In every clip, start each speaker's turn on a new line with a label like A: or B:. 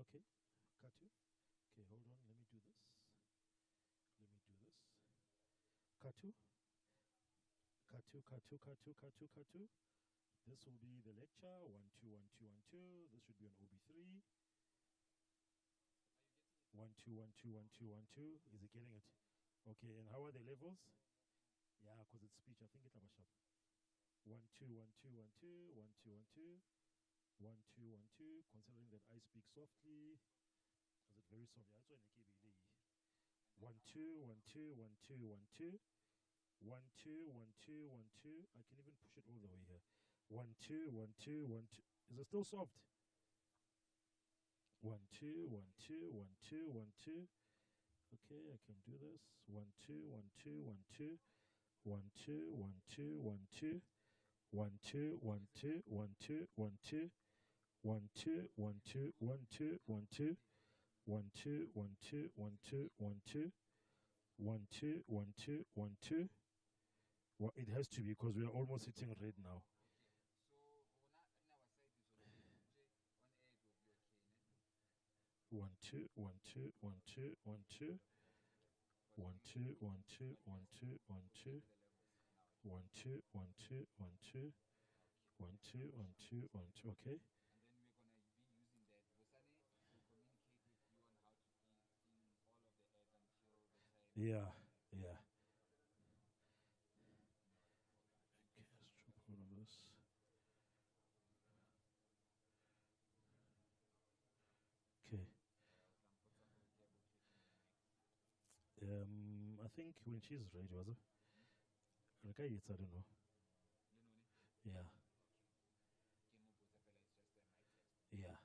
A: Okay, cut to. Okay, hold on. Let me do this. Let me do this. Cut to. Cut to. Cut to. Cut to. Cut to. Cut to. This will be the lecture 1 2 1 2 1 2. This should be on OB3. 1 2 1 2 1 2 1 2. Is it getting it? Okay, and how are the levels? Yeah, because it's speech. I think it's about sharp. 1 2 1 2 1 2 1 2 1 2 1 2 1 2. Considering that I speak softly, is it very soft? Yeah, that's why I keep it. 1 2 1 2 1 2 1 2 1 2 1 2 1 2. I can even push it all the way here. 1 2 1 2 1 2. Is it still soft? 1 2 1 2 1 2 1 2. Okay, I can do this. 1 2 1 2 1 2 1 2 1 2 1 2 1 2 1 2 1 2 1 2 1 2 1 2 1 2 1 2 1 2 1 2 1 2 1 2 1 2 1 2 1 2. Well, it has to be because we are almost hitting red now.
B: So on our side is on air it will be okay, ne?
A: 1 2 1 2 1 2 1 2 1 2 1 2 1 2 1 2 1 2 1 2 1 2 1 2 1 2 1 2. Okay.
B: And then we're gonna be using that. Vosane will communicate with you on how to be in all of the ads until the time.
A: Yeah, yeah. Okay, let's drop all of this. Okay. I think when she's ready, was it? Okay, it's I don't know. Yeah. Yeah.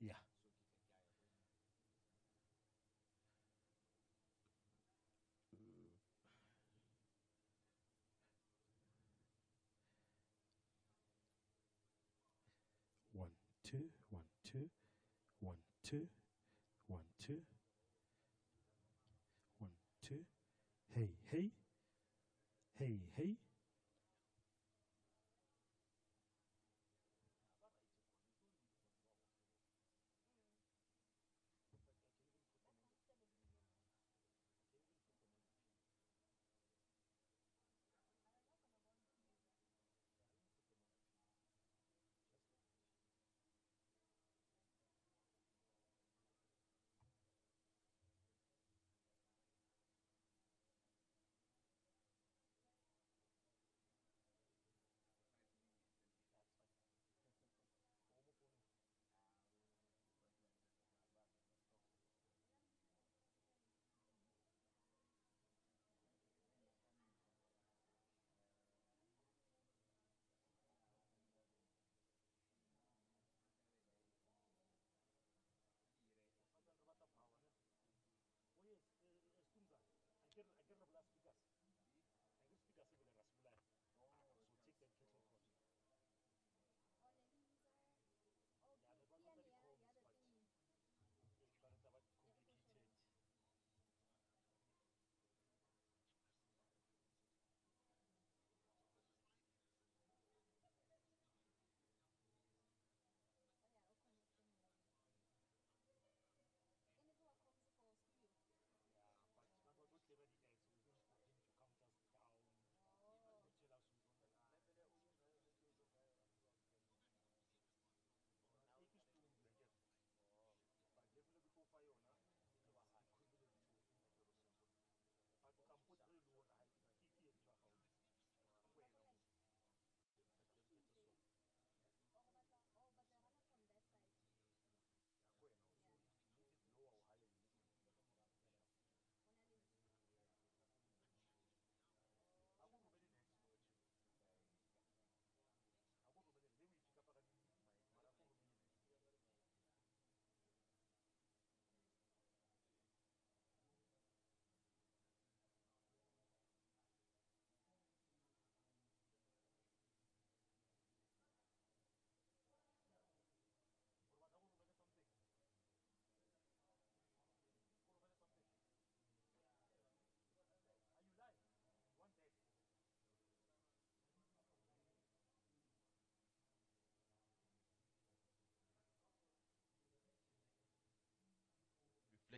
A: Yeah. 1 2 1 2 1 2 1 2 1 2. Hey, hey. Hey, hey.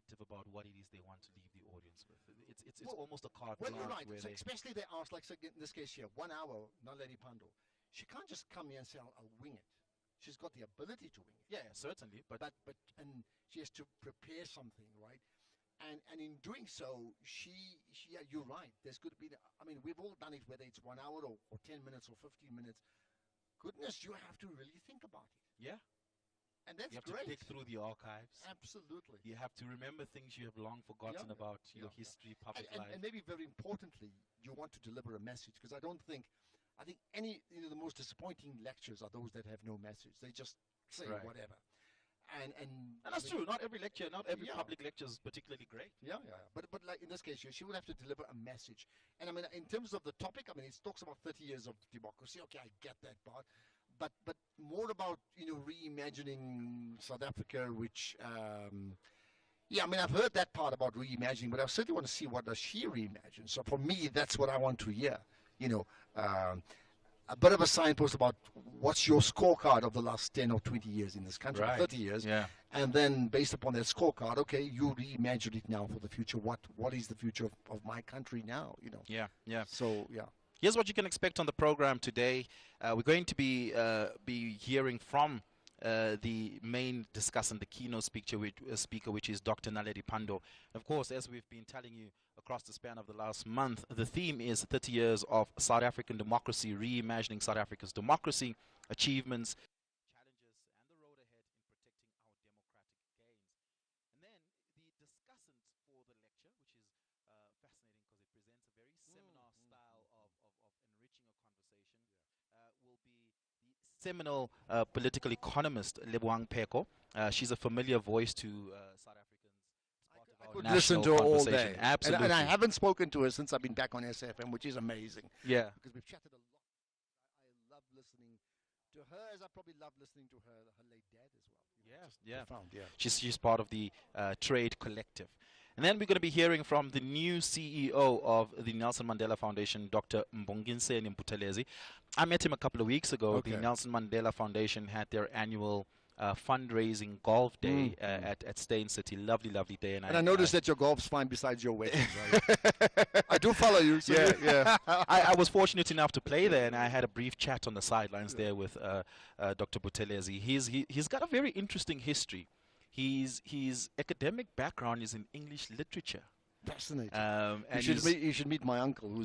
C: selective about what it is they want to leave the audience with. It's
D: Well,
C: almost a carte
D: Well,
C: blanche
D: right.
C: where
D: So
C: they,
D: especially they ask, like, so in this case here, 1 hour, Naledi Pandor. She can't just come here and say, I'll wing it. She's got the ability to wing it.
C: yeah, certainly, but
D: And she has to prepare something, right? And in doing so, yeah, you're right. There's going to be, I mean, we've all done it, whether it's 1 hour or 10 minutes or 15 minutes. Goodness, you have to really think about it.
C: yeah,
D: And that's
C: you have
D: great.
C: to dig through the archives.
D: Absolutely.
C: You have to remember things you have long forgotten
D: Yeah,
C: about
D: yeah,
C: your
D: yeah.
C: history, public
D: And,
C: life.
D: and maybe very importantly, you want to deliver a message, because I think the most disappointing lectures are those that have no message. They just say
C: Right.
D: whatever. And
C: that's true. Not every lecture, not every
D: Yeah.
C: public lecture is particularly great.
D: Yeah. But like in this case, she will have to deliver a message. And I mean, in terms of the topic, I mean, it talks about 30 years of democracy. Okay, I get that part. But more about, reimagining South Africa, which, yeah, I mean, I've heard that part about reimagining, but I certainly want to see what does she reimagine. So for me, that's what I want to hear. A bit of a signpost about what's your scorecard of the last 10 or 20 years in this country,
C: Right.
D: 30 years.
C: Yeah.
D: And then based upon that scorecard, okay, you reimagine it now for the future. What is the future of my country now,
C: Yeah, yeah.
D: So, yeah.
C: Here's what you can expect on the program today. We're going to be hearing from the main discussant, the keynote speaker, which is Dr. Naledi Pandor. Of course, as we've been telling you across the span of the last month, the theme is 30 years of South African democracy, reimagining South Africa's democracy, achievements, challenges, and the road ahead in protecting our democratic gains. And then the discussant for the lecture, which is fascinating because it presents a very seminar style of enriching a conversation, will be the seminal political economist Leboang Pheko. She's a familiar voice to South Africans.
D: I could listen to her all day.
C: Absolutely.
D: And I haven't spoken to her since I've been back on SAfm, which is amazing.
C: Yeah.
D: Because we've chatted a lot. I love listening to her, as I probably love listening to her late dad as well. Just
C: Yeah.
D: profound, yeah.
C: She's part of the Trade Collective. And then we're going to be hearing from the new CEO of the Nelson Mandela Foundation, Dr. Mbonginseni Mputelezi. I met him a couple of weeks ago.
D: Okay.
C: The Nelson Mandela Foundation had their annual fundraising golf day at Stain City. Lovely, lovely day.
D: And I noticed that your golf's fine besides your weddings, right? I do follow you. So
C: yeah. I was fortunate enough to play there, and I had a brief chat on the sidelines there with Dr. Buthelezi. He's got a very interesting history. His academic background is in English literature.
D: Fascinating.
C: And
D: You should meet my uncle,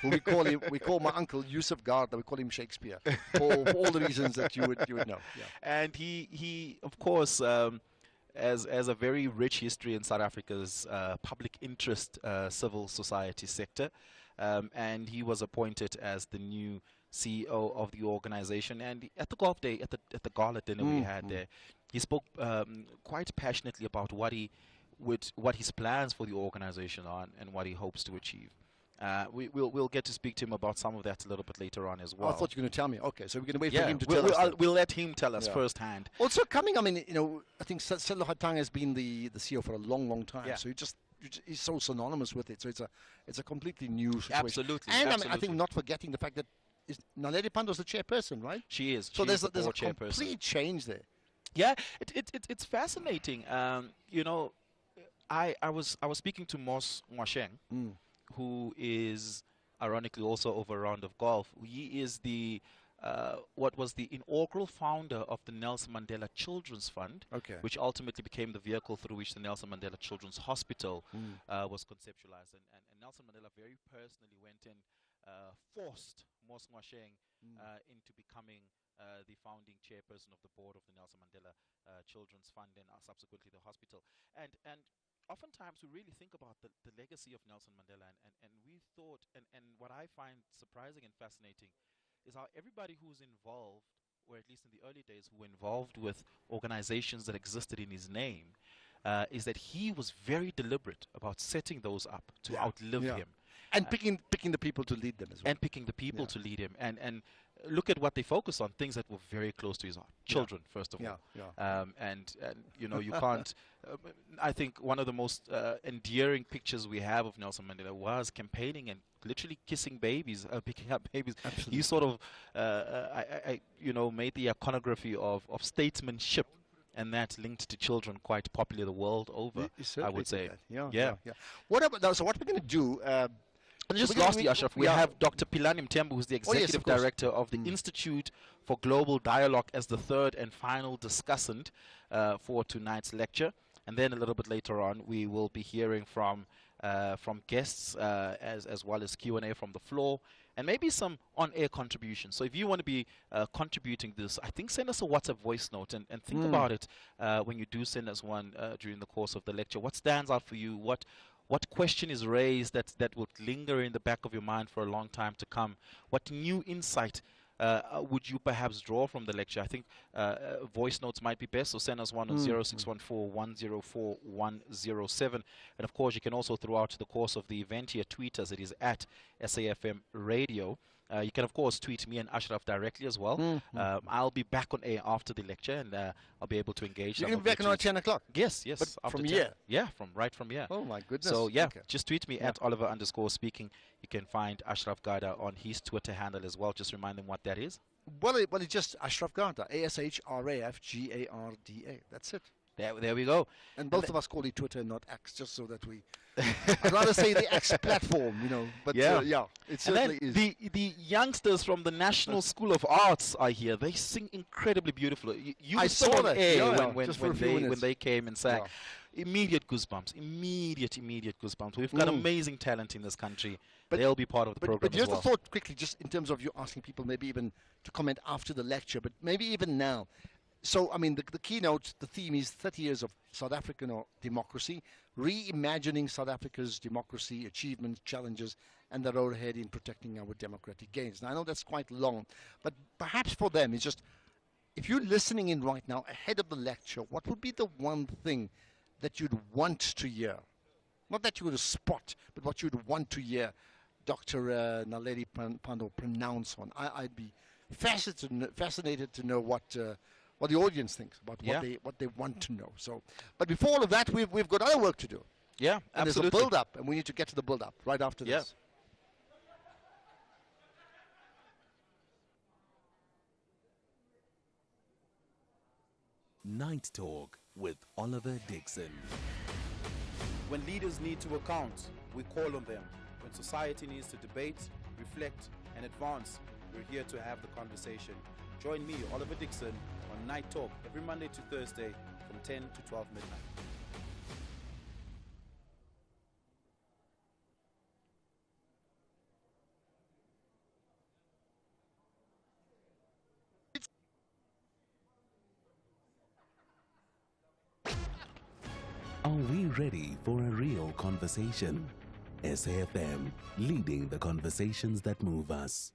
D: who we call my uncle Yusuf Garda. We call him Shakespeare for all the reasons that you would know. Yeah.
C: And he of course, as a very rich history in South Africa's public interest civil society sector, and he was appointed as the new CEO of the organization. And at the golf day, at the gala dinner we had there, he spoke quite passionately about what his plans for the organization are and what he hopes to achieve. We'll get to speak to him about some of that a little bit later on as well.
D: I thought you were going to tell me. Okay, so we're going to wait for
C: Yeah,
D: him to tell us.
C: we'll let him tell us firsthand.
D: Also coming, I mean, I think Sello Hatang has been the CEO for a long, long time.
C: Yeah.
D: So he's so synonymous with it. So it's a completely new situation.
C: Absolutely.
D: And
C: absolutely.
D: I think not forgetting the fact that Naledi Pandor's the chairperson, right?
C: She is.
D: So
C: She
D: there's
C: is the
D: a
C: board chairperson.
D: complete change there.
C: Yeah, it's fascinating. I was speaking to Mos Mwasheng, who is ironically also over a round of golf. He is the what was the inaugural founder of the Nelson Mandela Children's Fund,
D: Okay.
C: which ultimately became the vehicle through which the Nelson Mandela Children's Hospital was conceptualized. And Nelson Mandela very personally went and forced Mos Mwasheng into becoming the founding chairperson of the board of the Nelson Mandela Children's Fund and subsequently the hospital. And oftentimes we really think about the legacy of Nelson Mandela, and we thought, and what I find surprising and fascinating is how everybody who's involved, or at least in the early days who were involved with organizations that existed in his name, is that he was very deliberate about setting those up to outlive him.
D: And picking the people to lead them as well.
C: And picking the people to lead him. And look at what they focus on, things that were very close to his heart. Children, first of all. And you can't... I think one of the most endearing pictures we have of Nelson Mandela was campaigning and literally kissing babies, picking up babies.
D: Absolutely.
C: He sort of, made the iconography of statesmanship and that linked to children quite popular the world over, I would say.
D: Yeah. What about now? So what we're going to do?
C: Just lastly, Ashraf, we have Dr. Pilani Mtembu, who's the Executive Director of the Institute for Global Dialogue, as the third and final discussant for tonight's lecture. And then a little bit later on, we will be hearing from guests as well as Q&A from the floor, and maybe some on-air contributions. So if you want to be contributing this, I think send us a WhatsApp voice note and think about it when you do send us one during the course of the lecture. What stands out for you? What question is raised that would linger in the back of your mind for a long time to come? What new insight would you perhaps draw from the lecture? I think voice notes might be best, so send us one on 0614-104-107. And of course, you can also, throughout the course of the event here, tweet us. It is at SAfm Radio. You can, of course, tweet me and Ashraf directly as well. I'll be back on air after the lecture, and I'll be able to engage.
D: You're going to be back on 10 o'clock?
C: Yes.
D: But
C: after
D: from
C: 10.
D: here?
C: Yeah, right from here.
D: Oh, my goodness.
C: So, just tweet me at Oliver_speaking. You can find Ashraf Garda on his Twitter handle as well. Just remind them what that is.
D: Well, it's just Ashraf Garda, ASHRAFGARDA. That's it.
C: There we go.
D: And both of us call it Twitter, not X, just so that we... I'd rather say the X platform, But it certainly is.
C: The youngsters from the National School of Arts are here. They sing incredibly beautifully. I saw that when they came and sang. Yeah. Immediate goosebumps. Immediate goosebumps. We've got amazing talent in this country. But they'll be part of the program
D: but here's
C: as well.
D: the thought quickly, just in terms of you asking people maybe even to comment after the lecture, but maybe even now. So, I mean, the keynote, the theme is 30 years of South African democracy, reimagining South Africa's democracy, achievements, challenges, and the road ahead in protecting our democratic gains. Now, I know that's quite long, but perhaps for them, it's just, if you're listening in right now, ahead of the lecture, what would be the one thing that you'd want to hear? Not that you would spot, but what you'd want to hear Dr. Naledi Pandor pronounce on. I'd be fascinated to know what the audience thinks about what they want to know. So, but before all of that, we've got other work to do.
C: Yeah,
D: and
C: absolutely.
D: There's a build-up, and we need to get to the build-up right after this.
E: Night Talk with Oliver Dixon.
F: When leaders need to account, we call on them. When society needs to debate, reflect, and advance, we're here to have the conversation. Join me, Oliver Dixon, on Night Talk every Monday to Thursday from 10 to 12 midnight.
E: Are we ready for a real conversation? SAfm, leading the conversations that move us.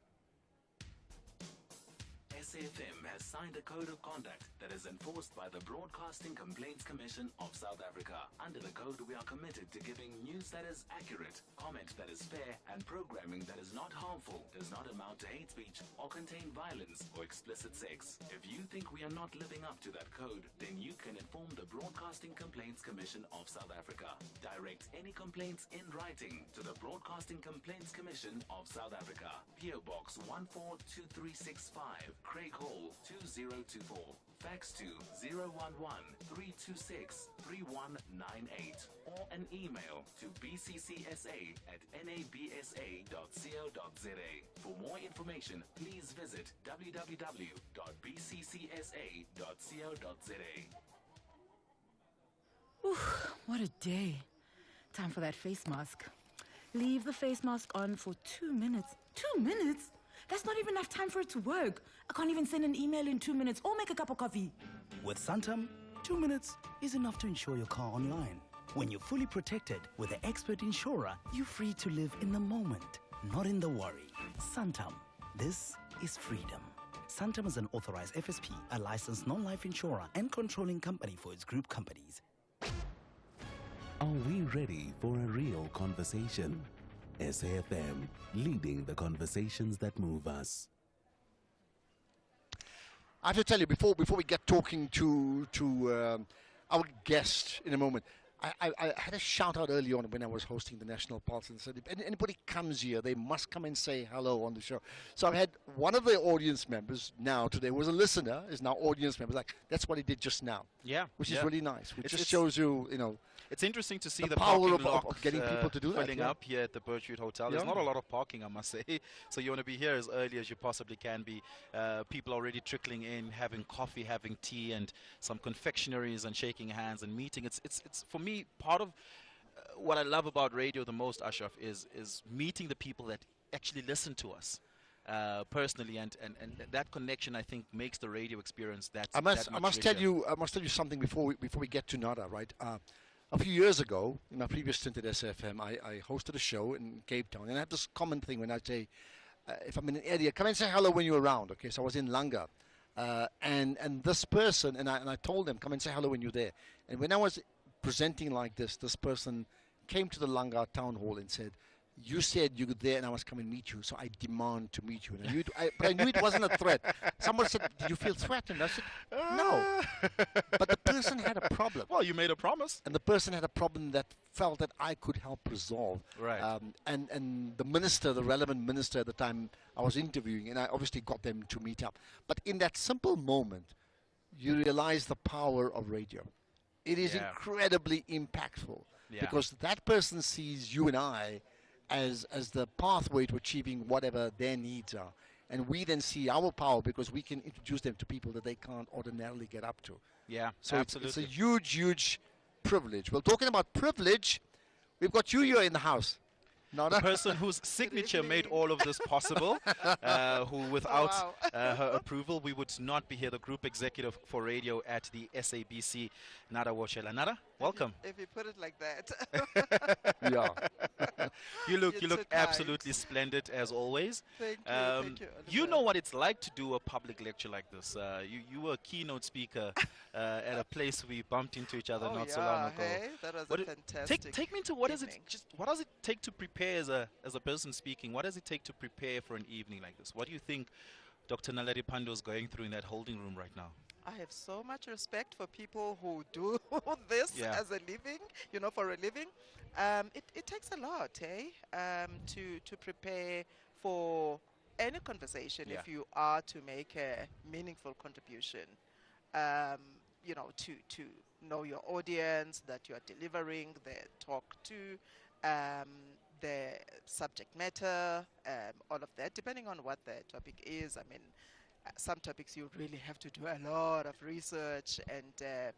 E: SAfm has signed a code of conduct that is enforced by the Broadcasting Complaints Commission of South Africa. Under the code, we are committed to giving news that is accurate, comment that is fair, and programming that is not harmful, does not amount to hate speech, or contain violence or explicit sex. If you think we are not living up to that code, then you can inform the Broadcasting Complaints Commission of South Africa. Direct any complaints in writing to the Broadcasting Complaints Commission of South Africa. PO Box 142365, Craig Hall 2024. Fax to 011-326-3198 or an email to bccsa@nabsa.co.za. For more information, please visit www.bccsa.co.za.
G: What a day. Time for that face mask. Leave the face mask on for 2 minutes. 2 minutes? That's not even enough time for it to work. I can't even send an email in 2 minutes or make a cup of coffee.
H: With Santam, 2 minutes is enough to insure your car online. When you're fully protected with an expert insurer, you're free to live in the moment, not in the worry. Santam, this is freedom. Santam is an authorized FSP, a licensed non-life insurer and controlling company for its group companies.
E: Are we ready for a real conversation? SAfm, leading the conversations that move us.
D: I have to tell you, before we get talking to our guest in a moment, I had a shout out early on when I was hosting the National Pulse and said, if anybody comes here, they must come and say hello on the show. So I've had one of the audience members now today, was a listener, is now audience member. Like, that's what he did just now.
C: Yeah,
D: which
C: yeah.
D: is really nice. Which
C: It's-
D: just
C: it's-
D: shows you, you know,
C: It's interesting to see
D: the
C: the
D: power
C: parking
D: of
C: lot
D: getting people to do that,
C: filling
D: yeah.
C: up here at the Birchwood Hotel. There's
D: Yeah.
C: not a lot of parking, I must say. So you want to be here as early as you possibly can be. People already trickling in, having coffee, having tea, and some confectionaries, and shaking hands and meeting. It's for me part of what I love about radio the most, Ashraf, is meeting the people that actually listen to us. Personally, and that connection, I think, makes the radio experience that
D: I must
C: richer.
D: tell you something before we get to Nada, right? A few years ago, in my previous stint at SAfm, I hosted a show in Cape Town, and I have this common thing when I say, if I'm in an area, come and say hello when you're around. Okay, so I was in Langa, and this person, and I told them, come and say hello when you're there. And when I was presenting like this person came to the Langa town hall and said, you said you were there and I must come and meet you, so I demand to meet you. And but I knew it wasn't a threat. Someone said, did you feel threatened? I said, no. But the person had a problem.
C: Well, you made a promise.
D: And the person had a problem that felt that I could help resolve.
C: Right.
D: And the minister, the relevant minister at the time I was interviewing, and I obviously got them to meet up. But in that simple moment, you realize the power of radio. It is incredibly impactful because that person sees you and I as the pathway to achieving whatever their needs are. And we then see our power because we can introduce them to people that they can't ordinarily get up to.
C: Yeah,
D: So
C: absolutely.
D: it's a huge, huge privilege. Well, talking about privilege, we've got you here in the house.
C: The person whose signature made all of this possible, who without her approval, we would not be here, the group executive for radio at the SABC, Nada Woshela. Nada, welcome.
I: If you put it like that.
D: Yeah.
C: You look
I: You're so
C: absolutely splendid as always.
I: Thank you, thank you,
C: You
I: Oliver.
C: know what it's like to do a public lecture like this. You were a keynote speaker at a place we bumped into each other not so long ago.
I: Hey, that was
C: What
I: a
C: it-
I: fantastic.
C: Take me into what does it
I: evening.
C: what does it take to prepare as a person speaking? What does it take to prepare for an evening like this? What do you think Dr. Naledi Pando is going through in that holding room right now?
I: I have so much respect for people who do this
C: Yeah.
I: as a living, for a living. It takes a lot, to prepare for any conversation
C: Yeah.
I: if you are to make a meaningful contribution. To know your audience that you are delivering the talk to, the subject matter, all of that, depending on what the topic is. I mean, some topics you really have to do a lot of research, and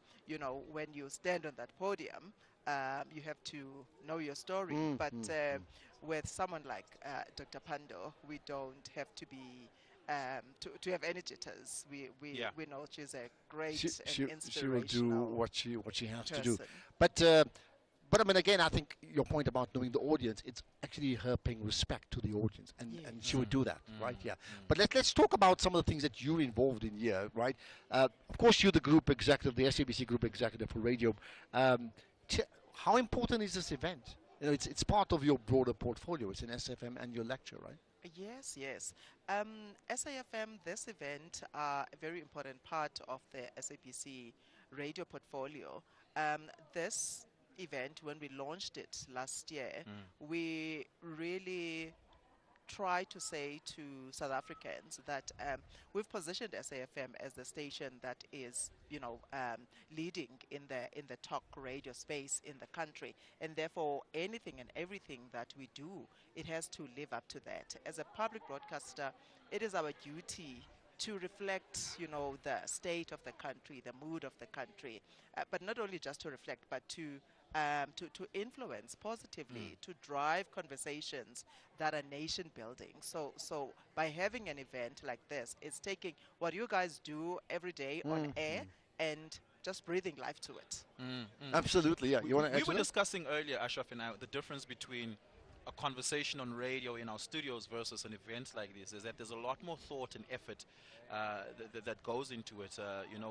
I: when you stand on that podium, you have to know your story. But with someone like Dr. Pando, we don't have to be to have any jitters. We know she's a great and
D: She will
I: inspirational
D: do what she has to do.
I: person.
D: But I mean, again, I think your point about knowing the audience, it's actually her paying respect to the audience, and she would do that, right? Yeah. But let's talk about some of the things that you're involved in here, right? Of course, you're the group executive, the SABC group executive for radio. How important is this event? It's part of your broader portfolio. It's an SAfm annual lecture, right?
I: Yes. SAfm, this event are a very important part of the SABC radio portfolio. This event, when we launched it last year, we really try to say to South Africans that we've positioned SAfm as the station that is, leading in the talk radio space in the country, and therefore anything and everything that we do, it has to live up to that. As a public broadcaster, it is our duty to reflect, the state of the country, the mood of the country, but not only just to reflect, but to influence positively, to drive conversations that are nation building. So by having an event like this, it's taking what you guys do every day on air and just breathing life to it.
D: Absolutely, yeah. You want to
C: We were discussing earlier, Ashraf and I, the difference between a conversation on radio in our studios versus an event like this is that there's a lot more thought and effort that goes into it.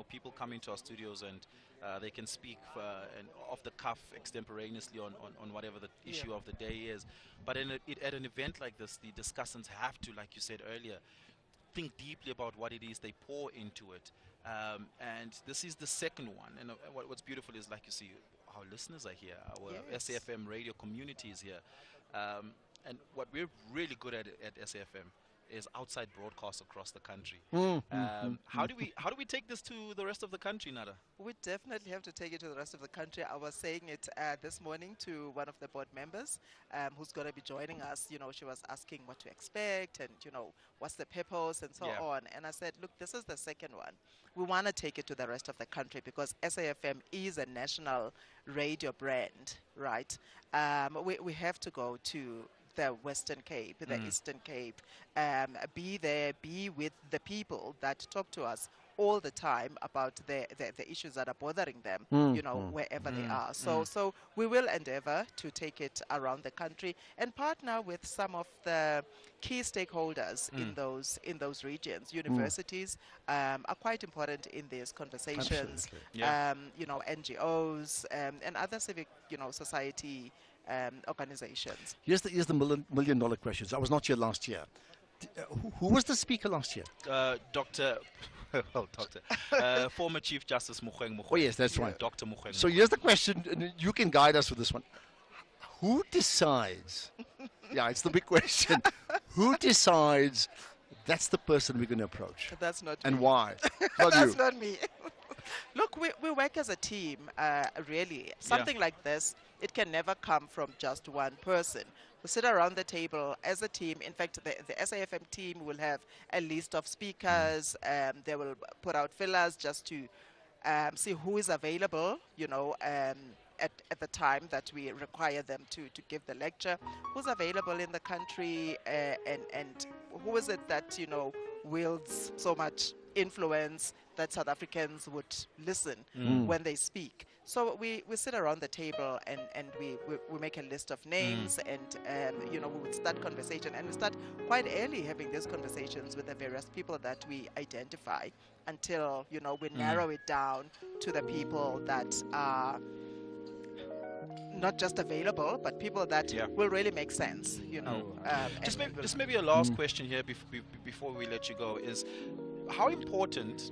C: People come into our studios and they can speak off the cuff extemporaneously on whatever the issue of the day is. But at an event like this, the discussants have to, like you said earlier, think deeply about what it is they pour into it. And this is the second one. And what's beautiful is, like you see, our listeners are here, our SAfm radio community is here. And what we're really good at SAfm is outside broadcasts across the country.
D: Mm,
C: How do we take this to the rest of the country, Nada?
I: We definitely have to take it to the rest of the country. I was saying it this morning to one of the board members who's going to be joining us. You know, she was asking what to expect and, you know, what's the purpose and so
C: Yeah.
I: on. And I said, look, this is the second one. We want to take it to the rest of the country because SAFM is a national radio brand, right? We have to go to the Western Cape, the Eastern Cape, be there, be with the people that talk to us all the time about the issues that are bothering them, you know, wherever they are. So we will endeavor to take it around the country and partner with some of the key stakeholders in those regions. Universities are quite important in these conversations. You know, NGOs and other civic, you know, society organizations.
D: Here's the million dollar questions. I was not here last year. Who was the speaker last year?
C: Dr. Former Chief Justice Mogoeng Mogoeng.
D: Oh yes, that's right.
C: Dr. Mogoeng.
D: So here's the question, and you can guide us with this one. Who decides? Yeah, it's the big question. Who decides that's the person we're going to approach?
I: That's not
D: And
I: me.
D: why? Not
I: That's
D: you.
I: not me. Look, we work as a team, really. Something like this, it can never come from just one person. We sit around the table as a team. In fact, the SAFM team will have a list of speakers. They will put out fillers just to see who is available, you know, at the time that we require them to give the lecture, who's available in the country, and who is it that, you know, wields so much influence that South Africans would listen when they speak. So we sit around the table and we make a list of names and you know, we would start conversation, and we start quite early having these conversations with the various people that we identify until, you know, we narrow it down to the people that are not just available, but people that will really make sense, you know.
C: Just maybe a last question here before we let you go is, how important,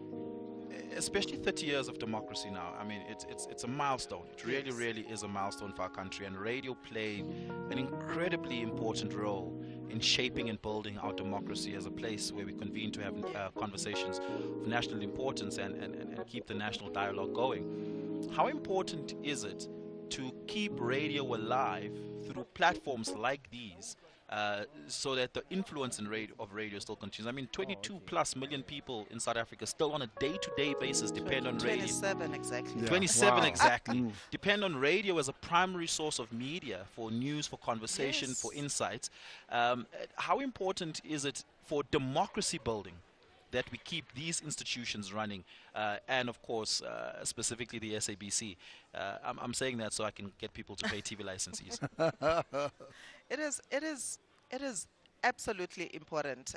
C: especially 30 years of democracy now, I mean, it's a milestone. It really, really is a milestone for our country, and radio played an incredibly important role in shaping and building our democracy as a place where we convene to have conversations of national importance and keep the national dialogue going. How important is it to keep radio alive through platforms like these, so that the influence of radio still continues? I mean, 22 plus million people in South Africa still on a day-to-day basis depend on radio.
I: 27 exactly.
D: Yeah.
C: 27
D: Wow.
C: exactly. Depend on radio as a primary source of media for news, for conversation, for insights. How important is it for democracy building that we keep these institutions running, and of course, specifically the SABC? I'm saying that so I can get people to pay TV licenses.
I: It is absolutely important.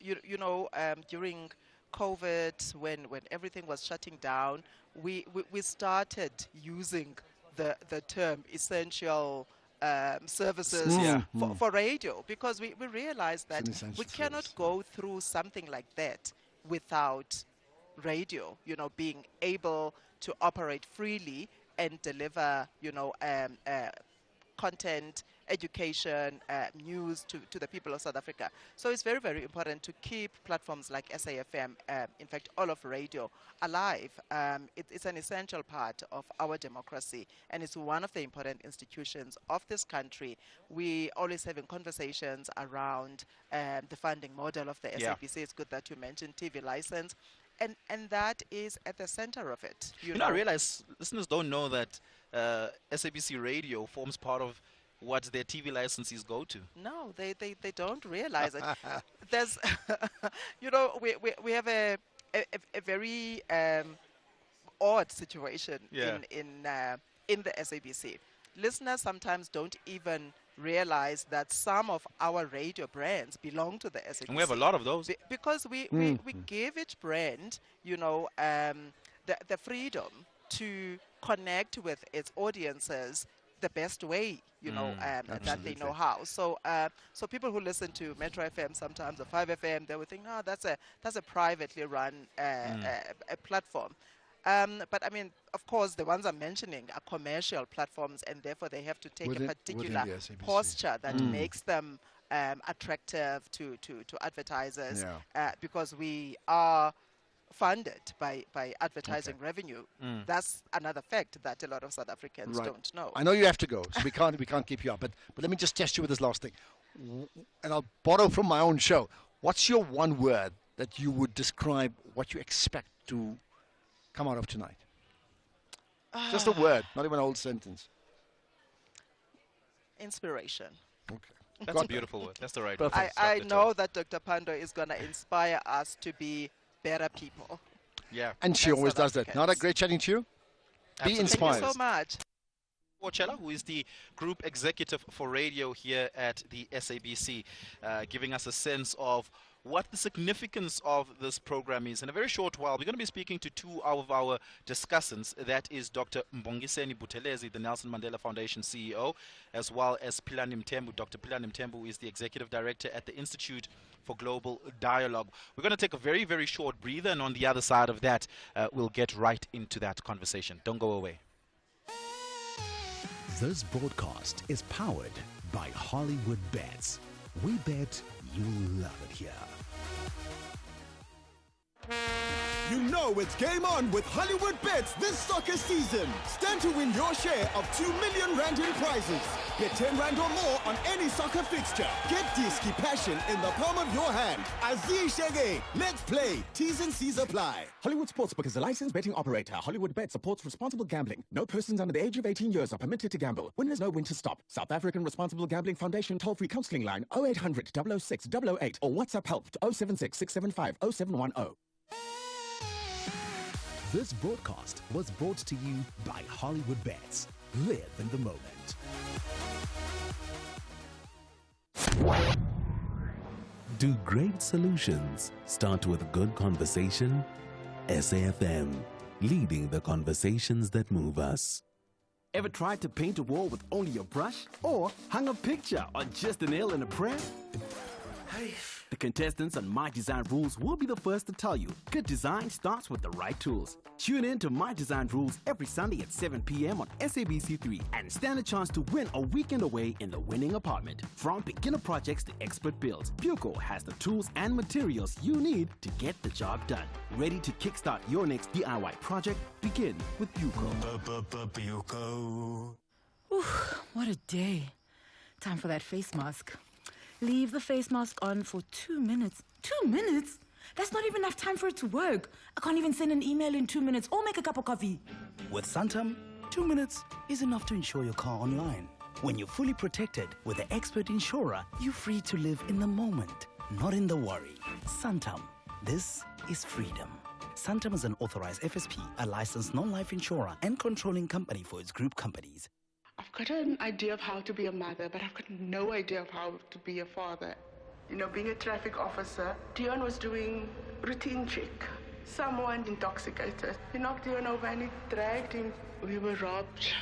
I: You know, during COVID, when everything was shutting down, we started using the term essential services for radio, because we realized that we cannot go through something like that without radio, you know, being able to operate freely and deliver, you know, content, education, news to the people of South Africa. So it's very, very important to keep platforms like SAFM, in fact, all of radio, alive. It's an essential part of our democracy, and it's one of the important institutions of this country. We always having conversations around the funding model of the SABC. It's good that you mentioned TV license. And that is at the center of it. You know,
C: I realize listeners don't know that SABC Radio forms part of what their TV licenses go to.
I: No, they don't realize it. There's, you know, we have a very odd situation in the SABC. Listeners sometimes don't even realize that some of our radio brands belong to the SABC.
C: And we have a lot of those.
I: Because we give each brand, you know, the freedom to connect with its audiences the best way, you know, that they know how. So so people who listen to Metro FM sometimes, or 5FM, they would think, no, that's a privately run a platform. But I mean, of course, the ones I'm mentioning are commercial platforms, and therefore they have to take a particular posture that makes them attractive to advertisers
D: Yeah.
I: because we are funded by advertising revenue. That's another fact that a lot of South Africans
D: Right.
I: don't know.
D: I know you have to go, so we can't keep you up. But let me just test you with this last thing, and I'll borrow from my own show. What's your one word that you would describe what you expect to come out of tonight? Just a word, not even a whole sentence.
I: Inspiration.
D: Okay.
C: That's a beautiful word. That's the right word.
I: I know that Dr. Pando is going to inspire us to be better people.
C: Yeah.
D: And she
I: as
D: always
I: South
D: does that.
I: Africans.
D: Not a great chatting to you. Be
C: Absolutely.
D: inspired.
I: Thank you so much.
C: Porchella, who is the group executive for radio here at the SABC, giving us a sense of what the significance of this program is. In a very short while, we're going to be speaking to two of our discussants. That is Dr. Mbongiseni Buthelezi, the Nelson Mandela Foundation CEO, as well as Philani Mthembu. Dr. Philani Mthembu is the executive director at the Institute for Global Dialogue. We're going to take a very, very short breather, and on the other side of that, we'll get right into that conversation. Don't go away.
H: This broadcast is powered by Hollywood Bets. We bet you'll love it here.
J: You know it's game on with Hollywood Bets this soccer season. Stand to win your share of 2 million rand in prizes. Get 10 rand or more on any soccer fixture. Get Disky Passion in the palm of your hand. Aziz Shege, let's play. T's and C's apply. Hollywood Sportsbook is a licensed betting operator. Hollywood Bet supports responsible gambling. No persons under the age of 18 years are permitted to gamble. Winners know when to stop. South African Responsible Gambling Foundation toll-free counseling line 0800 006 008 or WhatsApp help to 076 675 0710.
H: This broadcast was brought to you by Hollywood Bets. Live in the moment. Do great solutions start with good conversation? SAfm, leading the conversations that move us.
J: Ever tried to paint a wall with only a brush? Or hang a picture on just a nail and a prayer? The contestants on My Design Rules will be the first to tell you good design starts with the right tools. Tune in to My Design Rules every Sunday at 7 p.m. on SABC3 and stand a chance to win a weekend away in the winning apartment. From beginner projects to expert builds, Puco has the tools and materials you need to get the job done. Ready to kickstart your next DIY project? Begin with Puco.
G: Whew, what a day. Time for that face mask. Leave the face mask on for 2 minutes. 2 minutes? That's not even enough time for it to work. I can't even send an email in 2 minutes or make a cup of coffee.
H: With Santam, 2 minutes is enough to insure your car online. When you're fully protected with the expert insurer, you're free to live in the moment, not in the worry. Santam, this is freedom. Santam is an authorized FSP, a licensed non-life insurer and controlling company for its group companies.
K: I've got an idea of how to be a mother, but I've got no idea of how to be a father. You know, being a traffic officer, Dion was doing routine check. Someone intoxicated. He knocked Dion over and he dragged him. We were robbed.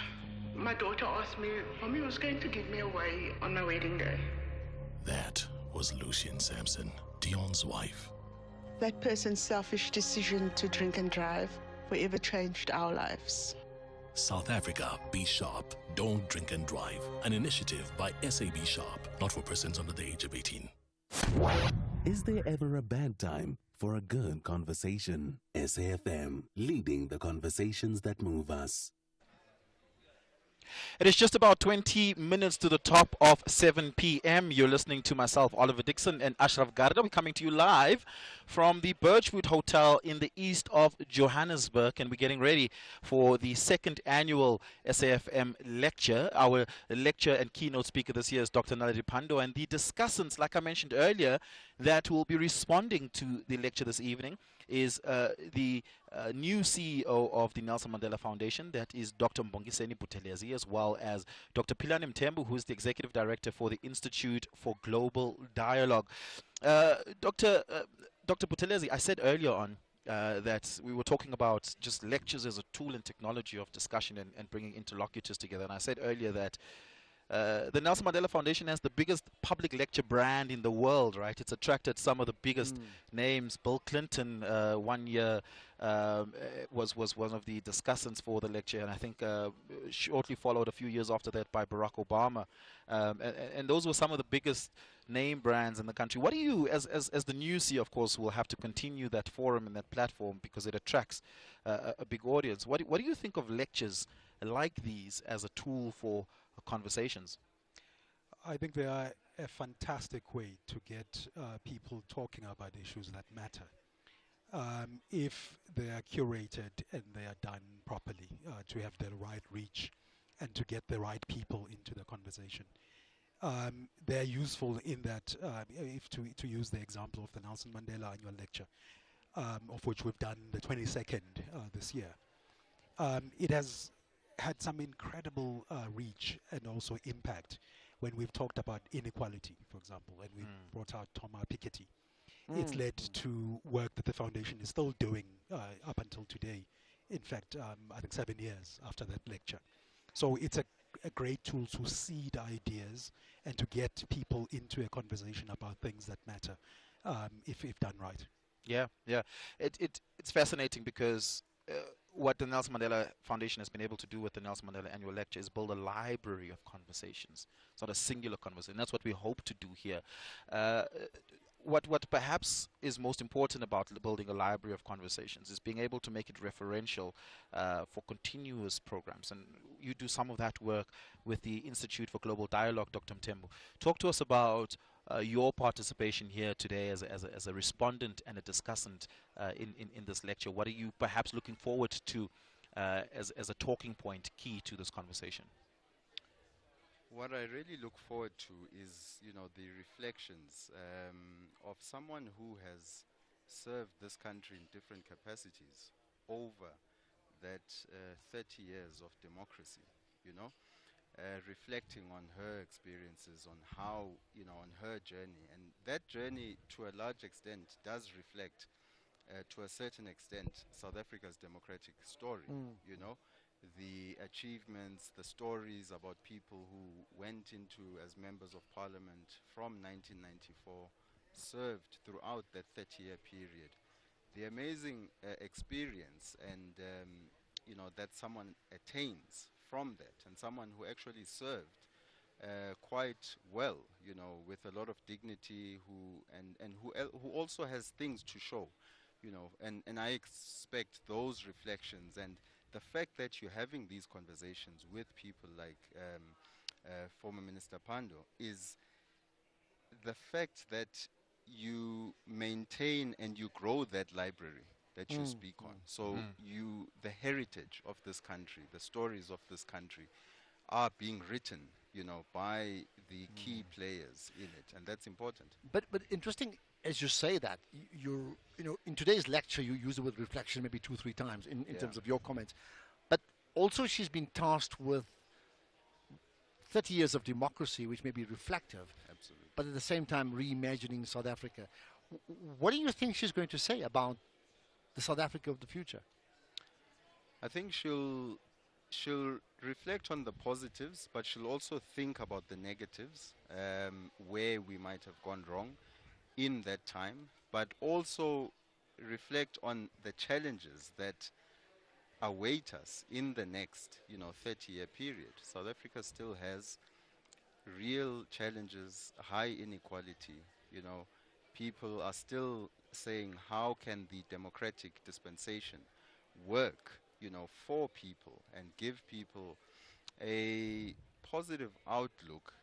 K: My daughter asked me, Mommy was going to give me away on my wedding day.
L: That was Lucian Sampson, Dion's wife.
K: That person's selfish decision to drink and drive forever changed our lives.
L: South Africa, be sharp. Don't drink and drive. An initiative by SAB Sharp, not for persons under the age of 18.
H: Is there ever a bad time for a good conversation? SAfm, leading the conversations that move us.
C: It is just about 20 minutes to the top of 7 p.m. You're listening to myself, Oliver Dixon, and Ashraf Garda. We're coming to you live from the Birchwood Hotel in the east of Johannesburg, and we're getting ready for the second annual SAfm lecture. Our lecture and keynote speaker this year is Dr. Naledi Pando, and the discussants, like I mentioned earlier, that will be responding to the lecture this evening is the new CEO of the Nelson Mandela Foundation, that is Dr. Mbongiseni Buthelezi, as well as Dr. Philani Mthembu, who is the Executive Director for the Institute for Global Dialogue. Dr. Buthelezi, I said earlier on that we were talking about just lectures as a tool and technology of discussion and bringing interlocutors together. And I said earlier that the Nelson Mandela Foundation has the biggest public lecture brand in the world, right? It's attracted some of the biggest names. Bill Clinton, one year, was one of the discussants for the lecture, and I think shortly followed a few years after that by Barack Obama. And those were some of the biggest name brands in the country. What do you, as the new CEO, of course, will have to continue that forum and that platform because it attracts a big audience. What do you think of lectures like these as a tool for conversations?
M: I think they are a fantastic way to get people talking about issues that matter. If they are curated and they are done properly, to have the right reach and to get the right people into the conversation. They're useful in that, if to use the example of the Nelson Mandela annual lecture, of which we've done the 22nd this year. It has had some incredible reach and also impact when we've talked about inequality, for example, and we brought out Thomas Piketty. It's led to work that the foundation is still doing up until today. In fact, I think 7 years after that lecture. So it's a great tool to seed ideas and to get people into a conversation about things that matter, if done right.
C: Yeah. It's fascinating because what the Nelson Mandela Foundation has been able to do with the Nelson Mandela Annual Lecture is build a library of conversations. It's not a singular conversation. That's what we hope to do here. What perhaps is most important about building a library of conversations is being able to make it referential for continuous programs. And you do some of that work with the Institute for Global Dialogue, Dr. Mthembu. Talk to us about your participation here today as a respondent and a discussant in this lecture. What are you perhaps looking forward to as a talking point key to this conversation?
N: What I really look forward to is, the reflections of someone who has served this country in different capacities over that 30 years of democracy, reflecting on her experiences, on how, on her journey. And that journey, to a large extent, does reflect, to a certain extent, South Africa's democratic story, the achievements, the stories about people who went into as members of parliament from 1994, served throughout that 30-year period. The amazing experience and, that someone attains from that, and someone who actually served quite well, with a lot of dignity, who also has things to show, and I expect those reflections and the fact that you're having these conversations with people like former Minister Pandor is the fact that you maintain and you grow that library that you speak on. So the heritage of this country, the stories of this country are being written, by the key players in it, and that's important.
D: But interesting, as you say that, in today's lecture, you use the word reflection maybe 2-3 times in terms of your comments. But also she's been tasked with 30 years of democracy, which may be reflective.
N: Absolutely.
D: But at the same time, reimagining South Africa. What do you think she's going to say about the South Africa of the future?
N: I think she'll reflect on the positives, but she'll also think about the negatives, where we might have gone wrong in that time, but also reflect on the challenges that await us in the next, 30-year period. South Africa still has real challenges, high inequality. People are still saying, how can the democratic dispensation work, for people and give people a positive outlook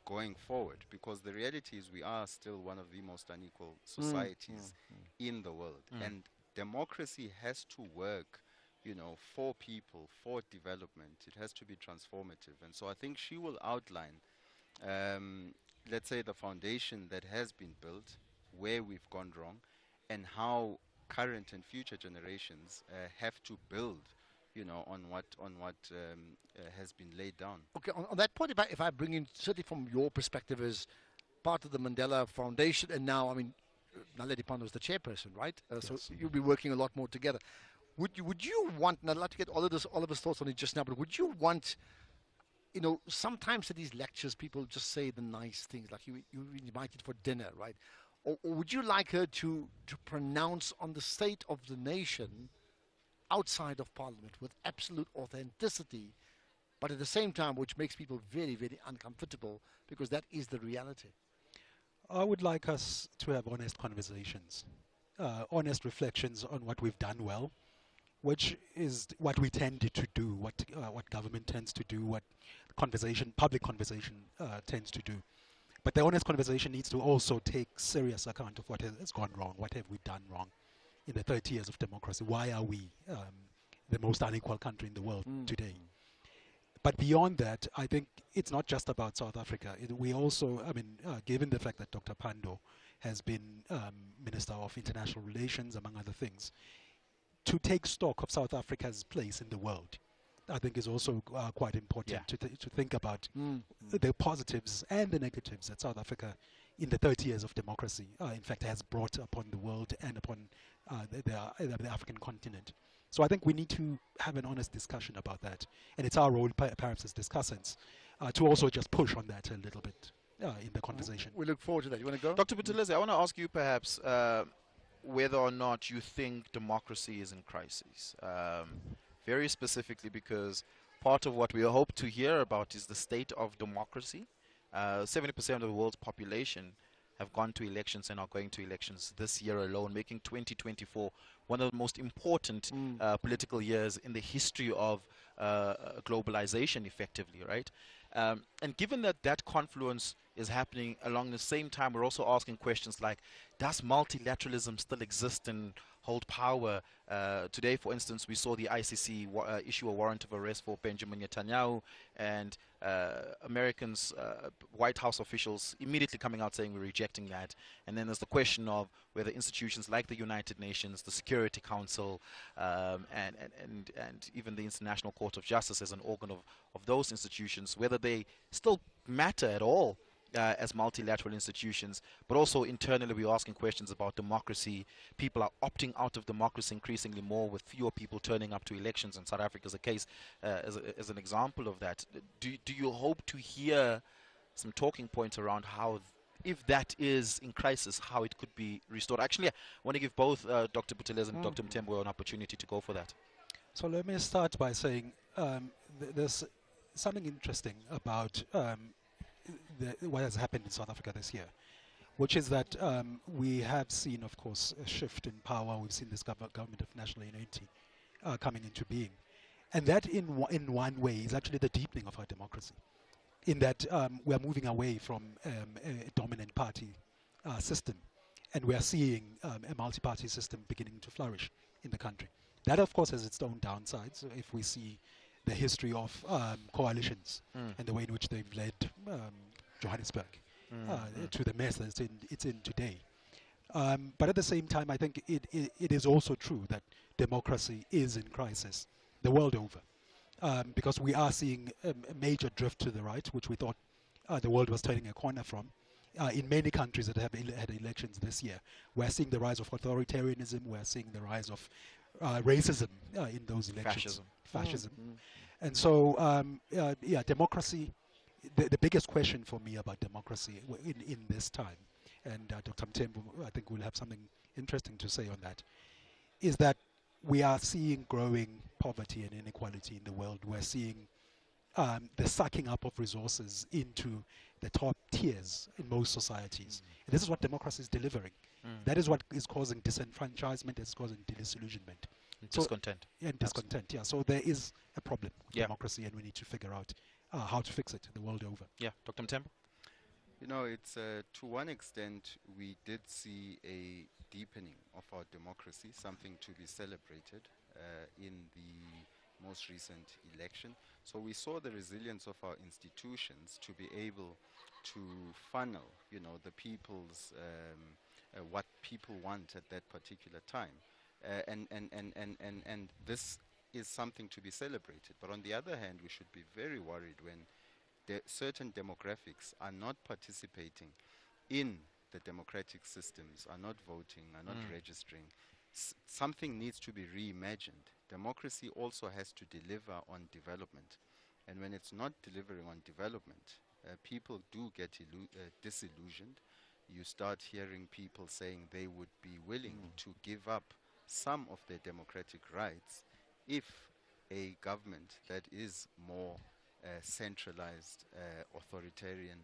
N: going forward, because the reality is we are still one of the most unequal societies in the world, and democracy has to work, for people, for development. It has to be transformative, and so I think she will outline, let's say, the foundation that has been built, where we've gone wrong, and how current and future generations have to build, on what has been laid down.
D: Okay, on that point, if I bring in, certainly from your perspective as part of the Mandela Foundation, and now, Naledi Pandor is the chairperson, right?
M: Yes.
D: So you'll be working a lot more together. Would you want, and I'd like to get all of his thoughts on it just now, but would you want sometimes at these lectures, people just say the nice things, like you invited for dinner, right? Or would you like her to pronounce on the state of the nation outside of Parliament with absolute authenticity, but at the same time, which makes people very, very uncomfortable, because that is the reality?
M: I would like us to have honest conversations, honest reflections on what we've done well, which is what we tended to do, what government tends to do, what public conversation tends to do. But the honest conversation needs to also take serious account of what has gone wrong. What have we done wrong in the 30 years of democracy? Why are we the most unequal country in the world today? But beyond that, I think it's not just about South Africa. We also, given the fact that Dr. Pando has been Minister of International Relations, among other things, to take stock of South Africa's place in the world, I think is also quite important to think about the positives and the negatives that South Africa, in the 30 years of democracy, in fact, has brought upon the world and upon the African continent. So I think we need to have an honest discussion about that. And it's our role, perhaps as discussants, to also just push on that a little bit in the conversation.
D: We look forward to that. You want to go?
C: Dr. Buthelezi, I want to ask you perhaps whether or not you think democracy is in crisis. Very specifically because part of what we hope to hear about is the state of democracy. 70% of the world's population have gone to elections and are going to elections this year alone, making 2024 one of the most important political years in the history of globalization, effectively, right? And given that that confluence is happening along the same time, we're also asking questions like, does multilateralism still exist and hold power? Today, for instance, we saw the ICC issue a warrant of arrest for Benjamin Netanyahu, and Americans, White House officials immediately coming out saying we're rejecting that. And then there's the question of whether institutions like the United Nations, the Security Council, and even the International Court of Justice as an organ of those institutions, whether they still matter at all as multilateral institutions. But also internally we're asking questions about democracy. People are opting out of democracy increasingly more, with fewer people turning up to elections, and South Africa is a case as an example of that. Do you hope to hear some talking points around how, if that is in crisis, how it could be restored? Actually, I want to give both Dr. Buthelezi and Dr. Mthembu an opportunity to go for that.
M: So let me start by saying there's something interesting about what has happened in South Africa this year, which is that we have seen, of course, a shift in power. We've seen this government of national unity coming into being. And that, in one way, is actually the deepening of our democracy, in that we are moving away from a dominant party system, and we are seeing a multi-party system beginning to flourish in the country. That, of course, has its own downsides. If we see the history of coalitions and the way in which they've led Johannesburg to the mess that it's in today. But at the same time, I think it is also true that democracy is in crisis the world over, because we are seeing a major drift to the right, which we thought the world was turning a corner from. In many countries that have had elections this year, we're seeing the rise of authoritarianism, we're seeing the rise of racism in those elections. Fascism. And so, democracy, the biggest question for me about democracy in this time, and Dr. Mthembu, I think, will have something interesting to say on that, is that we are seeing growing poverty and inequality in the world. We're seeing the sucking up of resources into the top tiers in most societies. And this is what democracy is delivering. That is what is causing disenfranchisement, it's causing disillusionment.
C: Discontent.
M: And discontent, yeah. So there is a problem with democracy, and we need to figure out how to fix it the world over.
C: Yeah, Dr. Mthembu?
N: You know, it's to one extent we did see a deepening of our democracy, something to be celebrated in the most recent election. So we saw the resilience of our institutions to be able to funnel, the people's what people want at that particular time. And this is something to be celebrated. But on the other hand, we should be very worried when certain demographics are not participating in the democratic systems, are not voting, are not registering. Something needs to be reimagined. Democracy also has to deliver on development. And when it's not delivering on development, people do get disillusioned. You start hearing people saying they would be willing to give up some of their democratic rights if a government that is more centralized, authoritarian,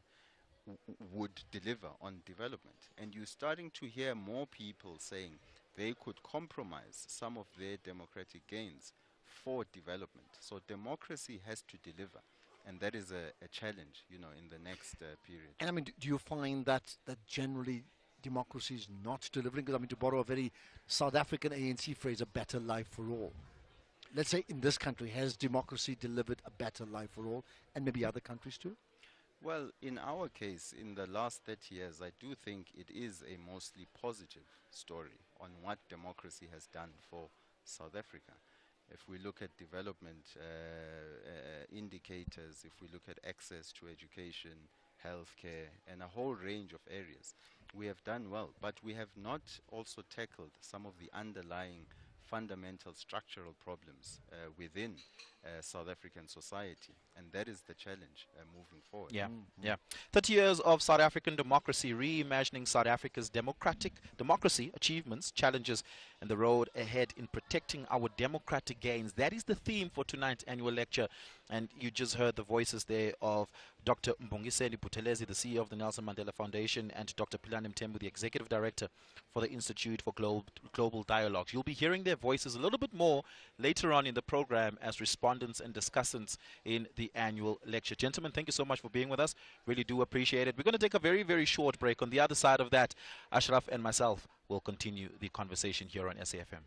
N: would deliver on development. And you're starting to hear more people saying they could compromise some of their democratic gains for development. So democracy has to deliver, and that is a challenge, you know, in the next period.
D: And I mean, do you find that generally democracy is not delivering? Because I mean, to borrow a very South African ANC phrase, a better life for all. Let's say in this country, has democracy delivered a better life for all, and maybe other countries too?
N: Well, in our case, in the last 30 years, I do think it is a mostly positive story on what democracy has done for South Africa. If we look at development indicators, if we look at access to education, healthcare, and a whole range of areas, we have done well. But we have not also tackled some of the underlying fundamental structural problems within South African society, and that is the challenge moving forward.
C: Yeah, yeah. 30 years of South African democracy, reimagining South Africa's democracy, achievements, challenges, and the road ahead in protecting our democratic gains. That is the theme for tonight's annual lecture, and you just heard the voices there of Dr. Mbongiseni Buthelezi, the CEO of the Nelson Mandela Foundation, and Dr. Philani Mthembu, the Executive Director for the Institute for Global Dialogues. You'll be hearing their voices a little bit more later on in the program as respondents and discussants in the annual lecture. Gentlemen, thank you so much for being with us. Really do appreciate it. We're going to take a very, very short break. On the other side of that, Ashraf and myself will continue the conversation here on SAfm.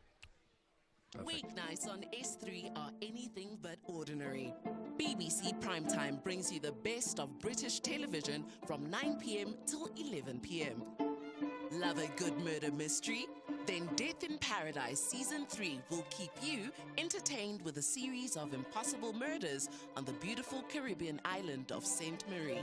O: Weeknights on S3 are anything but ordinary. BBC Primetime brings you the best of British television from 9 p.m. till 11 p.m. Love a good murder mystery? Then Death in Paradise Season 3 will keep you entertained with a series of impossible murders on the beautiful Caribbean island of St. Marie.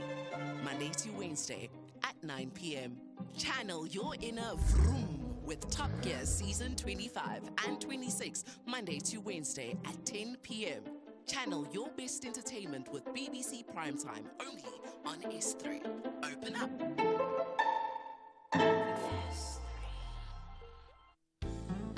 O: Monday to Wednesday at 9 p.m. Channel your inner vroom with Top Gear Season 25 and 26, Monday to Wednesday at 10 p.m. Channel your best entertainment with BBC Primetime only on S3. Open up.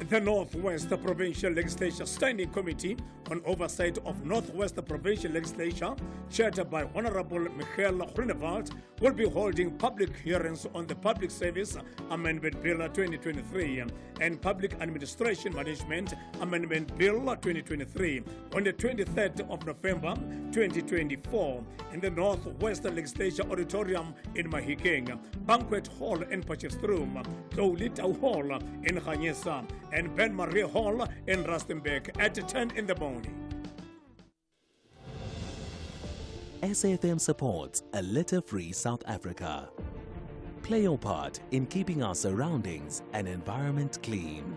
P: The Northwest Provincial Legislature Standing Committee on Oversight of Northwest Provincial Legislature, chaired by Honorable Michael Groenewald, will be holding public hearings on the Public Service Amendment Bill 2023 and Public Administration Management Amendment Bill 2023 on the 23rd of November 2024 in the Northwest Legislature Auditorium in Mahikeng, Banquet Hall in Potchefstroom, Toulita Hall in Ganyesa, and Ben Marie Hall in Rustenburg at 10 in the morning.
Q: SAfm supports a litter-free South Africa. Play your part in keeping our surroundings and environment clean.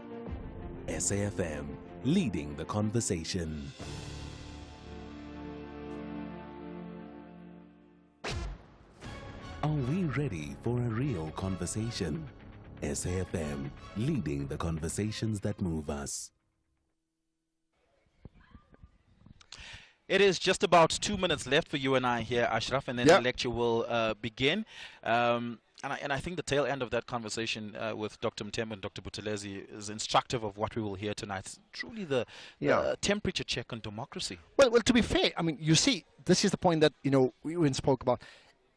Q: SAfm, leading the conversation. Are we ready for a real conversation? SAfm, leading the conversations that move us.
C: It is just about 2 minutes left for you and I here, Ashraf, and then the lecture will begin. And I think the tail end of that conversation with Dr. Mthembu and Dr. Buthelezi is instructive of what we will hear tonight. It's truly the temperature check on democracy.
D: Well, to be fair, I mean, you see, this is the point that, you know, we spoke about.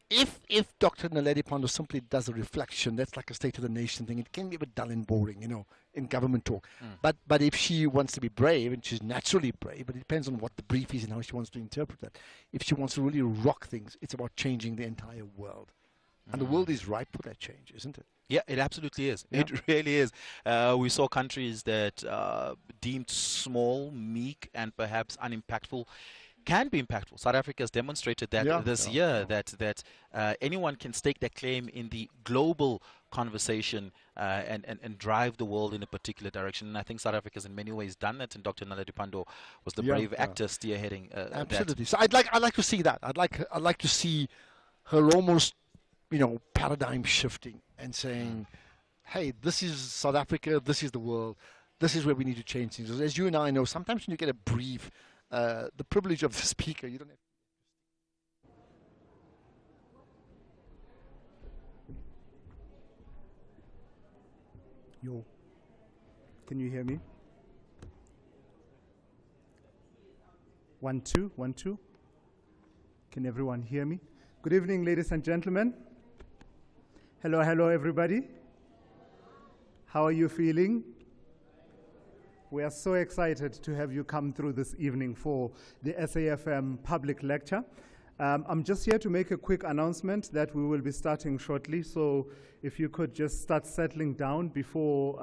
D: If Dr. Naledi Pandor simply does a reflection, that's like a State of the Nation thing. It can be a bit dull and boring, you know, in government talk. But if she wants to be brave, and she's naturally brave, but it depends on what the brief is and how she wants to interpret that. If she wants to really rock things, it's about changing the entire world. And the world is ripe for that change, isn't it?
C: Yeah, it absolutely is. Yeah. It really is. We saw countries that deemed small, meek, and perhaps unimpactful can be impactful. South Africa has demonstrated that this year, that anyone can stake their claim in the global conversation and drive the world in a particular direction. And I think South Africa has in many ways done that, and Dr. Naledi Pandor was the brave actor spearheading
D: absolutely.
C: that.
D: So I'd like to see that. I'd like to see her almost, you know, paradigm shifting and saying, hey, this is South Africa, this is the world, this is where we need to change things. As you and I know, sometimes when you get a brief, the privilege of the speaker, you don't have
R: Yo. Can you hear me? 1 2 1 2. Can everyone hear me? Good evening, ladies and gentlemen. Hello, hello, everybody. How are you feeling? We are so excited to have you come through this evening for the SAfm public lecture. I'm just here to make a quick announcement that we will be starting shortly. So if you could just start settling down before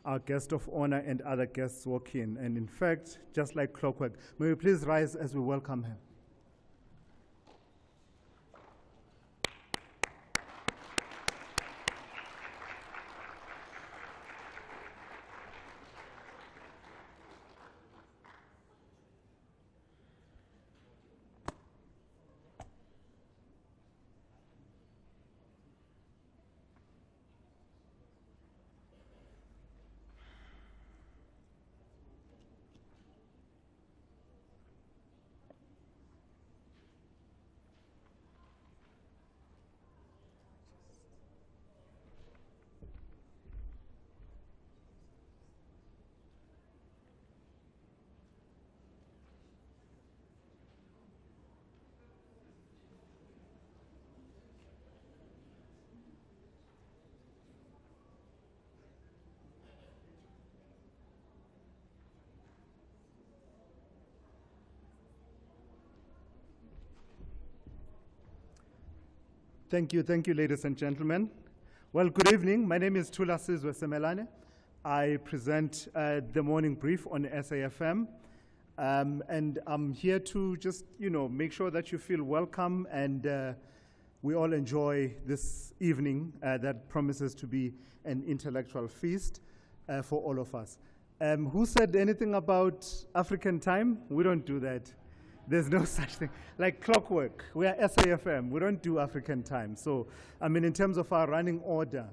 R: our guest of honor and other guests walk in. And in fact, just like clockwork, may we please rise as we welcome him. Thank you, ladies and gentlemen. Well, good evening. My name is Tula Sizwe Semelane. I present the morning brief on SAfm, and I'm here to just, make sure that you feel welcome and we all enjoy this evening that promises to be an intellectual feast for all of us. Who said anything about African time? We don't do that. There's no such thing. Like clockwork, we are SAfm. We don't do African time. So, in terms of our running order,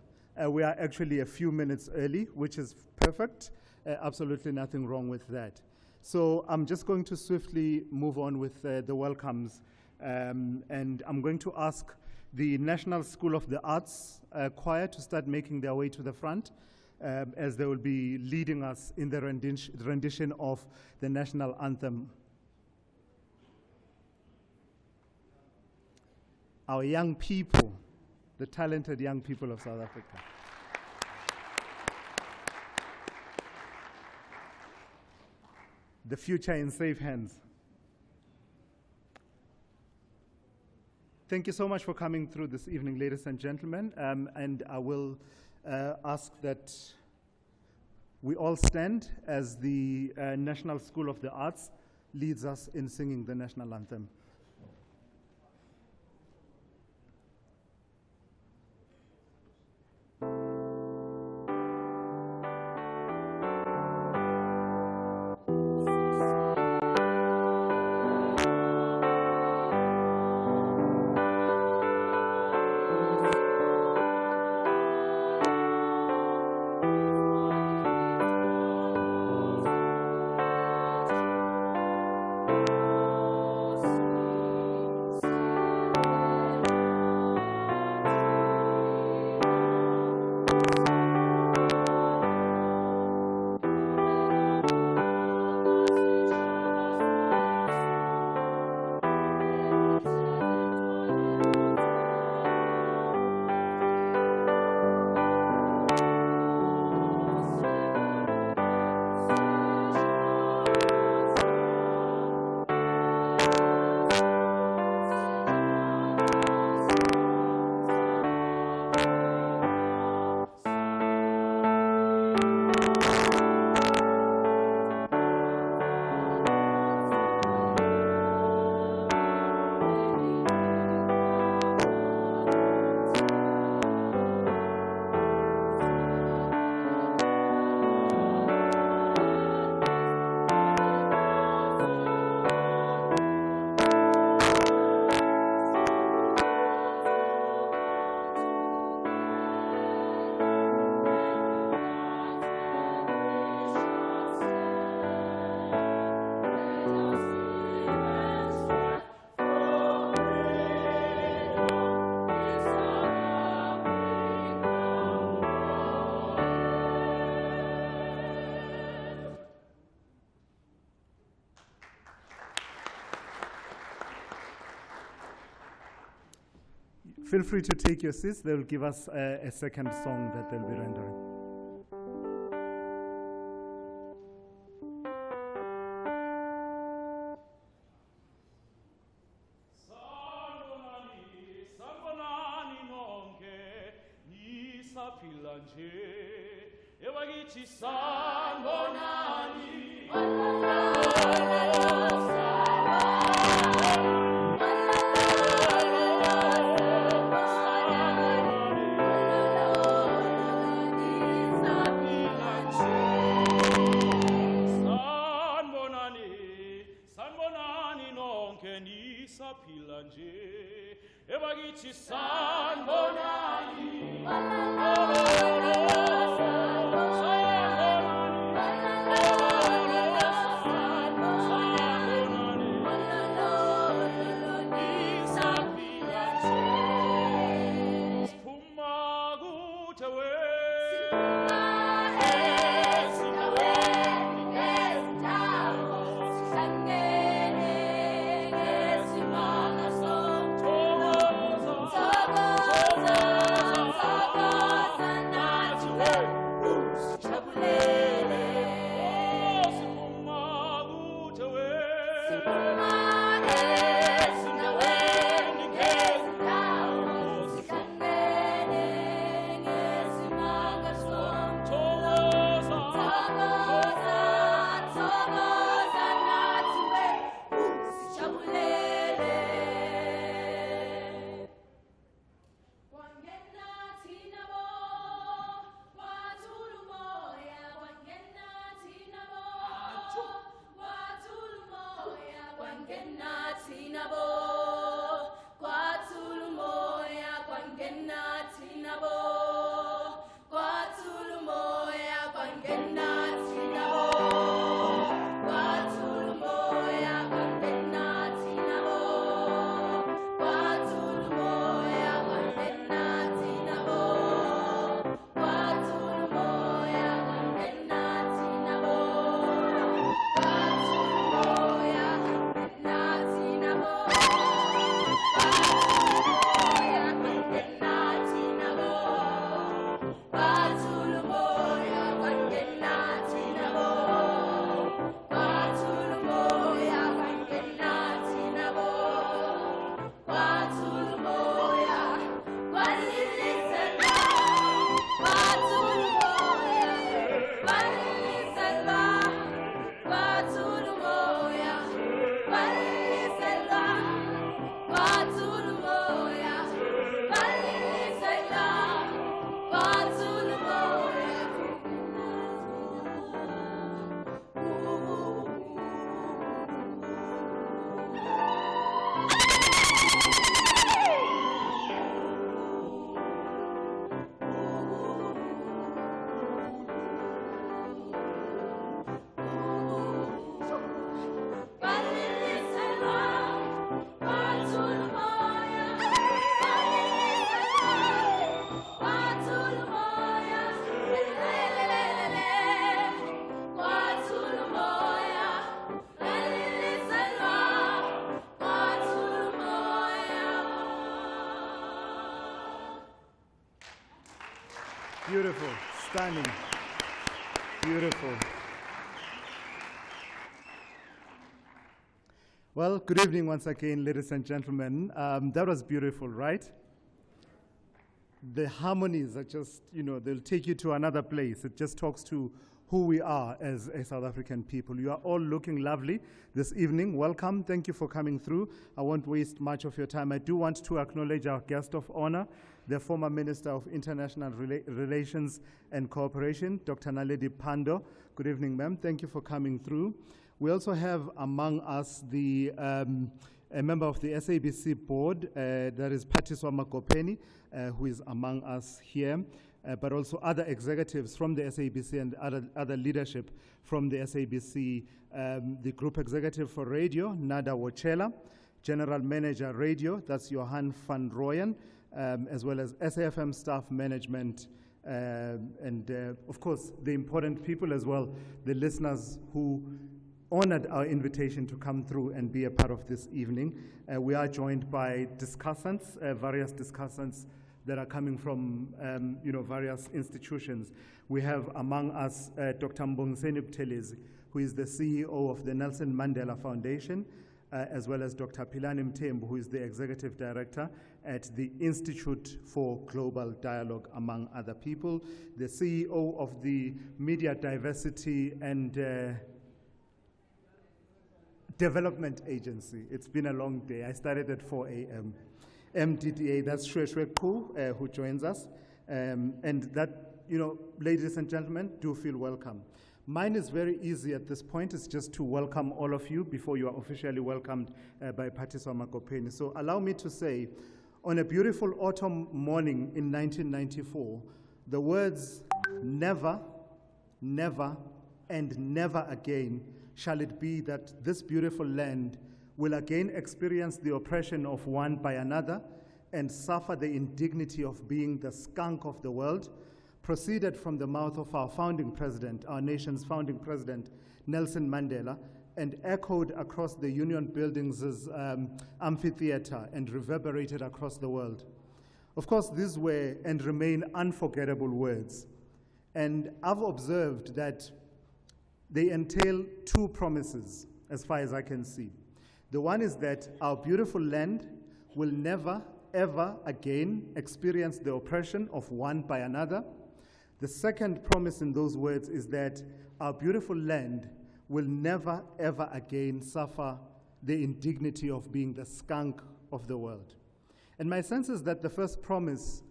R: we are actually a few minutes early, which is perfect. Absolutely nothing wrong with that. So I'm just going to swiftly move on with the welcomes. And I'm going to ask the National School of the Arts choir to start making their way to the front, as they will be leading us in the rendition of the national anthem. Our young people, the talented young people of South Africa. The future in safe hands. Thank you so much for coming through this evening, ladies and gentlemen. And I will ask that we all stand as the National School of the Arts leads us in singing the national anthem. feel free to take your seats. They'll give us a second song that they'll be rendering. Beautiful, stunning, beautiful. Well, good evening once again, ladies and gentlemen. That was beautiful, right? The harmonies are just, they'll take you to another place. It just talks to who we are as a South African people. You are all looking lovely this evening. Welcome. Thank you for coming through. I won't waste much of your time. I do want to acknowledge our guest of honor, the former Minister of International Relations and Cooperation, Dr. Naledi Pandor. Good evening, ma'am. Thank you for coming through. We also have among us a member of the SABC board, that is Patiswa Makopeni, who is among us here, but also other executives from the SABC and other leadership from the SABC, the Group Executive for Radio, Nada Wochela, General Manager Radio, that's Johan van Rooyen, as well as SAfm staff management, and of course the important people as well, the listeners who honored our invitation to come through and be a part of this evening. We are joined by discussants, various discussants that are coming from various institutions. We have among us Dr. Mbongiseni Buthelezi, who is the CEO of the Nelson Mandela Foundation, as well as Dr. Philani Mthembu, who is the Executive Director at the Institute for Global Dialogue, among other people, the CEO of the Media Diversity and Development Agency. It's been a long day. I started at 4 a.m. MDDA, that's Shweshwe Koo, who joins us. And that, ladies and gentlemen, do feel welcome. Mine is very easy at this point. It's just to welcome all of you before you are officially welcomed by Patiswa Makopeni. So allow me to say, on a beautiful autumn morning in 1994, the words never, never, and never again shall it be that this beautiful land will again experience the oppression of one by another and suffer the indignity of being the skunk of the world, proceeded from the mouth of our founding president, our nation's founding president, Nelson Mandela, and echoed across the Union Buildings' amphitheater and reverberated across the world. Of course, these were and remain unforgettable words. And I've observed that they entail two promises, as far as I can see. The one is that our beautiful land will never, ever again experience the oppression of one by another. The second promise in those words is that our beautiful land will never, ever again suffer the indignity of being the skunk of the world. And my sense is that the first promise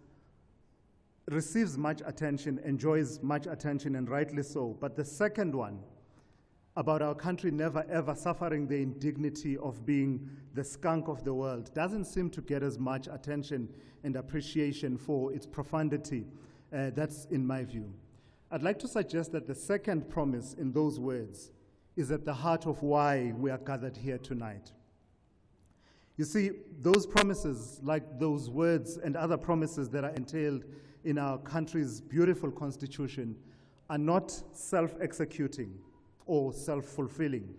R: receives much attention, enjoys much attention, and rightly so. But the second one, about our country never ever suffering the indignity of being the skunk of the world, doesn't seem to get as much attention and appreciation for its profundity. That's in my view. I'd like to suggest that the second promise in those words is at the heart of why we are gathered here tonight. You see, those promises, like those words and other promises that are entailed in our country's beautiful constitution, are not self-executing or self-fulfilling.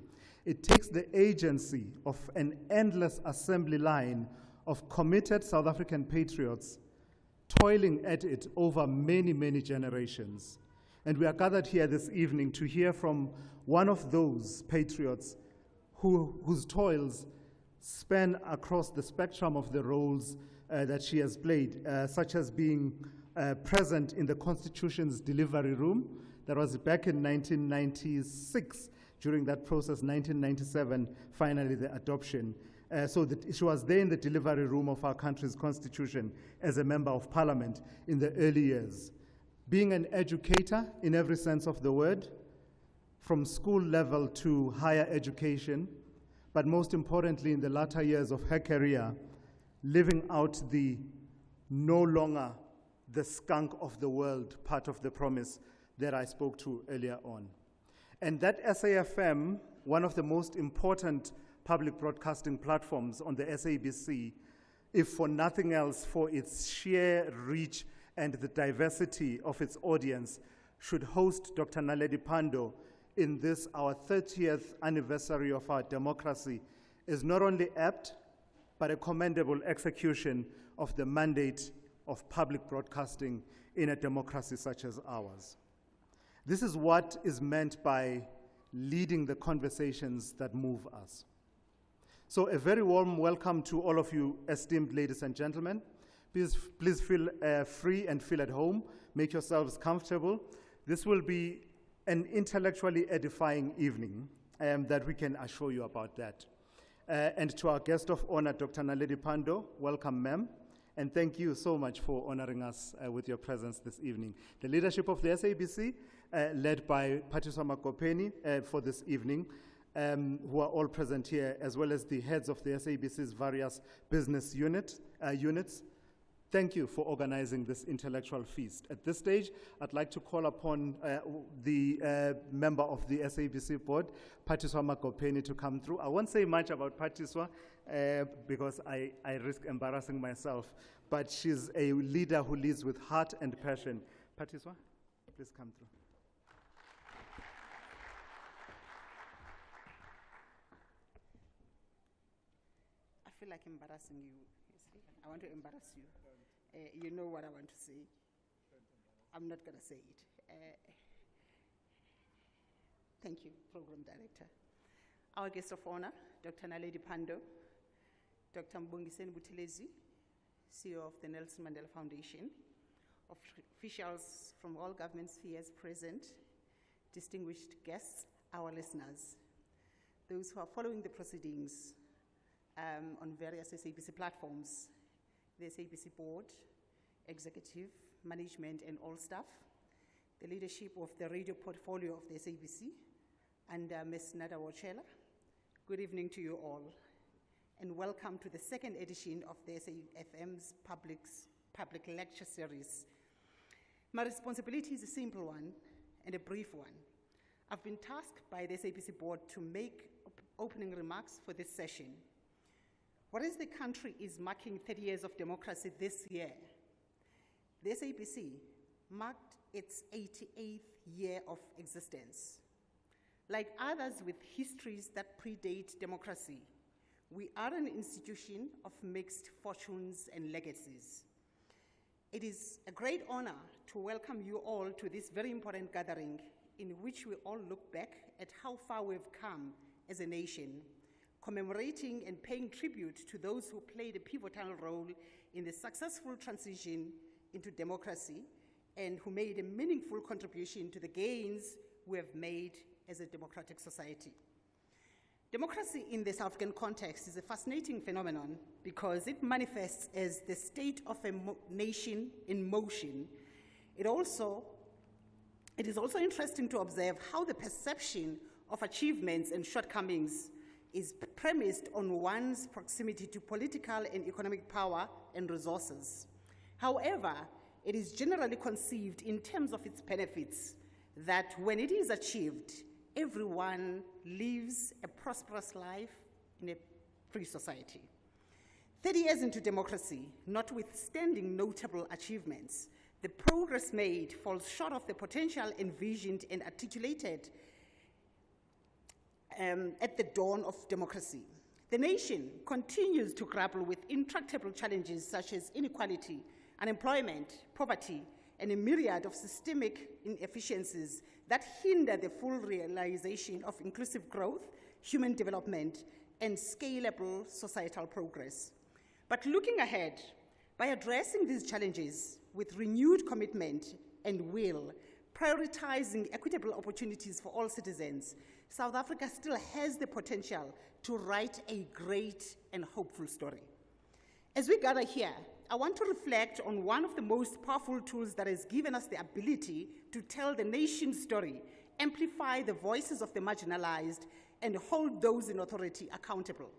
R: It takes the agency of an endless assembly line of committed South African patriots toiling at it over many, many generations. And we are gathered here this evening to hear from one of those patriots whose toils span across the spectrum of the roles that she has played, such as being present in the Constitution's delivery room. That was back in 1996. During that process, 1997, finally the adoption. So she was there in the delivery room of our country's constitution as a member of parliament in the early years. Being an educator in every sense of the word, from school level to higher education, but most importantly in the latter years of her career, living out the no longer the skunk of the world part of the promise that I spoke to earlier on. And that SAfm, one of the most important public broadcasting platforms on the SABC, if for nothing else, for its sheer reach and the diversity of its audience, should host Dr. Naledi Pandor in this, our 30th anniversary of our democracy, is not only apt, but a commendable execution of the mandate of public broadcasting in a democracy such as ours. This is what is meant by leading the conversations that move us. So a very warm welcome to all of you, esteemed ladies and gentlemen. Please feel free and feel at home. Make yourselves comfortable. This will be an intellectually edifying evening, that we can assure you about that. And to our guest of honor, Dr. Naledi Pandor, welcome, ma'am. And thank you so much for honoring us with your presence this evening. The leadership of the SABC, led by Patiswa Makopeni for this evening, who are all present here, as well as the heads of the SABC's various business units. Thank you for organizing this intellectual feast. At this stage, I'd like to call upon the member of the SABC board, Patiswa Makopeni, to come through. I won't say much about Patiswa because I risk embarrassing myself, but she's a leader who leads with heart and passion. Patiswa, please come through.
S: feel like embarrassing you. You see? I want to embarrass you. You know what I want to say. I'm not going to say it. Thank you, Program Director. Our guest of honor, Dr. Naledi Pando, Dr. Mbongiseni Buthelezi, CEO of the Nelson Mandela Foundation, officials from all government spheres present, distinguished guests, our listeners, those who are following the proceedings on various SABC platforms, the SABC board, executive, management, and all staff, the leadership of the radio portfolio of the SABC, and Ms. Nada Wachela. Good evening to you all, and welcome to the second edition of the SAFM's public lecture series. My responsibility is a simple one and a brief one. I've been tasked by the SABC board to make opening remarks for this session. Whereas the country is marking 30 years of democracy this year, the SABC marked its 88th year of existence. Like others with histories that predate democracy, we are an institution of mixed fortunes and legacies. It is a great honor to welcome you all to this very important gathering in which we all look back at how far we've come as a nation, commemorating and paying tribute to those who played a pivotal role in the successful transition into democracy and who made a meaningful contribution to the gains we have made as a democratic society. Democracy in the South African context is a fascinating phenomenon because it manifests as the state of a nation in motion. It is also interesting to observe how the perception of achievements and shortcomings is premised on one's proximity to political and economic power and resources. However, it is generally conceived in terms of its benefits, that when it is achieved, everyone lives a prosperous life in a free society. 30 years into democracy, notwithstanding notable achievements, the progress made falls short of the potential envisioned and articulated at the dawn of democracy. The nation continues to grapple with intractable challenges such as inequality, unemployment, poverty, and a myriad of systemic inefficiencies that hinder the full realization of inclusive growth, human development, and scalable societal progress. But looking ahead, by addressing these challenges with renewed commitment and will, prioritizing equitable opportunities for all citizens, South Africa still has the potential to write a great and hopeful story. As we gather here, I want to reflect on one of the most powerful tools that has given us the ability to tell the nation's story, amplify the voices of the marginalized, and hold those in authority accountable.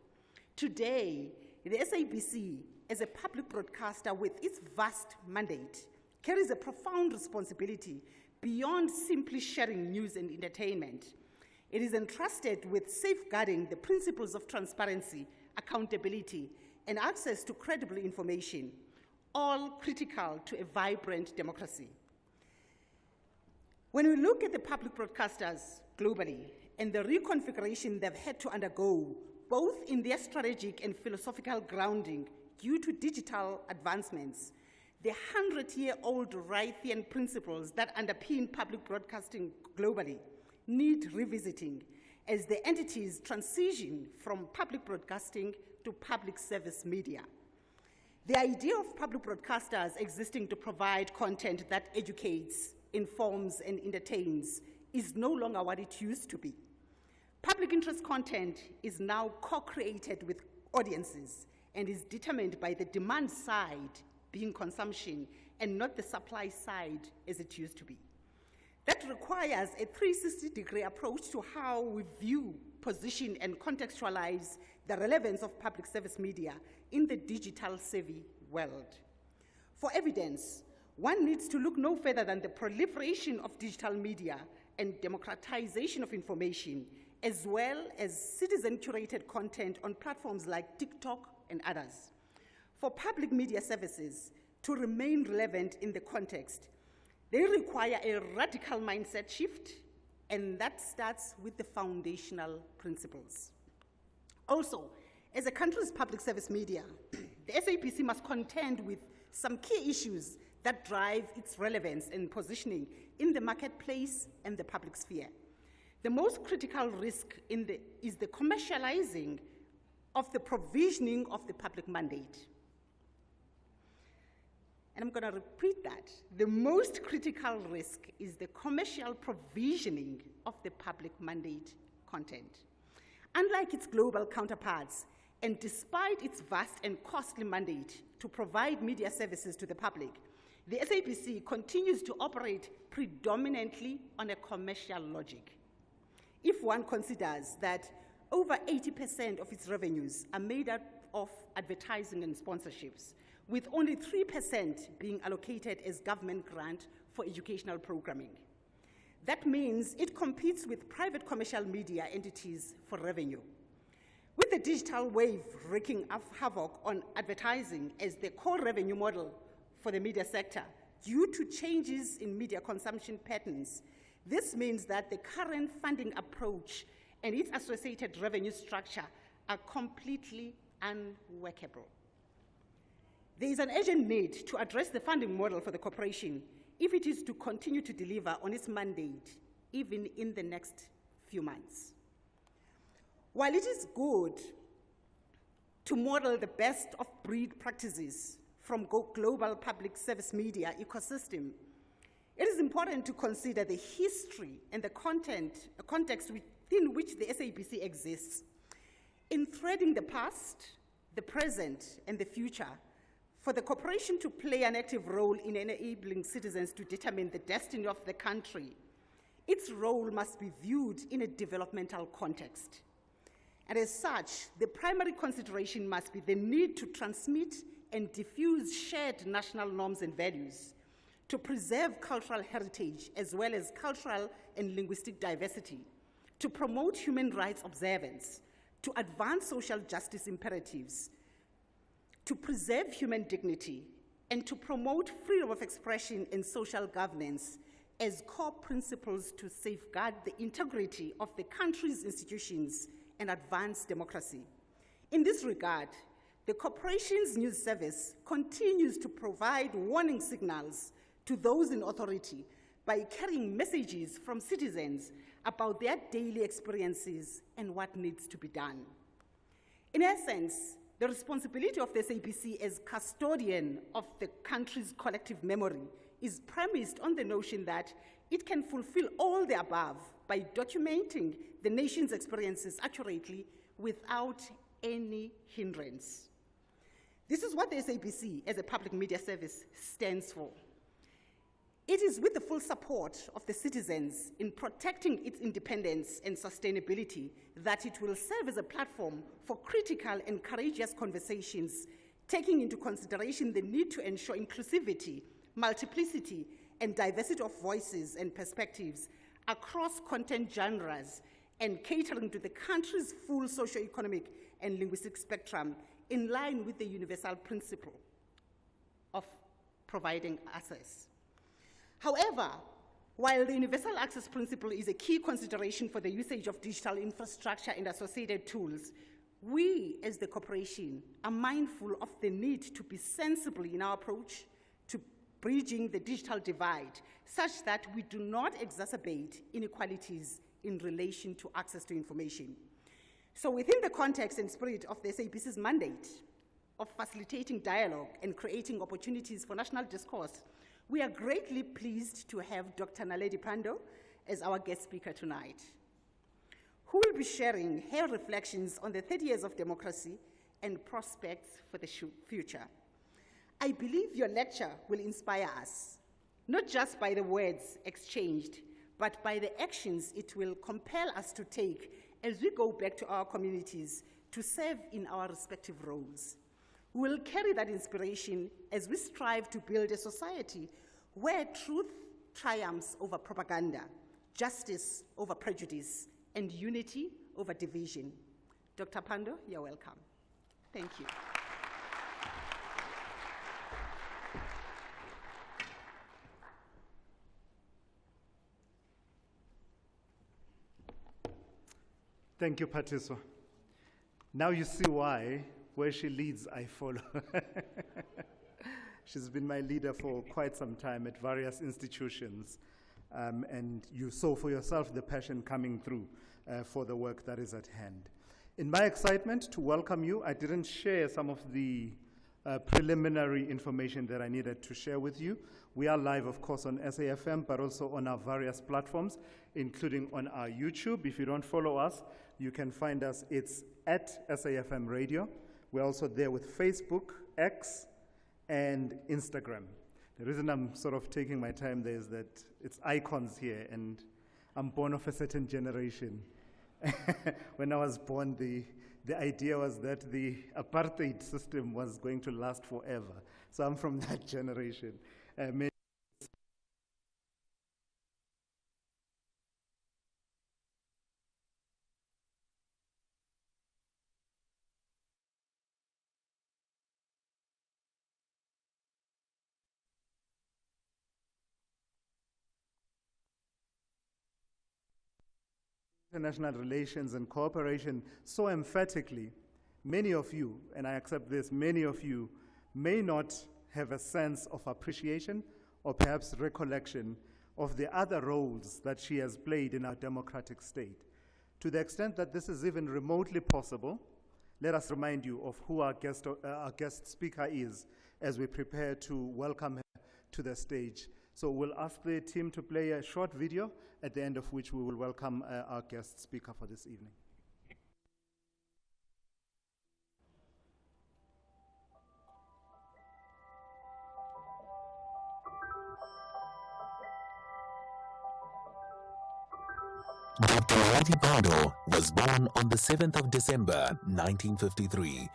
S: Today, the SABC, as a public broadcaster with its vast mandate, carries a profound responsibility beyond simply sharing news and entertainment. It is entrusted with safeguarding the principles of transparency, accountability, and access to credible information, all critical to a vibrant democracy. When we look at the public broadcasters globally and the reconfiguration they've had to undergo, both in their strategic and philosophical grounding due to digital advancements, the 100-year-old Wrightian principles that underpin public broadcasting globally need revisiting as the entities transition from public broadcasting to public service media. The idea of public broadcasters existing to provide content that educates, informs, and entertains is no longer what it used to be. Public interest content is now co-created with audiences and is determined by the demand side being consumption and not the supply side as it used to be. That requires a 360-degree approach to how we view, position, and contextualize the relevance of public service media in the digital-savvy world. For evidence, one needs to look no further than the proliferation of digital media and democratization of information, as well as citizen-curated content on platforms like TikTok and others. For public media services to remain relevant in the context, they require a radical mindset shift, and that starts with the foundational principles. Also, As a country's public service media, the SABC must contend with some key issues that drive its relevance and positioning in the marketplace and the public sphere. The most critical risk is the commercializing of the provisioning of the public mandate. And I'm going to repeat that. The most critical risk is the commercial provisioning of the public mandate content. Unlike its global counterparts, and despite its vast and costly mandate to provide media services to the public, the SABC continues to operate predominantly on a commercial logic. If one considers that over 80% of its revenues are made up of advertising and sponsorships, with only 3% being allocated as government grant for educational programming. That means it competes with private commercial media entities for revenue. With the digital wave wreaking havoc on advertising as the core revenue model for the media sector due to changes in media consumption patterns, this means that the current funding approach and its associated revenue structure are completely unworkable. There is an urgent need to address the funding model for the corporation if it is to continue to deliver on its mandate, even in the next few months. While it is good to model the best of breed practices from global public service media ecosystem, it is important to consider the history and the context within which the SABC exists. In threading the past, the present, and the future, for the corporation to play an active role in enabling citizens to determine the destiny of the country, its role must be viewed in a developmental context. And as such, the primary consideration must be the need to transmit and diffuse shared national norms and values, to preserve cultural heritage as well as cultural and linguistic diversity, to promote human rights observance, to advance social justice imperatives, to preserve human dignity, and to promote freedom of expression and social governance as core principles to safeguard the integrity of the country's institutions and advance democracy. In this regard, the corporation's news service continues to provide warning signals to those in authority by carrying messages from citizens about their daily experiences and what needs to be done. In essence, the responsibility of the SABC as custodian of the country's collective memory is premised on the notion that it can fulfill all the above by documenting the nation's experiences accurately without any hindrance. This is what the SABC as a public media service stands for. It is with the full support of the citizens in protecting its independence and sustainability that it will serve as a platform for critical and courageous conversations, taking into consideration the need to ensure inclusivity, multiplicity, and diversity of voices and perspectives across content genres and catering to the country's full socio-economic and linguistic spectrum in line with the universal principle of providing access. However, while the universal access principle is a key consideration for the usage of digital infrastructure and associated tools, we as the corporation are mindful of the need to be sensible in our approach to bridging the digital divide such that we do not exacerbate inequalities in relation to access to information. So within the context and spirit of the SABC's mandate of facilitating dialogue and creating opportunities for national discourse, we are greatly pleased to have Dr. Naledi Pandor as our guest speaker tonight, who will be sharing her reflections on the 30 years of democracy and prospects for the future. I believe your lecture will inspire us, not just by the words exchanged, but by the actions it will compel us to take as we go back to our communities to serve in our respective roles. We will carry that inspiration as we strive to build a society where truth triumphs over propaganda, justice over prejudice, and unity over division. Dr. Pandor, you're welcome. Thank you.
R: Thank you, Patiswa. Now you see why, where she leads, I follow. She's been my leader for quite some time at various institutions. And you saw for yourself the passion coming through for the work that is at hand. In my excitement to welcome you, I didn't share some of the preliminary information that I needed to share with you. We are live, of course, on SAfm, but also on our various platforms, including on our YouTube. If you don't follow us, you can find us. It's at SAfm Radio. We're also there with Facebook, X, and Instagram. The reason I'm sort of taking my time there is that it's icons here, and I'm born of a certain generation. When I was born, the idea was that the apartheid system was going to last forever. So I'm from that generation. International relations and cooperation so emphatically, many of you, and I accept this, many of you may not have a sense of appreciation or perhaps recollection of the other roles that she has played in our democratic state. To the extent that this is even remotely possible, let us remind you of who our guest speaker is as we prepare to welcome her to the stage. So we'll ask the team to play a short video, at the end of which we will welcome our guest speaker for this evening.
Q: Dr. Naledi Pandor was born on the 7th of December, 1953.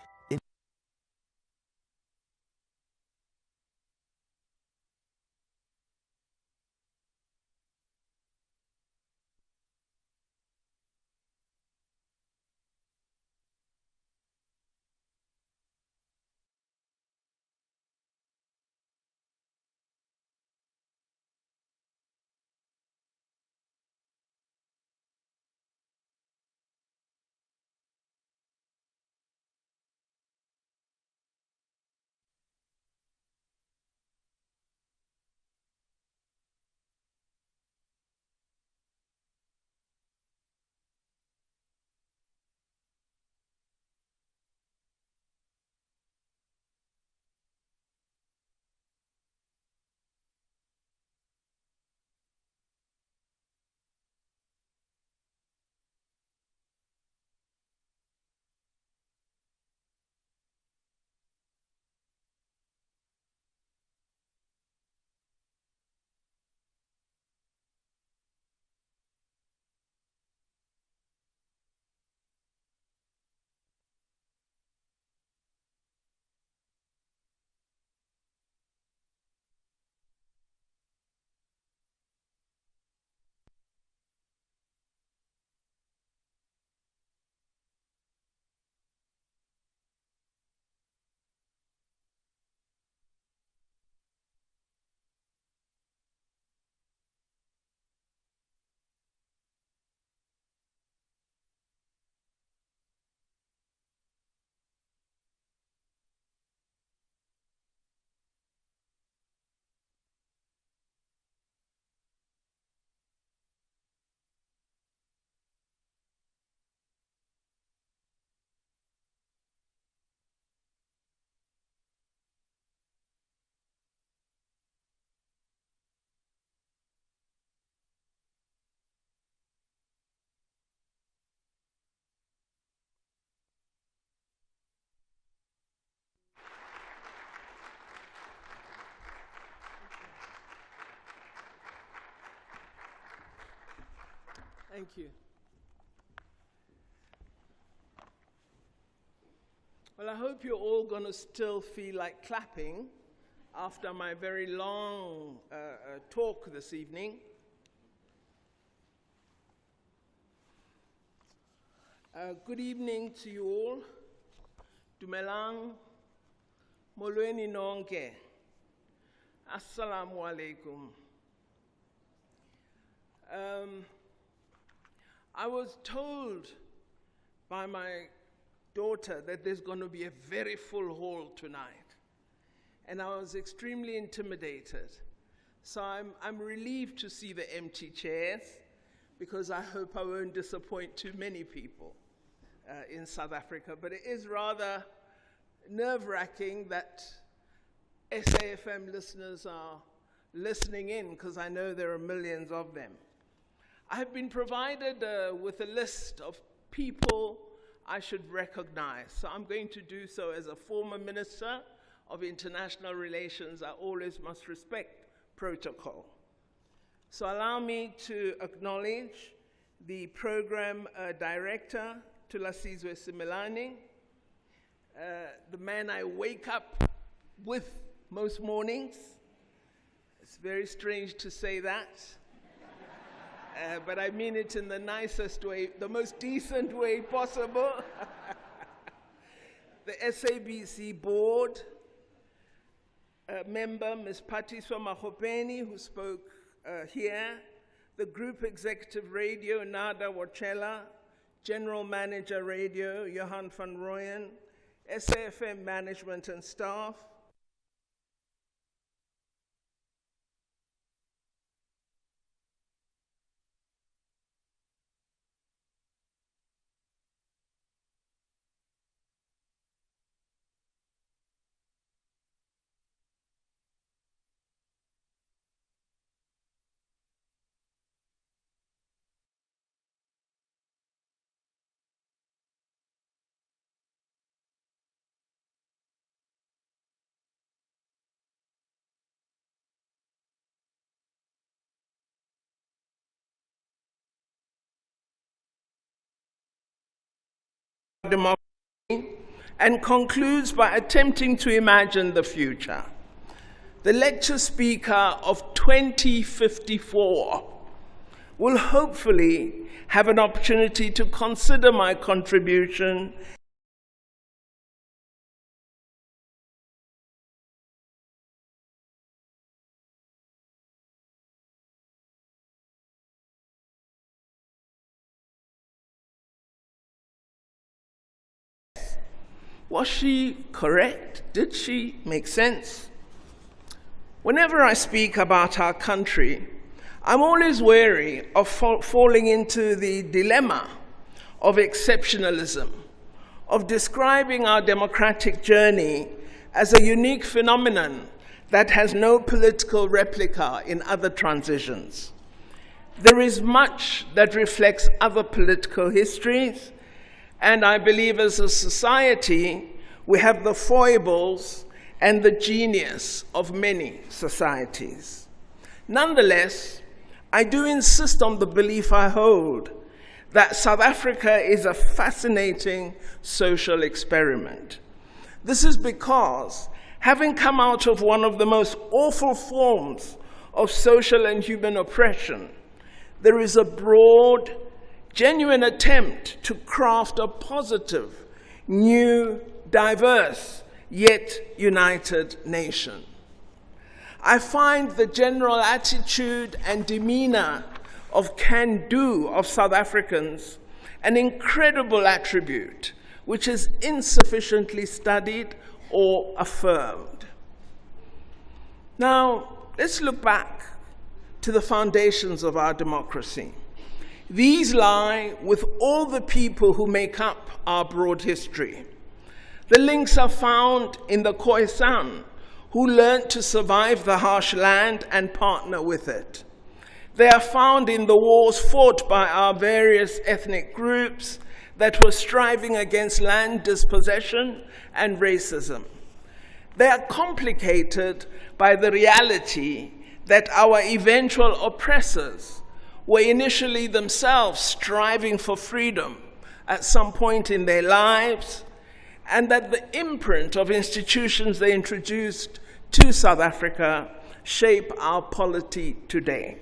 T: Thank you. Well, I hope you're all going to still feel like clapping after my very long talk this evening. Good evening to you all. Dumelang, molweni nonke. Assalamu alaikum. I was told by my daughter that there's going to be a very full hall tonight. And I was extremely intimidated. So I'm relieved to see the empty chairs, because I hope I won't disappoint too many people in South Africa. But it is rather nerve-wracking that SAfm listeners are listening in, because I know there are millions of them. I have been provided with a list of people I should recognize. So I'm going to do so as a former Minister of International Relations. I always must respect protocol. So allow me to acknowledge the Program Director, Thulasizwe Simelane, the man I wake up with most mornings. It's very strange to say that, but I mean it in the nicest way, the most decent way possible. The SABC board member, Ms. Patiswa Mahopeni, who spoke here, the Group Executive Radio, Nada Wachela, General Manager Radio, Johan van Rooyen, SAfm management and staff, democracy, and concludes by attempting to imagine the future. The lecture speaker of 2054 will hopefully have an opportunity to consider my contribution Was she correct? Did she make sense? Whenever I speak about our country, I'm always wary of falling into the dilemma of exceptionalism, of describing our democratic journey as a unique phenomenon that has no political replica in other transitions. There is much that reflects other political histories, and I believe as a society, we have the foibles and the genius of many societies. Nonetheless, I do insist on the belief I hold that South Africa is a fascinating social experiment. This is because, having come out of one of the most awful forms of social and human oppression, there is a broad, genuine attempt to craft a positive, new, diverse, yet united nation. I find the general attitude and demeanor of can-do of South Africans an incredible attribute which is insufficiently studied or affirmed. Now, let's look back to the foundations of our democracy. These lie with all the people who make up our broad history. The links are found in the Khoisan, who learned to survive the harsh land and partner with it. They are found in the wars fought by our various ethnic groups that were striving against land dispossession and racism. They are complicated by the reality that our eventual oppressors were initially themselves striving for freedom at some point in their lives, and that the imprint of institutions they introduced to South Africa shape our polity today.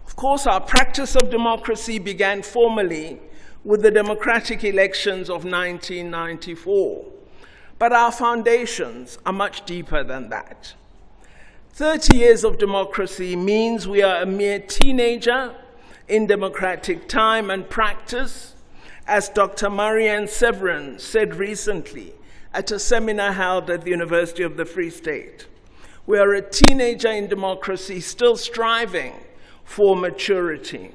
T: Of course, our practice of democracy began formally with the democratic elections of 1994, but our foundations are much deeper than that. 30 years of democracy means we are a mere teenager in democratic time and practice, As Dr. Marianne Severin said recently at a seminar held at the University of the Free State, we are a teenager in democracy still striving for maturity.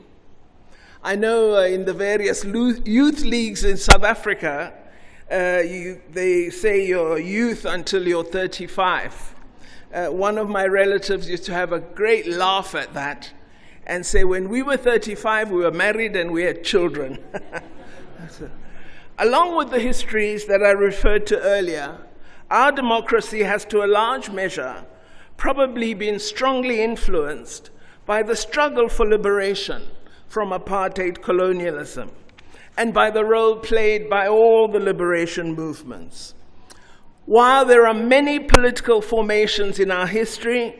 T: I know in the various youth leagues in South Africa, they say you're youth until you're 35. One of my relatives used to have a great laugh at that and say, when we were 35, we were married and we had children. Along with the histories that I referred to earlier, our democracy has to a large measure probably been strongly influenced by the struggle for liberation from apartheid colonialism and by the role played by all the liberation movements. While there are many political formations in our history,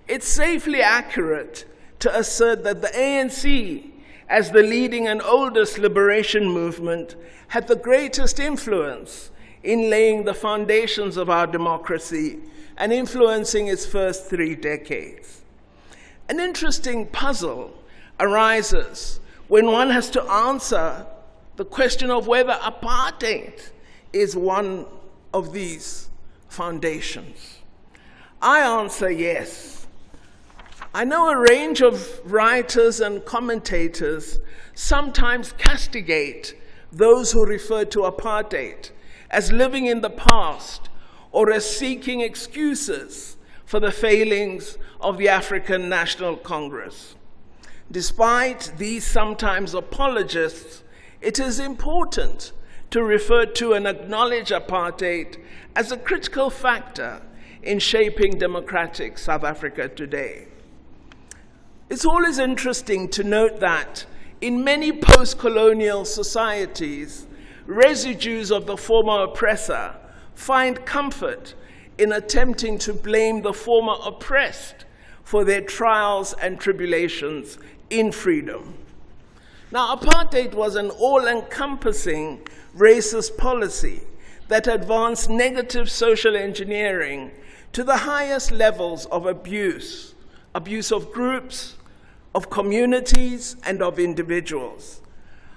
T: it's safely accurate to assert that the ANC, as the leading and oldest liberation movement, had the greatest influence in laying the foundations of our democracy and influencing its first 3 decades. An interesting puzzle arises when one has to answer the question of whether apartheid is one of these foundations. I answer yes. I know a range of writers and commentators sometimes castigate those who refer to apartheid as living in the past or as seeking excuses for the failings of the African National Congress. Despite these sometimes apologists, it is important to refer to and acknowledge apartheid as a critical factor in shaping democratic South Africa today. It's always interesting to note that in many post-colonial societies, residues of the former oppressor find comfort in attempting to blame the former oppressed for their trials and tribulations in freedom. Now, apartheid was an all-encompassing racist policy that advanced negative social engineering to the highest levels of abuse of groups, of communities, and of individuals.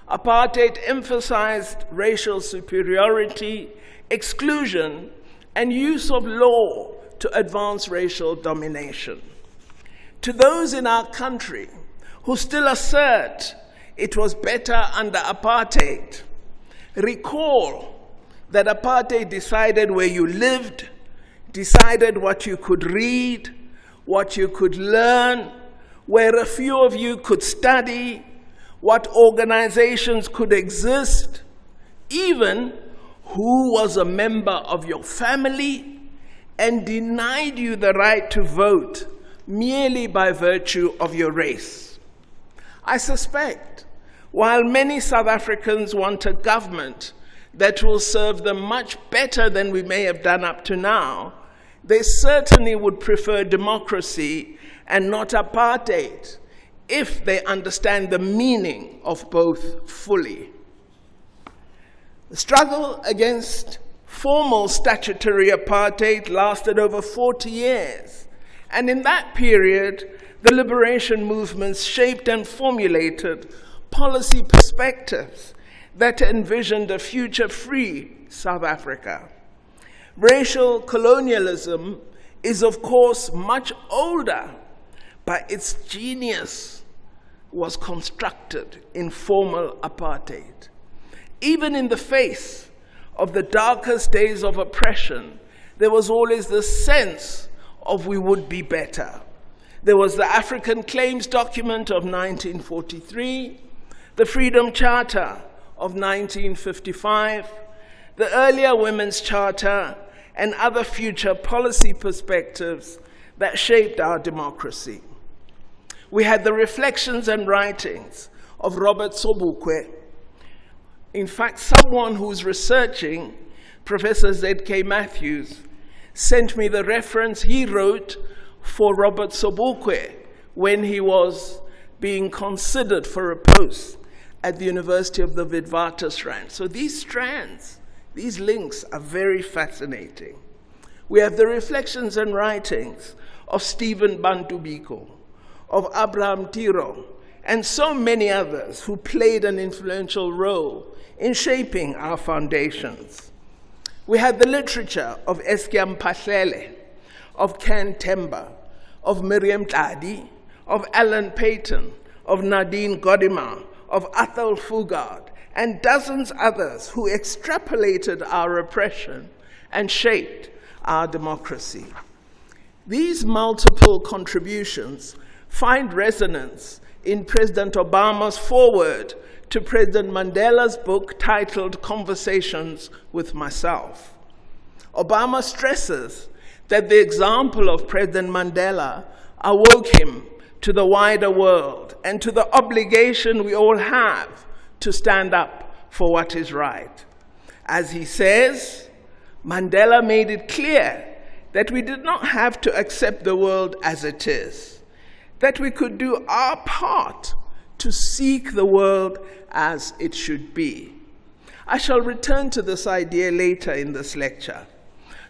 T: Apartheid emphasized racial superiority, exclusion, and use of law to advance racial domination. To those in our country who still assert it was better under apartheid, recall that apartheid decided where you lived, decided what you could read, what you could learn, where a few of you could study, what organizations could exist, even who was a member of your family, and denied you the right to vote merely by virtue of your race. I suspect, while many South Africans want a government that will serve them much better than we may have done up to now, they certainly would prefer democracy and not apartheid if they understand the meaning of both fully. The struggle against formal statutory apartheid lasted over 40 years, and in that period, the liberation movements shaped and formulated policy perspectives that envisioned a future-free South Africa. Racial colonialism is, of course, much older, but its genius was constructed in formal apartheid. Even in the face of the darkest days of oppression, there was always the sense of we would be better. There was the African Claims Document of 1943, the Freedom Charter of 1955, the earlier Women's Charter, and other future policy perspectives that shaped our democracy. We had the reflections and writings of Robert Sobukwe. In fact, someone who's researching, Professor Z.K. Matthews, sent me the reference he wrote for Robert Sobukwe when he was being considered for a post at the University of the Witwatersrand. So these strands, these links are very fascinating. We have the reflections and writings of Stephen Bantu Biko, of Abraham Tiro, and so many others who played an influential role in shaping our foundations. We had the literature of Eskiam Pahlele, of Ken Temba, of Miriam Tladi, of Alan Payton, of Nadine Godima, of Athol Fugard, and dozens others who extrapolated our repression and shaped our democracy. These multiple contributions find resonance in President Obama's foreword to President Mandela's book titled Conversations with Myself. Obama stresses that the example of President Mandela awoke him to the wider world and to the obligation we all have to stand up for what is right. As he says, Mandela made it clear that we did not have to accept the world as it is, that we could do our part to seek the world as it should be. I shall return to this idea later in this lecture.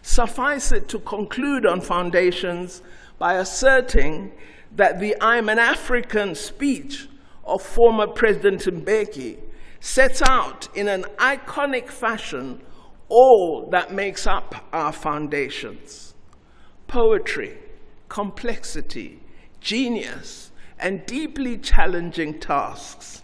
T: Suffice it to conclude on foundations by asserting that the I'm an African speech of former President Mbeki sets out in an iconic fashion all that makes up our foundations: poetry, complexity, genius, and deeply challenging tasks.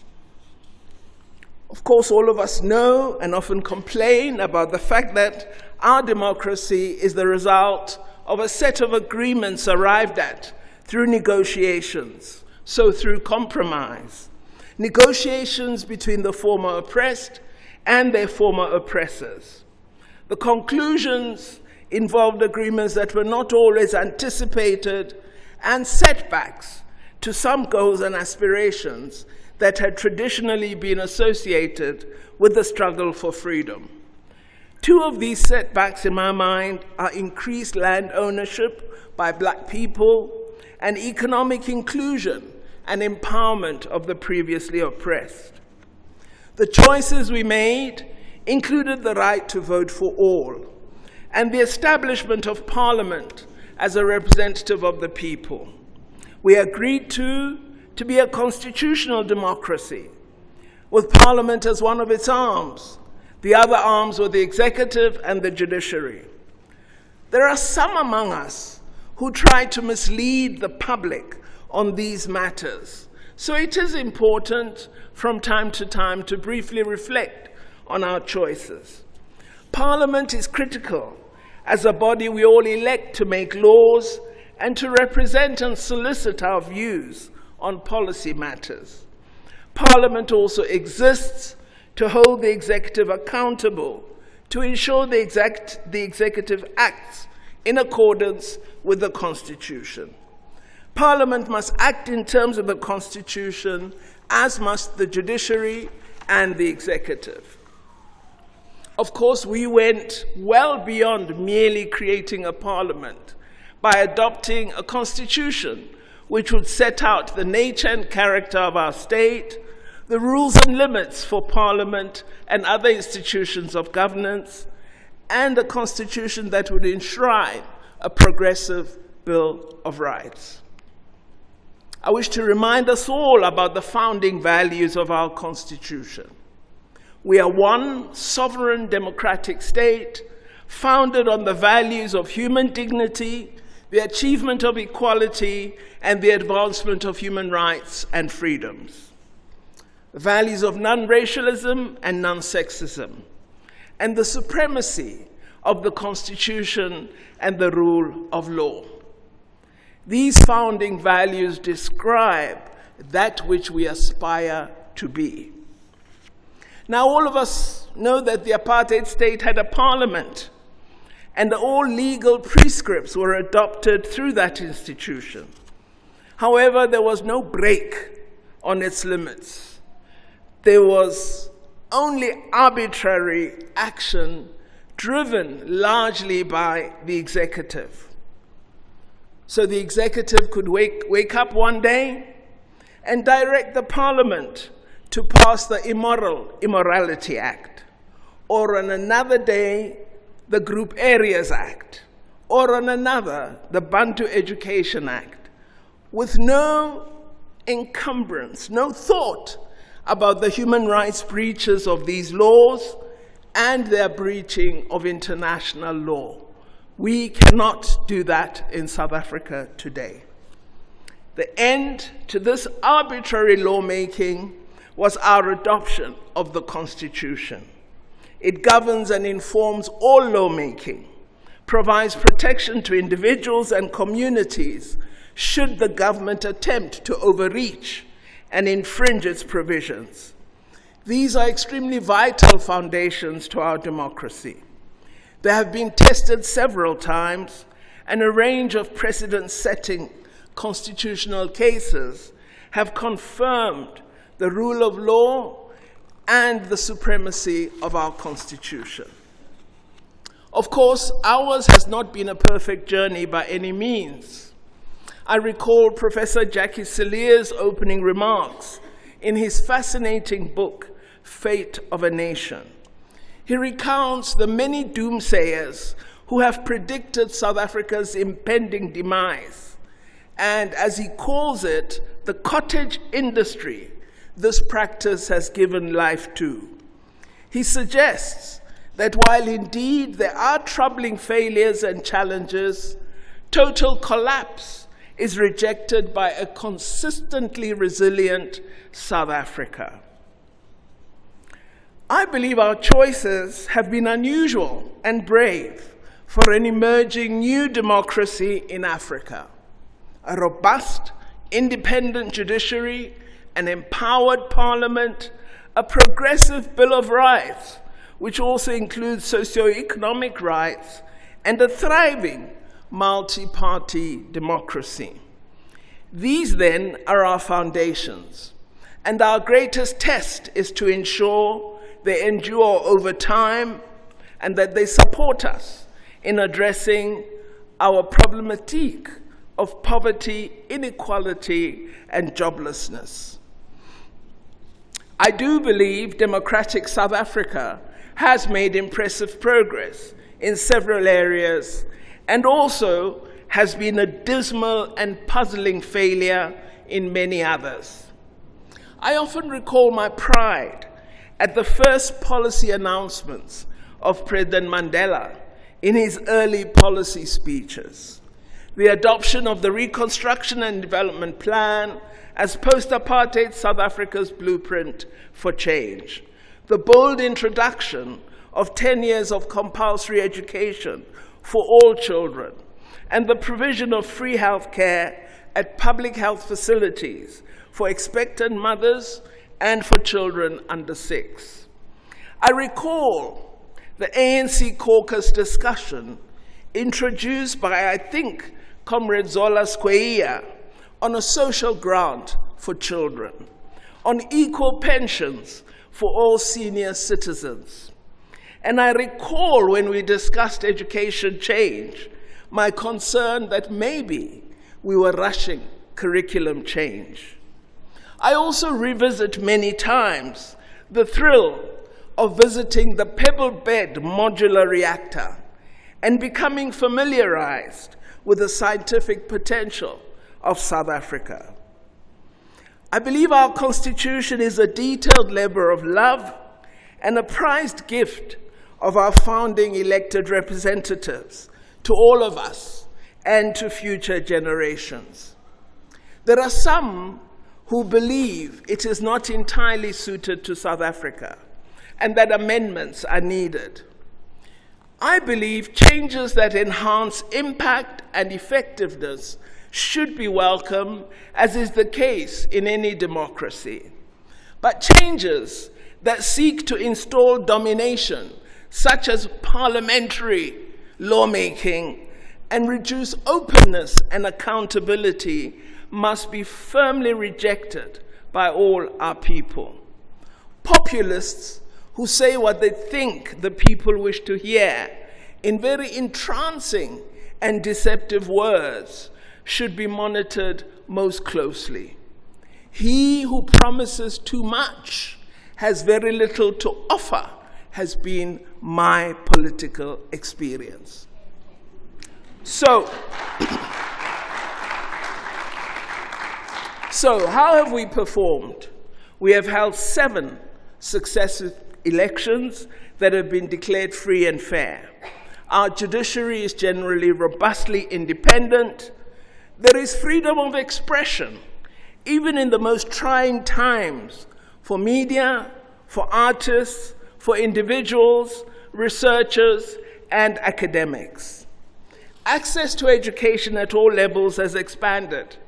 T: Of course, all of us know and often complain about the fact that our democracy is the result of a set of agreements arrived at through negotiations, so through compromise. Negotiations between the former oppressed and their former oppressors. The conclusions involved agreements that were not always anticipated and setbacks to some goals and aspirations that had traditionally been associated with the struggle for freedom. Two of these setbacks, in my mind, are increased land ownership by Black people and economic inclusion and empowerment of the previously oppressed. The choices we made included the right to vote for all and the establishment of Parliament as a representative of the people. We agreed to be a constitutional democracy, with Parliament as one of its arms. The other arms were the executive and the judiciary. There are some among us who try to mislead the public on these matters, so it is important from time to time to briefly reflect on our choices. Parliament is critical as a body we all elect to make laws and to represent and solicit our views on policy matters. Parliament also exists to hold the executive accountable, to ensure the executive acts in accordance with the Constitution. Parliament must act in terms of the Constitution, as must the judiciary and the executive. Of course, we went well beyond merely creating a parliament by adopting a constitution which would set out the nature and character of our state, the rules and limits for Parliament and other institutions of governance, and a constitution that would enshrine a progressive Bill of Rights. I wish to remind us all about the founding values of our Constitution. We are one sovereign democratic state founded on the values of human dignity, the achievement of equality, and the advancement of human rights and freedoms. The values of non-racialism and non-sexism, and the supremacy of the Constitution and the rule of law. These founding values describe that which we aspire to be. Now, all of us know that the apartheid state had a parliament, and all legal prescripts were adopted through that institution. However, there was no break on its limits. There was only arbitrary action driven largely by the executive. So the executive could wake up one day and direct the parliament to pass the Immorality Act, or on another day, the Group Areas Act, or on another, the Bantu Education Act, with no encumbrance, no thought about the human rights breaches of these laws and their breaching of international law. We cannot do that in South Africa today. The end to this arbitrary lawmaking was our adoption of the Constitution. It governs and informs all lawmaking, provides protection to individuals and communities should the government attempt to overreach and infringe its provisions. These are extremely vital foundations to our democracy. They have been tested several times, and a range of precedent-setting constitutional cases have confirmed the rule of law and the supremacy of our Constitution. Of course, ours has not been a perfect journey by any means. I recall Professor Jackie Celier's opening remarks in his fascinating book, Fate of a Nation. He recounts the many doomsayers who have predicted South Africa's impending demise, and as he calls it, the cottage industry this practice has given life to. He suggests that while indeed there are troubling failures and challenges, total collapse is rejected by a consistently resilient South Africa. I believe our choices have been unusual and brave for an emerging new democracy in Africa. A robust, independent judiciary, an empowered parliament, a progressive Bill of Rights, which also includes socio-economic rights, and a thriving multi-party democracy. These then are our foundations, and our greatest test is to ensure they endure over time and that they support us in addressing our problematique of poverty, inequality, and joblessness. I do believe democratic South Africa has made impressive progress in several areas and also has been a dismal and puzzling failure in many others. I often recall my pride at the first policy announcements of President Mandela in his early policy speeches. The adoption of the Reconstruction and Development Plan as post-apartheid South Africa's blueprint for change. The bold introduction of 10 years of compulsory education for all children, and the provision of free health care at public health facilities for expectant mothers and for children under 6. I recall the ANC caucus discussion introduced by, I think, Comrade Zola Skweyiya on a social grant for children, on equal pensions for all senior citizens. And I recall when we discussed education change, my concern that maybe we were rushing curriculum change. I also revisit many times the thrill of visiting the Pebble Bed modular reactor and becoming familiarized with the scientific potential of South Africa. I believe our Constitution is a detailed labor of love and a prized gift of our founding elected representatives to all of us and to future generations. There are some who believe it is not entirely suited to South Africa and that amendments are needed. I believe changes that enhance impact and effectiveness should be welcome, as is the case in any democracy. But changes that seek to install domination, such as parliamentary lawmaking, and reduce openness and accountability must be firmly rejected by all our people. Populists who say what they think the people wish to hear in very entrancing and deceptive words should be monitored most closely. He who promises too much has very little to offer, has been my political experience. So, So, how have we performed? We have held 7 successive elections that have been declared free and fair. Our judiciary is generally robustly independent. There is freedom of expression, even in the most trying times, for media, for artists, for individuals, researchers, and academics. Access to education at all levels has expanded,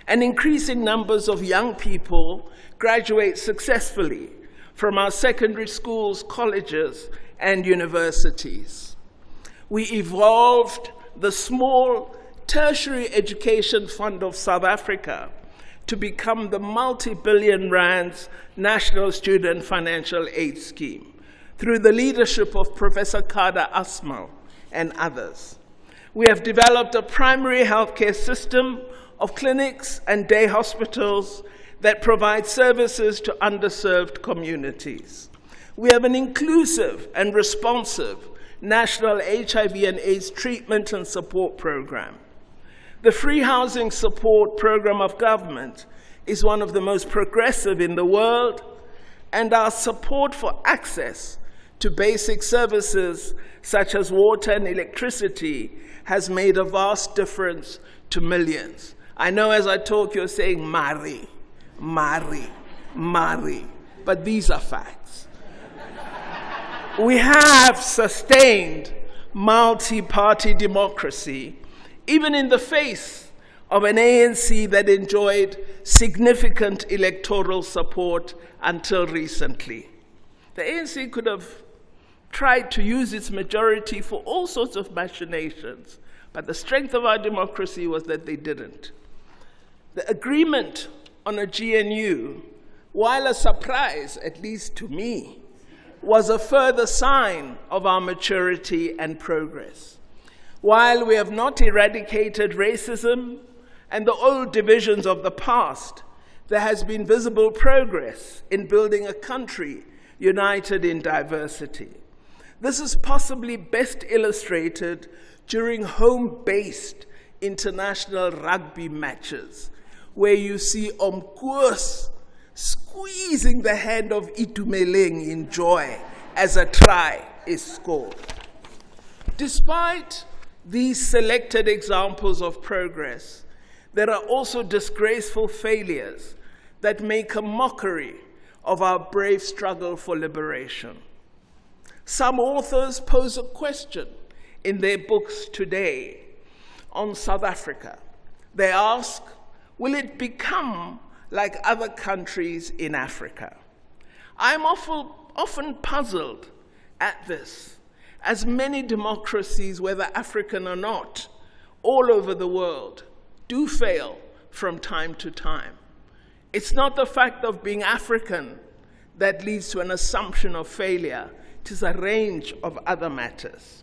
T: and increasing numbers of young people graduate successfully from our secondary schools, colleges, and universities. We evolved the small tertiary education fund of South Africa to become the multi-billion rands National Student Financial Aid Scheme through the leadership of Professor Kada Asmal and others. We have developed a primary healthcare system of clinics and day hospitals that provide services to underserved communities. We have an inclusive and responsive national HIV and AIDS treatment and support program. The free housing support program of government is one of the most progressive in the world, and our support for access to basic services such as water and electricity has made a vast difference to millions. I know as I talk you're saying Mari, Mari, Mari, but these are facts. We have sustained multi-party democracy, even in the face of an ANC that enjoyed significant electoral support until recently. The ANC could have tried to use its majority for all sorts of machinations, but the strength of our democracy was that they didn't. The agreement on a GNU, while a surprise, at least to me, was a further sign of our maturity and progress. While we have not eradicated racism and the old divisions of the past, there has been visible progress in building a country united in diversity. This is possibly best illustrated during home-based international rugby matches, where you see Omkoos squeezing the hand of Itumeleng in joy as a try is scored. Despite these selected examples of progress, there are also disgraceful failures that make a mockery of our brave struggle for liberation. Some authors pose a question in their books today on South Africa. They ask, will it become like other countries in Africa? I'm often puzzled at this, as many democracies, whether African or not, all over the world, do fail from time to time. It's not the fact of being African that leads to an assumption of failure. It is a range of other matters.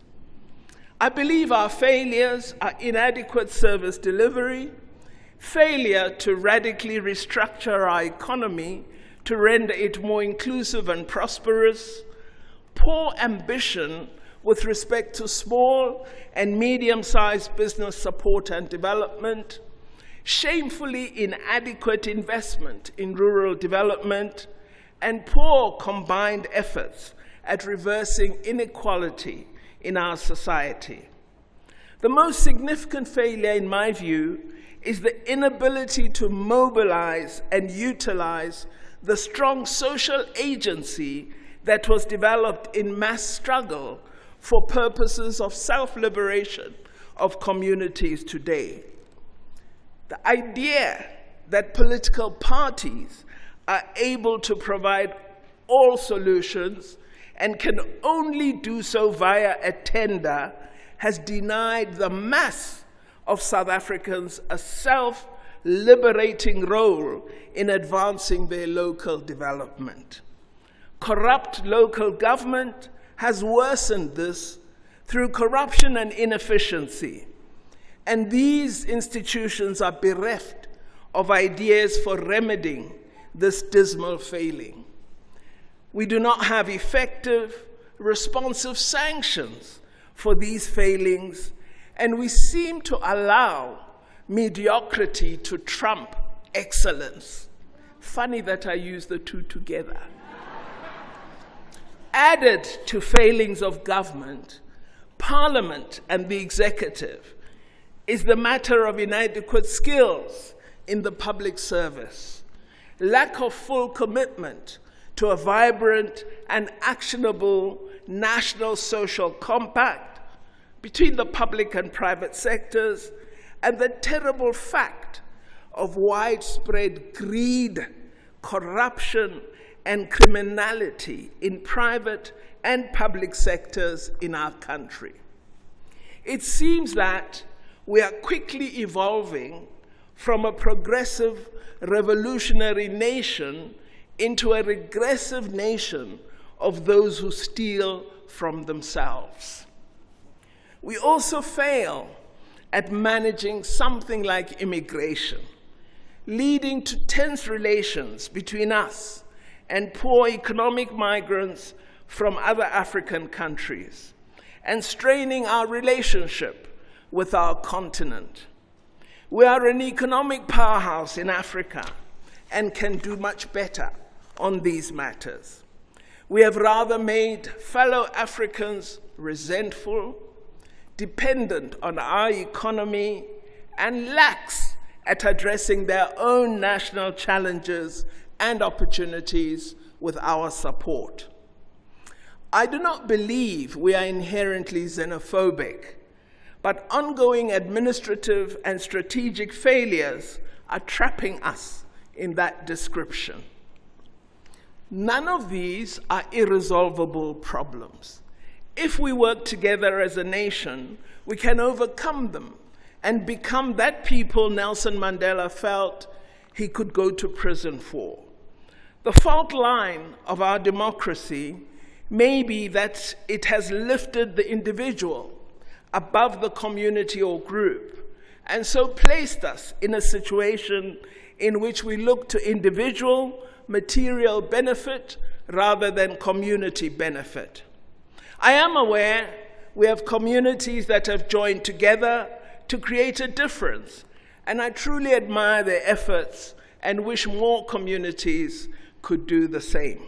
T: I believe our failures are inadequate service delivery, failure to radically restructure our economy to render it more inclusive and prosperous, poor ambition with respect to small and medium-sized business support and development, shamefully inadequate investment in rural development, and poor combined efforts at reversing inequality in our society. The most significant failure, in my view, is the inability to mobilize and utilize the strong social agency that was developed in mass struggle for purposes of self-liberation of communities today. The idea that political parties are able to provide all solutions and can only do so via a tender has denied the mass of South Africans a self-liberating role in advancing their local development. Corrupt local government has worsened this through corruption and inefficiency, and these institutions are bereft of ideas for remedying this dismal failing. We do not have effective, responsive sanctions for these failings, and we seem to allow mediocrity to trump excellence. Funny that I use the two together. Added to failings of government, Parliament and the executive is the matter of inadequate skills in the public service, lack of full commitment to a vibrant and actionable national social compact between the public and private sectors, and the terrible fact of widespread greed, corruption, and criminality in private and public sectors in our country. It seems that we are quickly evolving from a progressive, revolutionary nation into a regressive nation of those who steal from themselves. We also fail at managing something like immigration, leading to tense relations between us and poor economic migrants from other African countries, and straining our relationship with our continent. We are an economic powerhouse in Africa and can do much better on these matters. We have rather made fellow Africans resentful, dependent on our economy, and lax at addressing their own national challenges and opportunities with our support. I do not believe we are inherently xenophobic, but ongoing administrative and strategic failures are trapping us in that description. None of these are irresolvable problems. If we work together as a nation, we can overcome them and become that people Nelson Mandela felt he could go to prison for. The fault line of our democracy may be that it has lifted the individual above the community or group, and so placed us in a situation in which we look to individual material benefit rather than community benefit. I am aware we have communities that have joined together to create a difference, and I truly admire their efforts and wish more communities could do the same.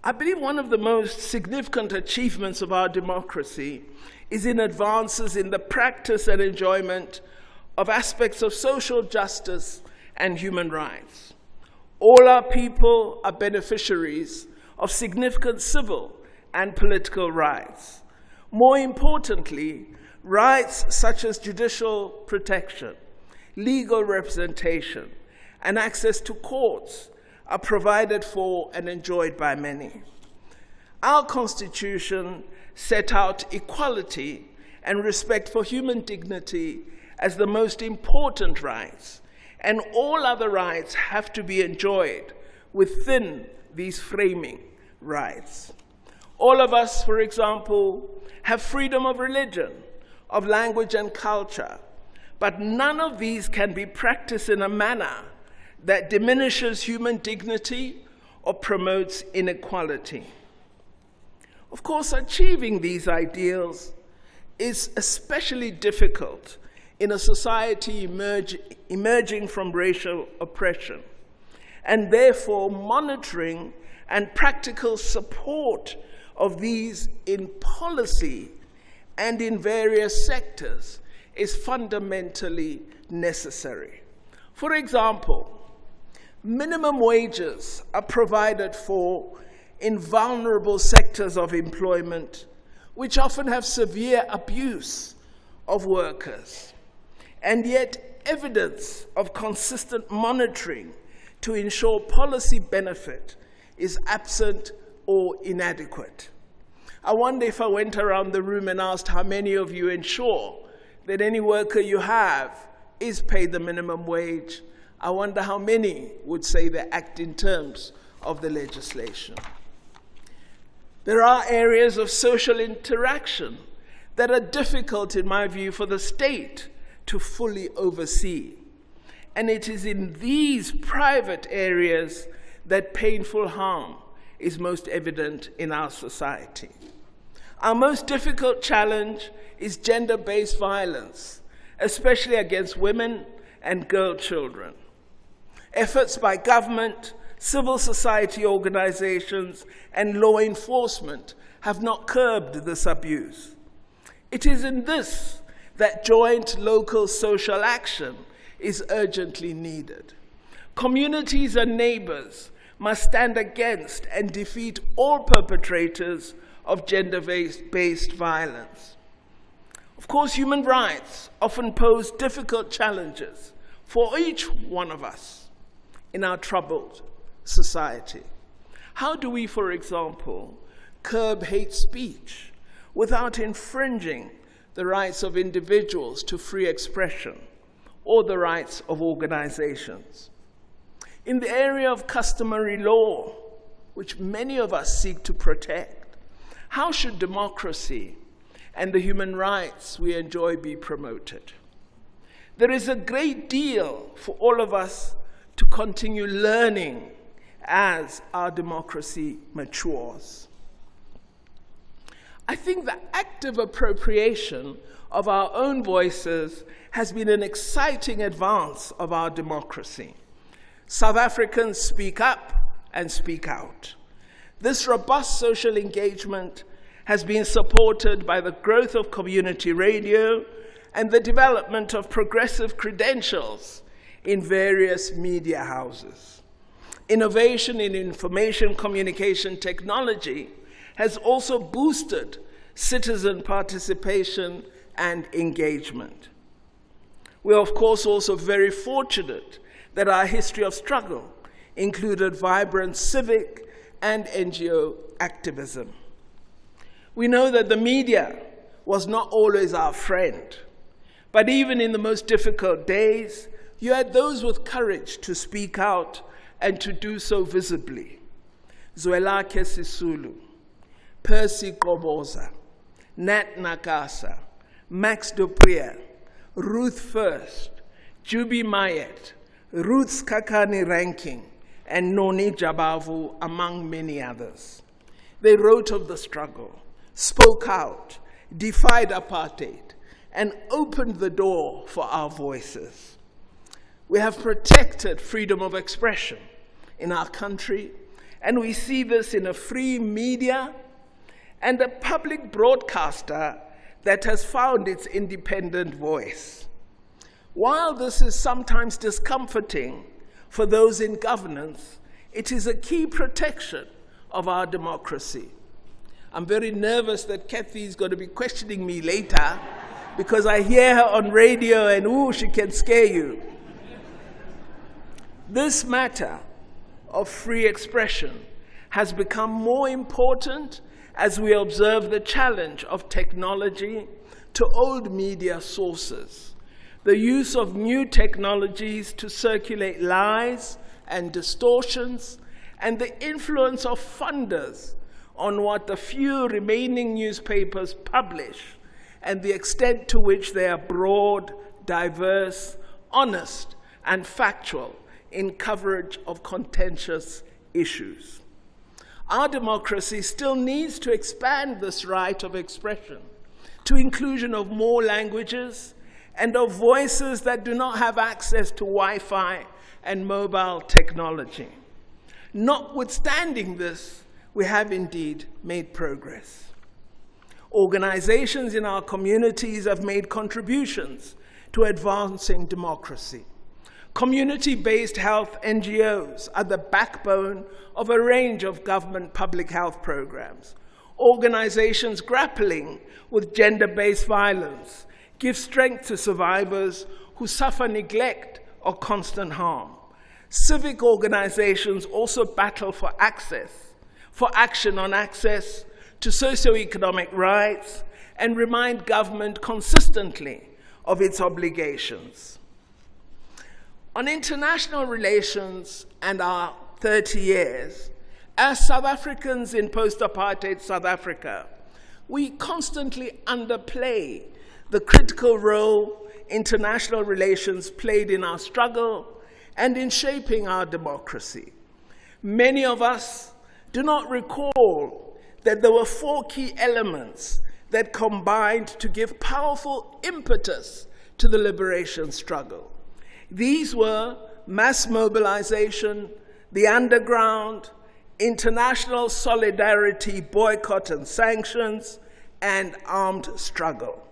T: I believe one of the most significant achievements of our democracy is in advances in the practice and enjoyment of aspects of social justice and human rights. All our people are beneficiaries of significant civil and political rights. More importantly, rights such as judicial protection, legal representation, and access to courts are provided for and enjoyed by many. Our Constitution set out equality and respect for human dignity as the most important rights, and all other rights have to be enjoyed within these framing rights. All of us, for example, have freedom of religion, of language and culture, but none of these can be practiced in a manner that diminishes human dignity or promotes inequality. Of course, achieving these ideals is especially difficult in a society emerging from racial oppression, and therefore monitoring and practical support of these in policy and in various sectors is fundamentally necessary. For example, minimum wages are provided for in vulnerable sectors of employment, which often have severe abuse of workers, and yet evidence of consistent monitoring to ensure policy benefit is absent or inadequate. I wonder if I went around the room and asked how many of you ensure that any worker you have is paid the minimum wage. I wonder how many would say they act in terms of the legislation. There are areas of social interaction that are difficult, in my view, for the state to fully oversee. And it is in these private areas that painful harm is most evident in our society. Our most difficult challenge is gender-based violence, especially against women and girl children. Efforts by government, civil society organizations, and law enforcement have not curbed this abuse. It is in this that joint local social action is urgently needed. Communities and neighbors must stand against and defeat all perpetrators of gender-based violence. Of course, human rights often pose difficult challenges for each one of us in our troubled society. How do we, for example, curb hate speech without infringing the rights of individuals to free expression or the rights of organizations? In the area of customary law, which many of us seek to protect, how should democracy and the human rights we enjoy be promoted? There is a great deal for all of us to continue learning as our democracy matures. I think the active appropriation of our own voices has been an exciting advance of our democracy. South Africans speak up and speak out. This robust social engagement has been supported by the growth of community radio and the development of progressive credentials in various media houses. Innovation in information communication technology has also boosted citizen participation and engagement. We are, of course, also very fortunate that our history of struggle included vibrant civic and NGO activism. We know that the media was not always our friend, but even in the most difficult days, you had those with courage to speak out and to do so visibly. Zwelakhe Sisulu, Percy Koboza, Nat Nakasa, Max Duprier, Ruth First, Juby Mayet, Ruth Kakani Ranking, and Noni Jabavu, among many others. They wrote of the struggle, spoke out, defied apartheid, and opened the door for our voices. We have protected freedom of expression in our country, and we see this in a free media and a public broadcaster that has found its independent voice. While this is sometimes discomforting for those in governance, it is a key protection of our democracy. I'm very nervous that Kathy is going to be questioning me later because I hear her on radio and ooh, she can scare you. This matter of free expression has become more important as we observe the challenge of technology to old media sources, the use of new technologies to circulate lies and distortions, and the influence of funders on what the few remaining newspapers publish, and the extent to which they are broad, diverse, honest, and factual in coverage of contentious issues. Our democracy still needs to expand this right of expression to inclusion of more languages and of voices that do not have access to Wi-Fi and mobile technology. Notwithstanding this, we have indeed made progress. Organizations in our communities have made contributions to advancing democracy. Community-based health NGOs are the backbone of a range of government public health programs. Organizations grappling with gender-based violence give strength to survivors who suffer neglect or constant harm. Civic organizations also battle for action on access to socioeconomic rights, and remind government consistently of its obligations. On international relations and our 30 years, as South Africans in post-apartheid South Africa, we constantly underplay the critical role international relations played in our struggle and in shaping our democracy. Many of us do not recall that there were 4 key elements that combined to give powerful impetus to the liberation struggle: These were mass mobilization, the underground, international solidarity, boycott and sanctions, and armed struggle.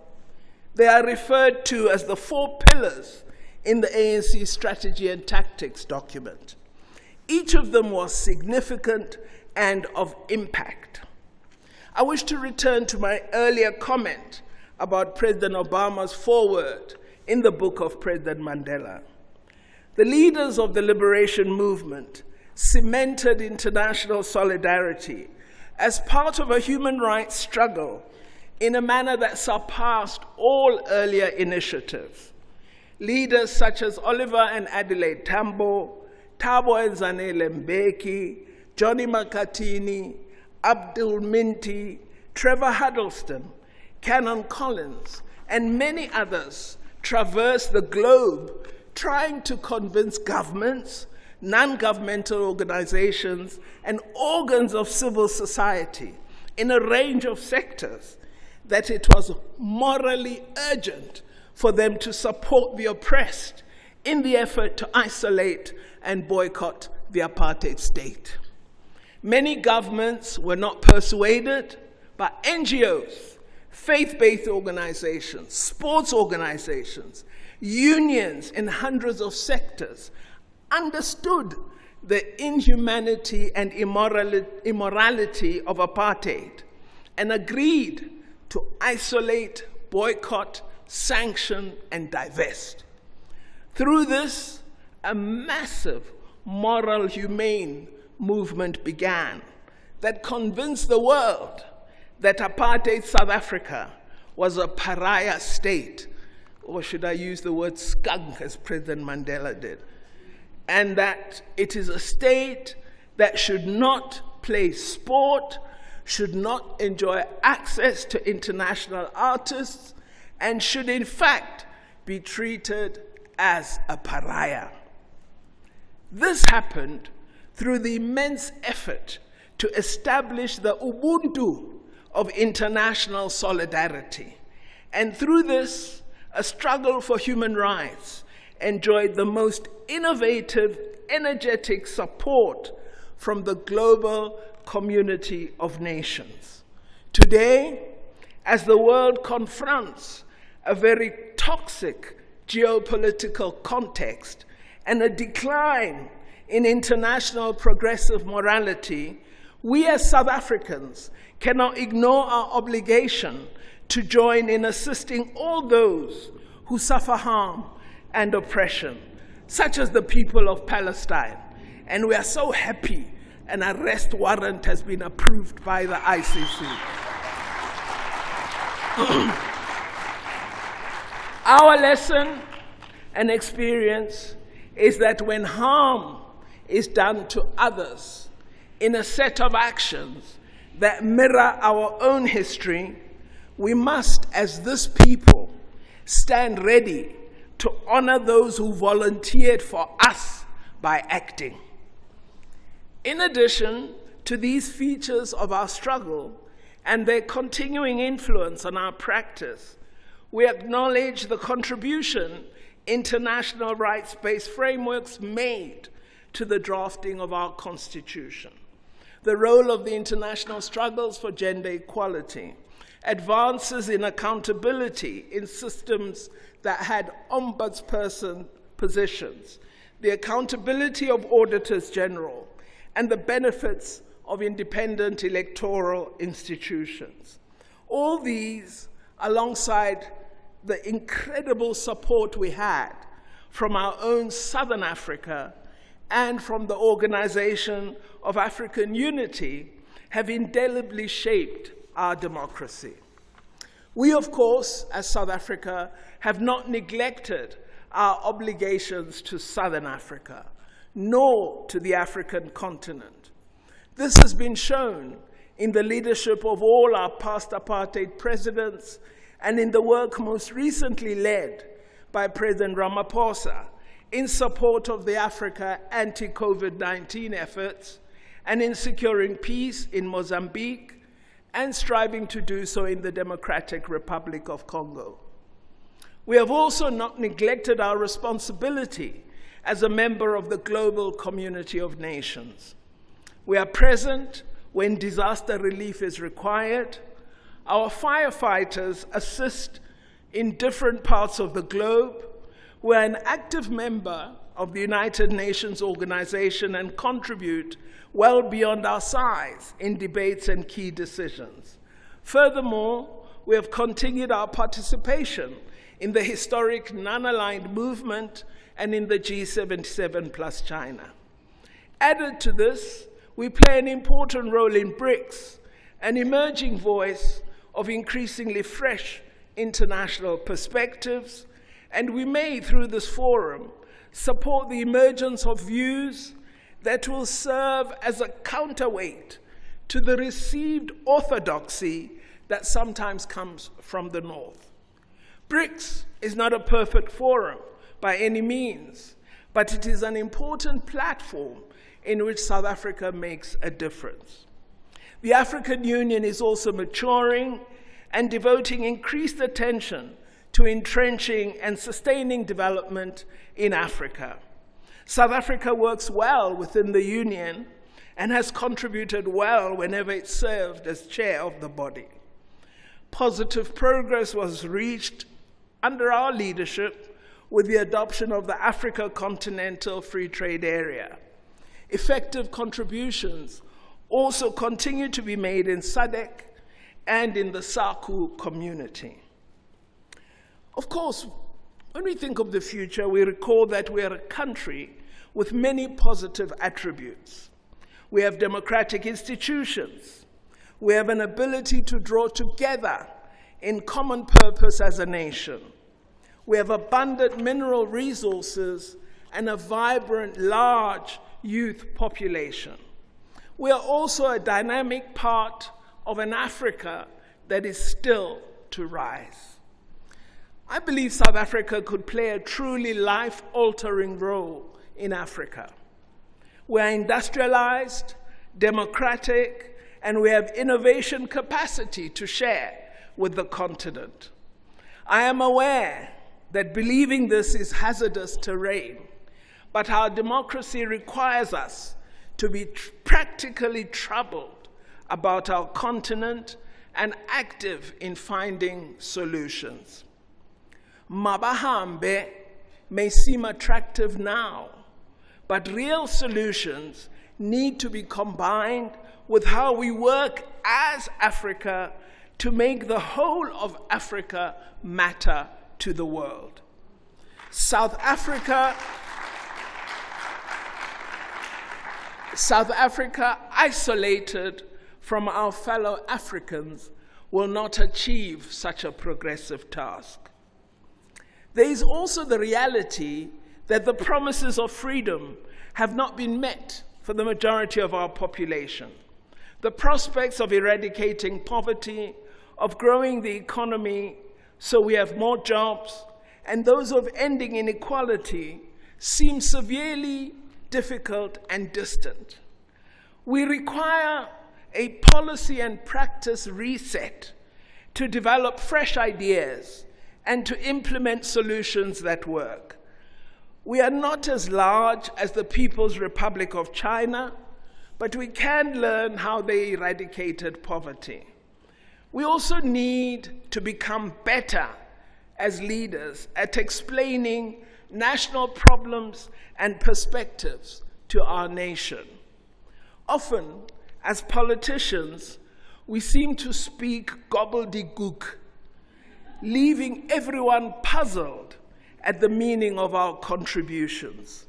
T: They are referred to as the 4 pillars in the ANC strategy and tactics document. Each of them was significant and of impact. I wish to return to my earlier comment about President Obama's foreword in the book of President Mandela. The leaders of the liberation movement cemented international solidarity as part of a human rights struggle in a manner that surpassed all earlier initiatives. Leaders such as Oliver and Adelaide Tambo, Thabo and Zanele Mbeki, Johnny Makatini, Abdul Minty, Trevor Huddleston, Cannon Collins, and many others traversed the globe trying to convince governments, non-governmental organizations, and organs of civil society in a range of sectors that it was morally urgent for them to support the oppressed in the effort to isolate and boycott the apartheid state. Many governments were not persuaded, but NGOs, faith-based organizations, sports organizations, unions in hundreds of sectors understood the inhumanity and immorality of apartheid and agreed to isolate, boycott, sanction, and divest. Through this, a massive moral, humane movement began that convinced the world that apartheid South Africa was a pariah state, or should I use the word skunk as President Mandela did, and that it is a state that should not play sport, should not enjoy access to international artists, and should in fact be treated as a pariah. This happened through the immense effort to establish the Ubuntu of international solidarity. And through this, a struggle for human rights enjoyed the most innovative, energetic support from the global community of nations. Today, as the world confronts a very toxic geopolitical context and a decline in international progressive morality, we as South Africans cannot ignore our obligation to join in assisting all those who suffer harm and oppression, such as the people of Palestine. And we are so happy an arrest warrant has been approved by the ICC. Our lesson and experience is that when harm is done to others in a set of actions that mirror our own history, we must, as this people, stand ready to honor those who volunteered for us by acting. In addition to these features of our struggle and their continuing influence on our practice, we acknowledge the contribution international rights-based frameworks made to the drafting of our Constitution, the role of the international struggles for gender equality, advances in accountability in systems that had ombudsperson positions, the accountability of auditors general, and the benefits of independent electoral institutions. All these, alongside the incredible support we had from our own Southern Africa and from the Organization of African Unity, have indelibly shaped our democracy. We, of course, as South Africa, have not neglected our obligations to Southern Africa, nor to the African continent. This has been shown in the leadership of all our past apartheid presidents and in the work most recently led by President Ramaphosa in support of the Africa anti-COVID-19 efforts and in securing peace in Mozambique and striving to do so in the Democratic Republic of Congo. We have also not neglected our responsibility as a member of the global community of nations. We are present when disaster relief is required. Our firefighters assist in different parts of the globe. We are an active member of the United Nations organization and contribute well beyond our size in debates and key decisions. Furthermore, we have continued our participation in the historic non-aligned movement and in the G77 plus China. Added to this, we play an important role in BRICS, an emerging voice of increasingly fresh international perspectives, and we may, through this forum, support the emergence of views that will serve as a counterweight to the received orthodoxy that sometimes comes from the North. BRICS is not a perfect forum by any means, but it is an important platform in which South Africa makes a difference. The African Union is also maturing and devoting increased attention to entrenching and sustaining development in Africa. South Africa works well within the Union and has contributed well whenever it served as chair of the body. Positive progress was reached under our leadership with the adoption of the Africa Continental Free Trade Area. Effective contributions also continue to be made in SADC and in the SACU community. Of course, when we think of the future, we recall that we are a country with many positive attributes. We have democratic institutions. We have an ability to draw together in common purpose as a nation. We have abundant mineral resources and a vibrant, large youth population. We are also a dynamic part of an Africa that is still to rise. I believe South Africa could play a truly life-altering role in Africa. We are industrialized, democratic, and we have innovation capacity to share with the continent. I am aware that believing this is hazardous terrain, but our democracy requires us to be practically troubled about our continent and active in finding solutions. Mabahambe may seem attractive now, but real solutions need to be combined with how we work as Africa to make the whole of Africa matter to the world. South Africa, isolated from our fellow Africans, will not achieve such a progressive task. There is also the reality that the promises of freedom have not been met for the majority of our population. The prospects of eradicating poverty, of growing the economy so we have more jobs, and those of ending inequality seem severely difficult and distant. We require a policy and practice reset to develop fresh ideas and to implement solutions that work. We are not as large as the People's Republic of China, but we can learn how they eradicated poverty. We also need to become better as leaders at explaining national problems and perspectives to our nation. Often, as politicians, we seem to speak gobbledygook, leaving everyone puzzled at the meaning of our contributions.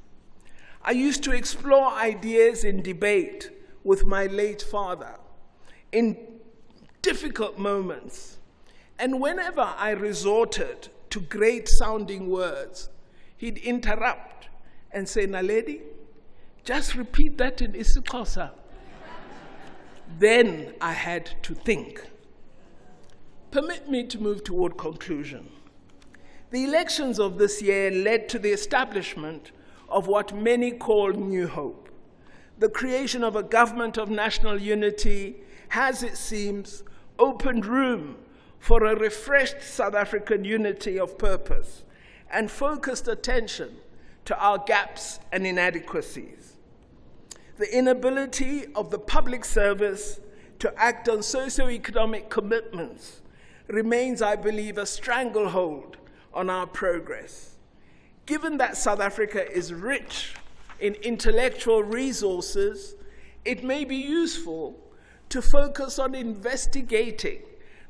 T: I used to explore ideas in debate with my late father in difficult moments, and whenever I resorted to great-sounding words, he'd interrupt and say, "Naledi, just repeat that in isiXhosa." Then I had to think. Permit me to move toward conclusion. The elections of this year led to the establishment of what many call New Hope. The creation of a government of national unity has, it seems, opened room for a refreshed South African unity of purpose and focused attention to our gaps and inadequacies. The inability of the public service to act on socio-economic commitments remains, I believe, a stranglehold on our progress. Given that South Africa is rich in intellectual resources, it may be useful to focus on investigating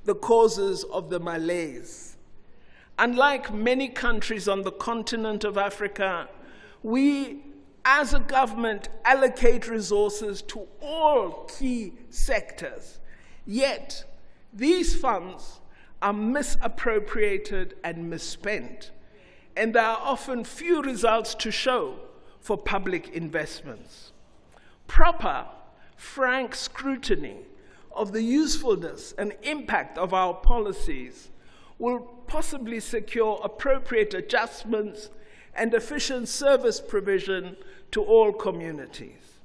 T: the causes of the malaise. Unlike many countries on the continent of Africa, we as a government allocate resources to all key sectors. Yet, these funds are misappropriated and misspent, and there are often few results to show for public investments. Proper, frank scrutiny of the usefulness and impact of our policies will possibly secure appropriate adjustments and efficient service provision to all communities.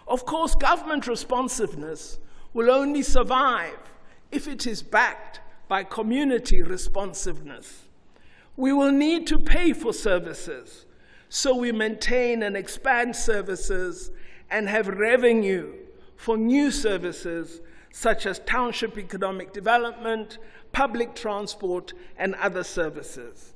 T: Of course, government responsiveness will only survive if it is backed by community responsiveness. We will need to pay for services, so we maintain and expand services and have revenue for new services such as township economic development, public transport, and other services.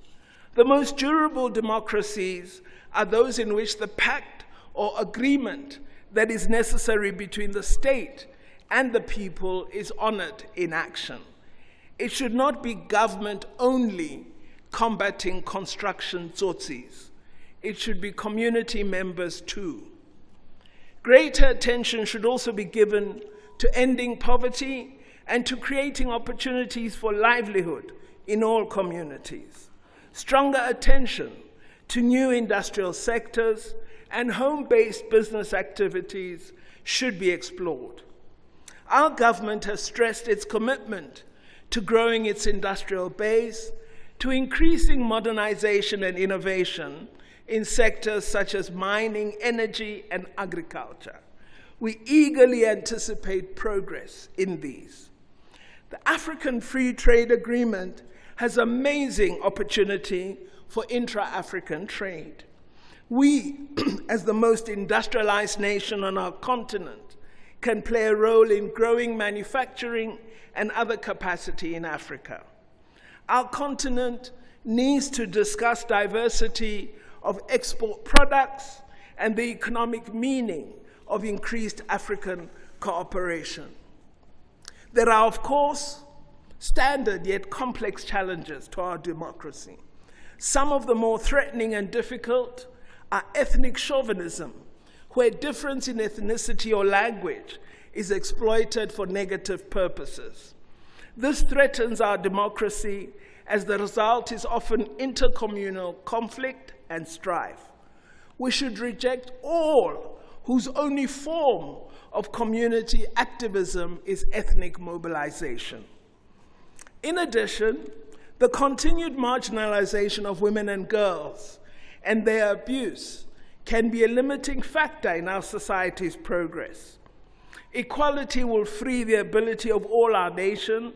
T: The most durable democracies are those in which the pact or agreement that is necessary between the state and the people is honored in action. It should not be government only combating construction tsotsis. It should be community members too. Greater attention should also be given to ending poverty and to creating opportunities for livelihood in all communities. Stronger attention to new industrial sectors and home-based business activities should be explored. Our government has stressed its commitment to growing its industrial base, to increasing modernization and innovation in sectors such as mining, energy, and agriculture. We eagerly anticipate progress in these. The African Free Trade Agreement has amazing opportunity for intra-African trade. We, as the most industrialized nation on our continent, can play a role in growing manufacturing and other capacity in Africa. Our continent needs to discuss diversity of export products and the economic meaning of increased African cooperation. There are, of course, standard yet complex challenges to our democracy. Some of the more threatening and difficult are ethnic chauvinism, where difference in ethnicity or language is exploited for negative purposes. This threatens our democracy, as the result is often intercommunal conflict and strife. We should reject all whose only form of community activism is ethnic mobilization. In addition, the continued marginalization of women and girls and their abuse can be a limiting factor in our society's progress. Equality will free the ability of all our nation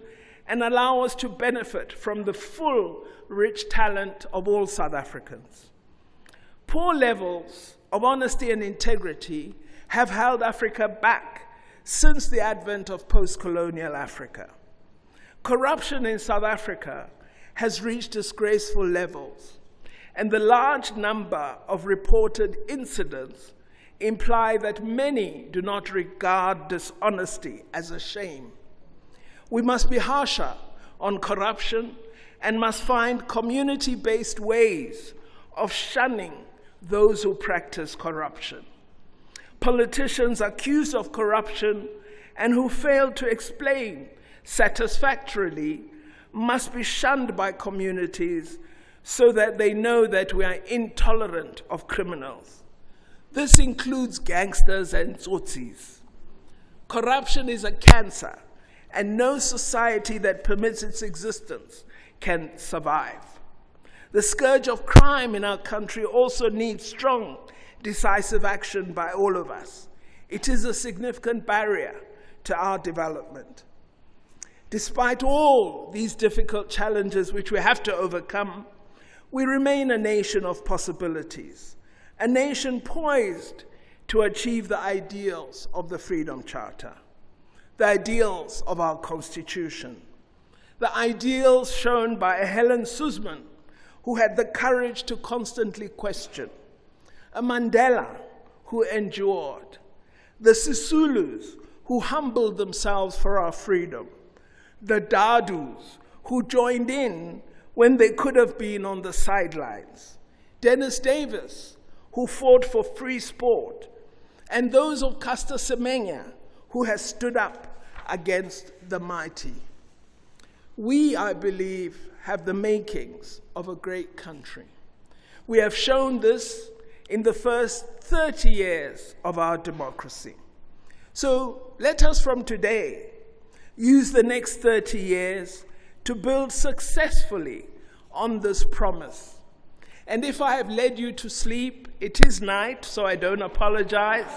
T: and allow us to benefit from the full, rich talent of all South Africans. Poor levels of honesty and integrity have held Africa back since the advent of post-colonial Africa. Corruption in South Africa has reached disgraceful levels, and the large number of reported incidents imply that many do not regard dishonesty as a shame. We must be harsher on corruption and must find community-based ways of shunning those who practice corruption. Politicians accused of corruption and who fail to explain satisfactorily must be shunned by communities so that they know that we are intolerant of criminals. This includes gangsters and tsotsis. Corruption is a cancer, and no society that permits its existence can survive. The scourge of crime in our country also needs strong, decisive action by all of us. It is a significant barrier to our development. Despite all these difficult challenges which we have to overcome, we remain a nation of possibilities, a nation poised to achieve the ideals of the Freedom Charter, the ideals of our Constitution, the ideals shown by a Helen Suzman, who had the courage to constantly question, a Mandela who endured, the Sisulus who humbled themselves for our freedom, the Dadus who joined in when they could have been on the sidelines, Dennis Davis who fought for free sport, and those of Caster Semenya who has stood up against the mighty. We, I believe, have the makings of a great country. We have shown this in the first 30 years of our democracy. So let us from today use the next 30 years to build successfully on this promise. And if I have led you to sleep, it is night, so I don't apologize.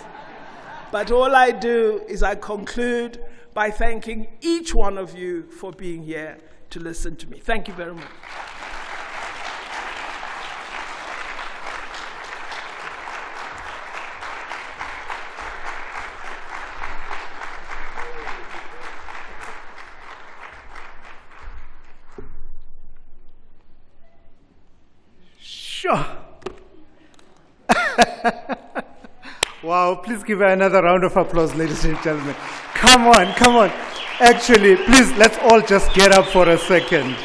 T: But all I do is I conclude by thanking each one of you for being here to listen to me. Thank you very much.
R: Sure. Wow, please give her another round of applause, ladies and gentlemen. Come on, come on. Actually, please, let's all just get up for a second.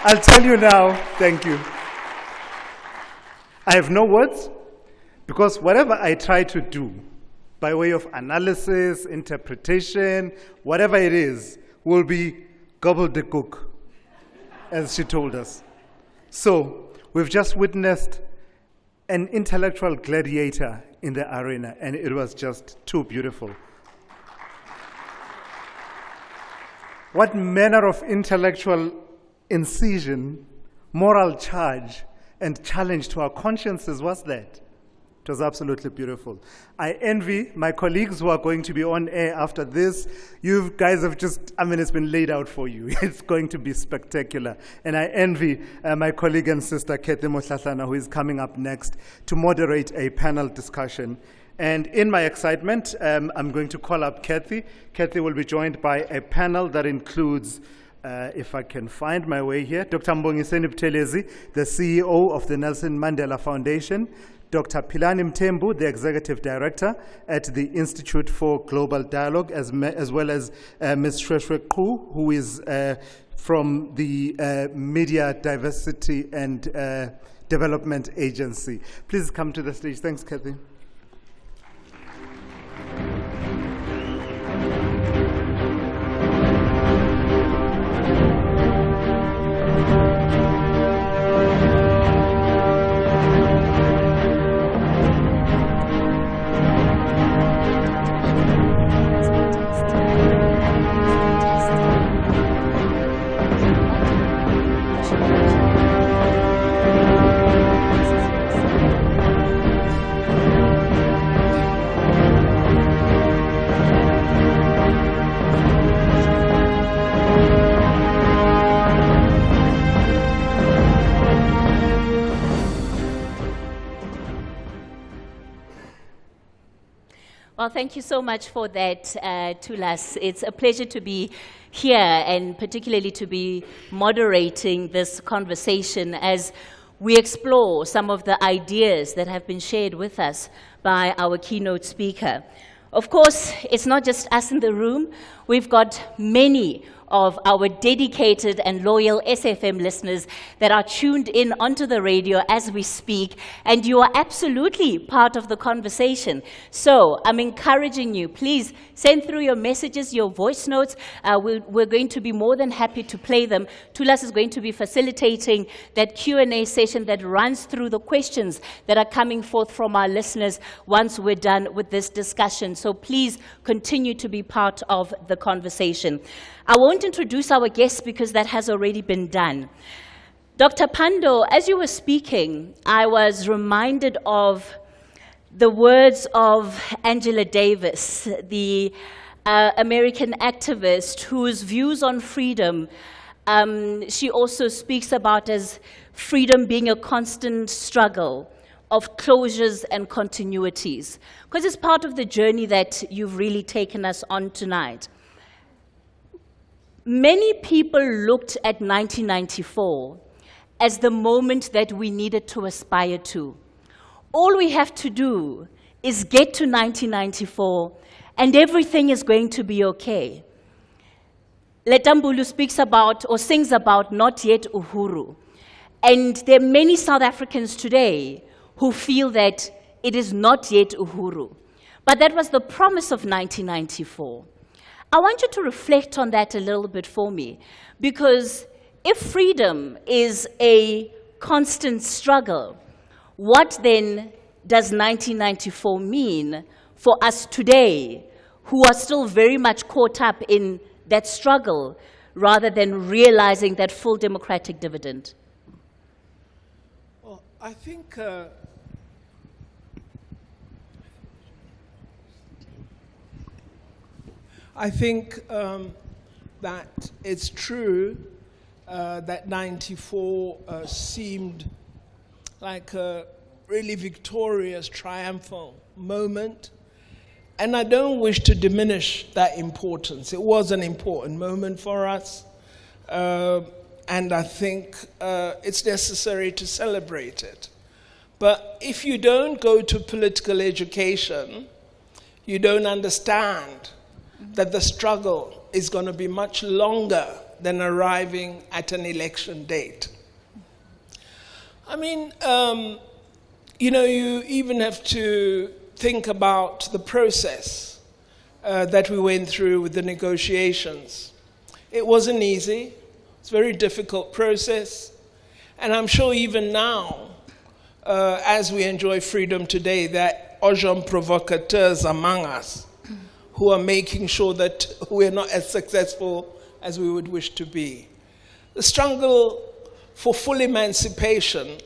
R: I'll tell you now, thank you. I have no words, because whatever I try to do, by way of analysis, interpretation, whatever it is, will be gobbledygook, as she told us. So, we've just witnessed an intellectual gladiator in the arena, and it was just too beautiful. What manner of intellectual incision, moral charge, and challenge to our consciences was that? It was absolutely beautiful. I envy my colleagues who are going to be on air after this. You guys have just, I mean, it's been laid out for you. It's going to be spectacular. And I envy my colleague and sister, Kathy Mohlahlana, who is coming up next to moderate a panel discussion. And in my excitement, I'm going to call up Kathy. Kathy will be joined by a panel that includes, if I can find my way here, Dr. Mbongiseni Buthelezi, the CEO of the Nelson Mandela Foundation, Dr. Philani Mthembu, the Executive Director at the Institute for Global Dialogue, as well as Ms. Shweshwe Qu, who is from the Media Diversity and Development Agency. Please come to the stage. Thanks, Kathy.
U: Well, thank you so much for that, Tulas. It's a pleasure to be here and particularly to be moderating this conversation as we explore some of the ideas that have been shared with us by our keynote speaker. Of course, it's not just us in the room. We've got many of our dedicated and loyal SAfm listeners that are tuned in onto the radio as we speak, and you are absolutely part of the conversation. So I'm encouraging you, please send through your messages, your voice notes. We're going to be more than happy to play them. Tulas is going to be facilitating that Q&A session that runs through the questions that are coming forth from our listeners once we're done with this discussion. So please continue to be part of the conversation. I won't introduce our guests because that has already been done. Dr. Pando, as you were speaking, I was reminded of the words of Angela Davis, the American activist whose views on freedom she also speaks about as freedom being a constant struggle of closures and continuities, because it's part of the journey that you've really taken us on tonight. Many people looked at 1994 as the moment that we needed to aspire to. All we have to do is get to 1994 and everything is going to be okay. Letambulu speaks about or sings about not yet Uhuru. And there are many South Africans today who feel that it is not yet Uhuru. But that was the promise of 1994. I want you to reflect on that a little bit for me, because if freedom is a constant struggle, what then does 1994 mean for us today, who are still very much caught up in that struggle, rather than realizing that full democratic dividend?
T: Well, I think that it's true that 94 seemed like a really victorious, triumphal moment. And I don't wish to diminish that importance. It was an important moment for us. And I think it's necessary to celebrate it. But if you don't go to political education, you don't understand that the struggle is going to be much longer than arriving at an election date. I mean, you even have to think about the process that we went through with the negotiations. It wasn't easy. It's a very difficult process. And I'm sure even now, as we enjoy freedom today, that agents provocateurs among us who are making sure that we're not as successful as we would wish to be. The struggle for full emancipation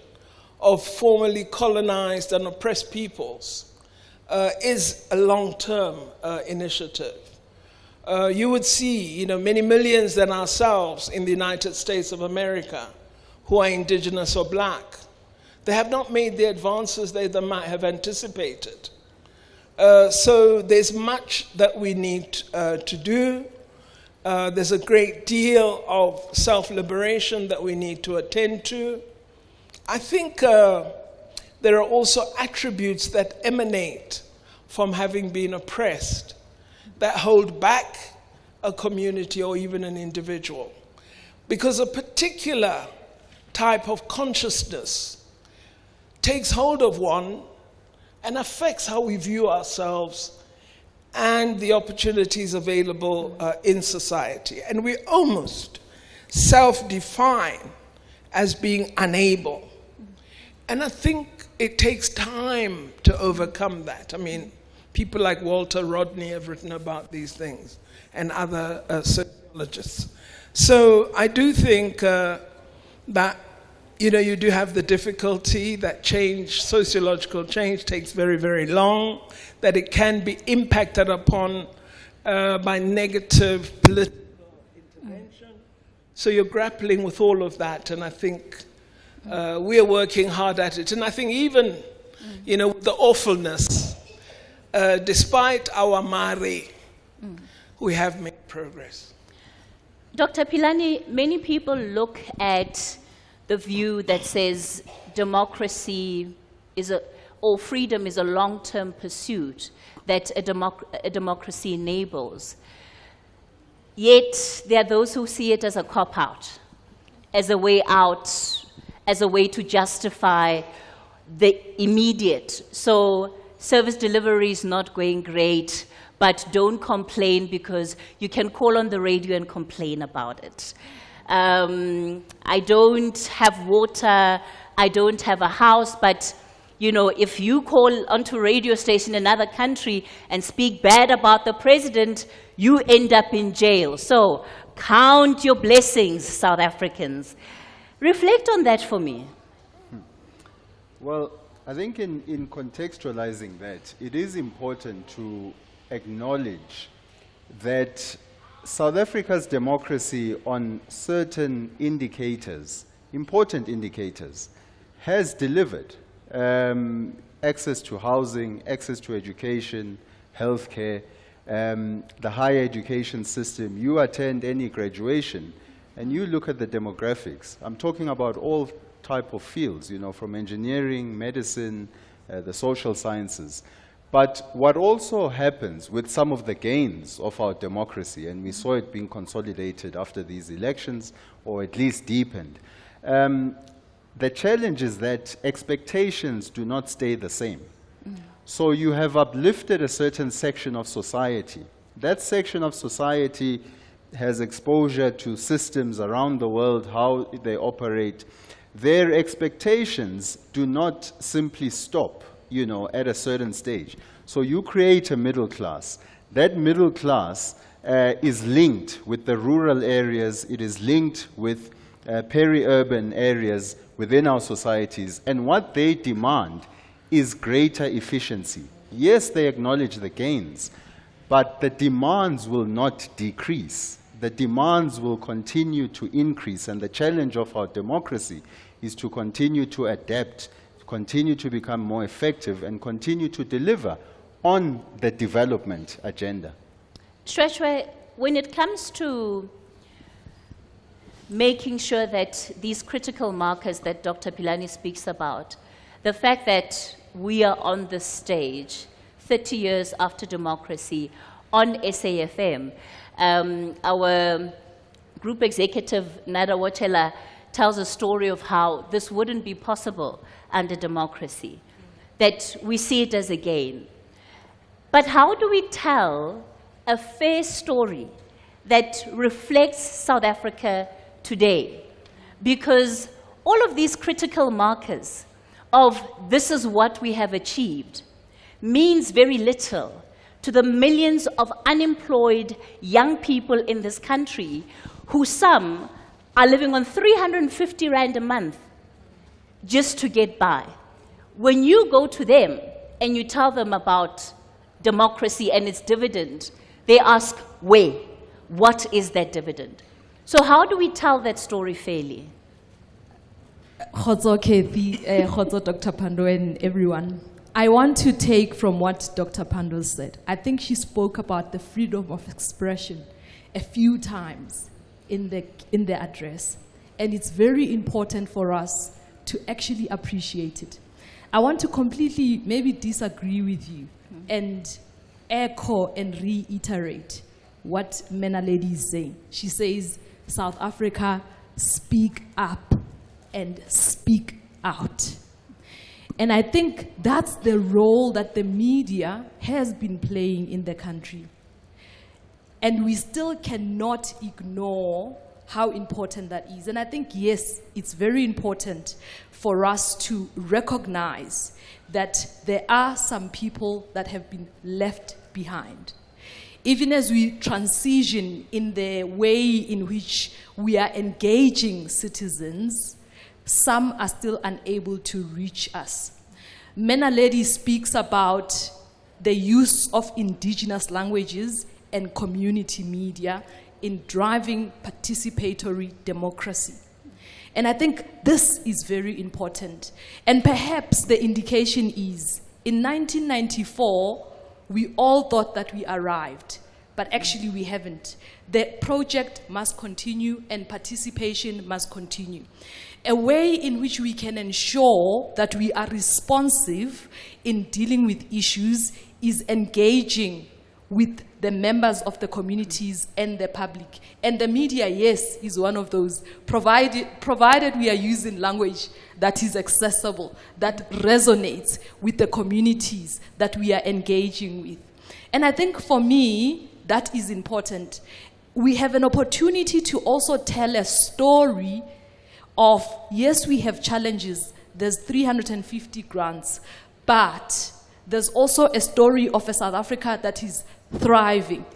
T: of formerly colonized and oppressed peoples is a long-term initiative. You would see, many millions than ourselves in the United States of America who are indigenous or black. They have not made the advances they might have anticipated. So there's much that we need to do. There's a great deal of self-liberation that we need to attend to. I think there are also attributes that emanate from having been oppressed that hold back a community or even an individual. Because a particular type of consciousness takes hold of one and affects how we view ourselves and the opportunities available in society. And we almost self-define as being unable. And I think it takes time to overcome that. I mean, people like Walter Rodney have written about these things, and other sociologists. So I do think that, you do have the difficulty that change, sociological change, takes very, very long, that it can be impacted upon by negative political intervention. So you're grappling with all of that, and I think we are working hard at it. And I think even, the awfulness, despite our mari, we have made progress.
U: Dr. Pilani, many people look at the view that says democracy or freedom is a long-term pursuit that a democracy enables. Yet there are those who see it as a cop-out, as a way out, as a way to justify the immediate. So service delivery is not going great, but don't complain because you can call on the radio and complain about it. I don't have water, I don't have a house, but if you call onto a radio station in another country and speak bad about the president, you end up in jail. So count your blessings, South Africans. Reflect on that for me.
N: Well, I think in contextualizing that, it is important to acknowledge that South Africa's democracy on certain indicators, important indicators, has delivered. Access to housing, access to education, healthcare, the higher education system. You attend any graduation and you look at the demographics. I'm talking about all type of fields, you know, from engineering, medicine, the social sciences. But what also happens with some of the gains of our democracy, and we saw it being consolidated after these elections, or at least deepened, the challenge is that expectations do not stay the same. So you have uplifted a certain section of society. That section of society has exposure to systems around the world, how they operate. Their expectations do not simply stop, you know, at a certain stage. So you create a middle class. That middle class is linked with the rural areas. It is linked with peri-urban areas within our societies. And what they demand is greater efficiency. Yes, they acknowledge the gains, but the demands will not decrease. The demands will continue to increase, and the challenge of our democracy is to continue to adapt, continue to become more effective, and continue to deliver on the development agenda.
U: Shweshwe, when it comes to making sure that these critical markers that Dr. Philani speaks about, the fact that we are on the stage 30 years after democracy on SAfm, our group executive, Nada Wachela, tells a story of how this wouldn't be possible under democracy, that we see it as a gain. But how do we tell a fair story that reflects South Africa today? Because all of these critical markers of this is what we have achieved means very little to the millions of unemployed young people in this country, who some are living on 350 Rand a month just to get by. When you go to them and you tell them about democracy and its dividend, they ask, where? What is that dividend? So how do we tell that story fairly?
B: Khozo Kathy, Khozo Dr. Pando and everyone. I want to take from what Dr. Pando said. I think she spoke about the freedom of expression a few times in the address. And it's very important for us to actually appreciate it. I want to completely maybe disagree with you and echo and reiterate what Mena Lady is saying. She says, South Africa, speak up and speak out. And I think that's the role that the media has been playing in the country. And we still cannot ignore how important that is. And I think, yes, it's very important for us to recognize that there are some people that have been left behind. Even as we transition in the way in which we are engaging citizens, some are still unable to reach us. Mena Lady speaks about the use of indigenous languages and community media in driving participatory democracy. And I think this is very important. And perhaps the indication is, in 1994, we all thought that we arrived, but actually we haven't. The project must continue and participation must continue. A way in which we can ensure that we are responsive in dealing with issues is engaging with the members of the communities and the public. And the media, yes, is one of those, provided we are using language that is accessible, that resonates with the communities that we are engaging with. And I think for me, that is important. We have an opportunity to also tell a story of, yes, we have challenges, there's 350 grants, but there's also a story of a South Africa that is thriving.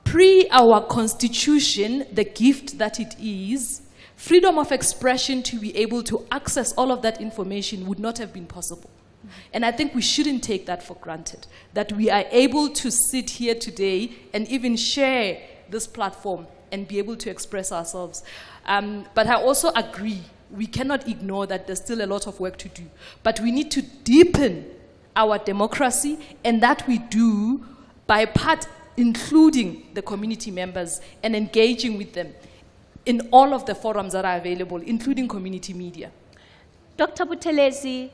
B: Pre our constitution, the gift that it is, freedom of expression to be able to access all of that information would not have been possible. And I think we shouldn't take that for granted, that we are able to sit here today and even share this platform and be able to express ourselves. But I also agree, we cannot ignore that there's still a lot of work to do. But we need to deepen our democracy, and that we do by including the community members and engaging with them in all of the forums that are available, including community media.
U: Dr. Buthelezi,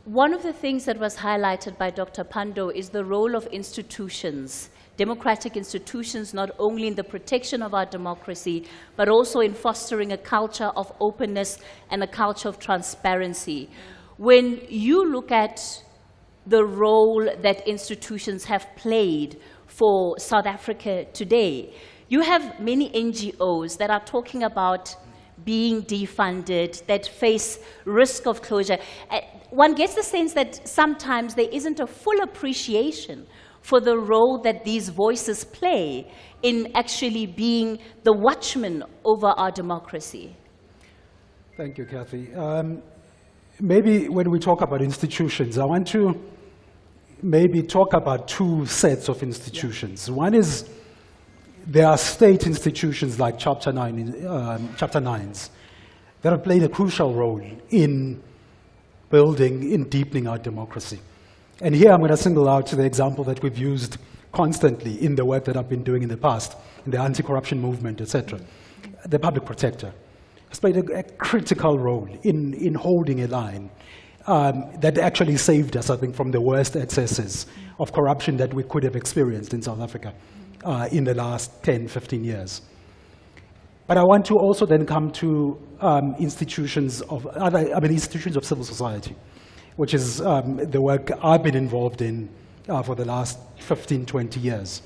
U: one of the things that was highlighted by Dr. Pandor is the role of institutions, democratic institutions, not only in the protection of our democracy, but also in fostering a culture of openness and a culture of transparency. When you look at the role that institutions have played for South Africa today, you have many NGOs that are talking about being defunded, that face risk of closure. One gets the sense that sometimes there isn't a full appreciation for the role that these voices play in actually being the watchmen over our democracy.
M: Thank you, Kathy. Maybe when we talk about institutions, I want to maybe talk about two sets of institutions. Yeah. One is there are state institutions like Chapter 9s that have played a crucial role in building, in deepening our democracy. And here I'm going to single out the example that we've used constantly in the work that I've been doing in the past, in the anti-corruption movement, etc. The public protector has played a critical role in holding a line that actually saved us, I think, from the worst excesses of corruption that we could have experienced in South Africa in the last 10, 15 years. But I want to also then come to institutions of civil society, which is the work I've been involved in for the last 15, 20 years.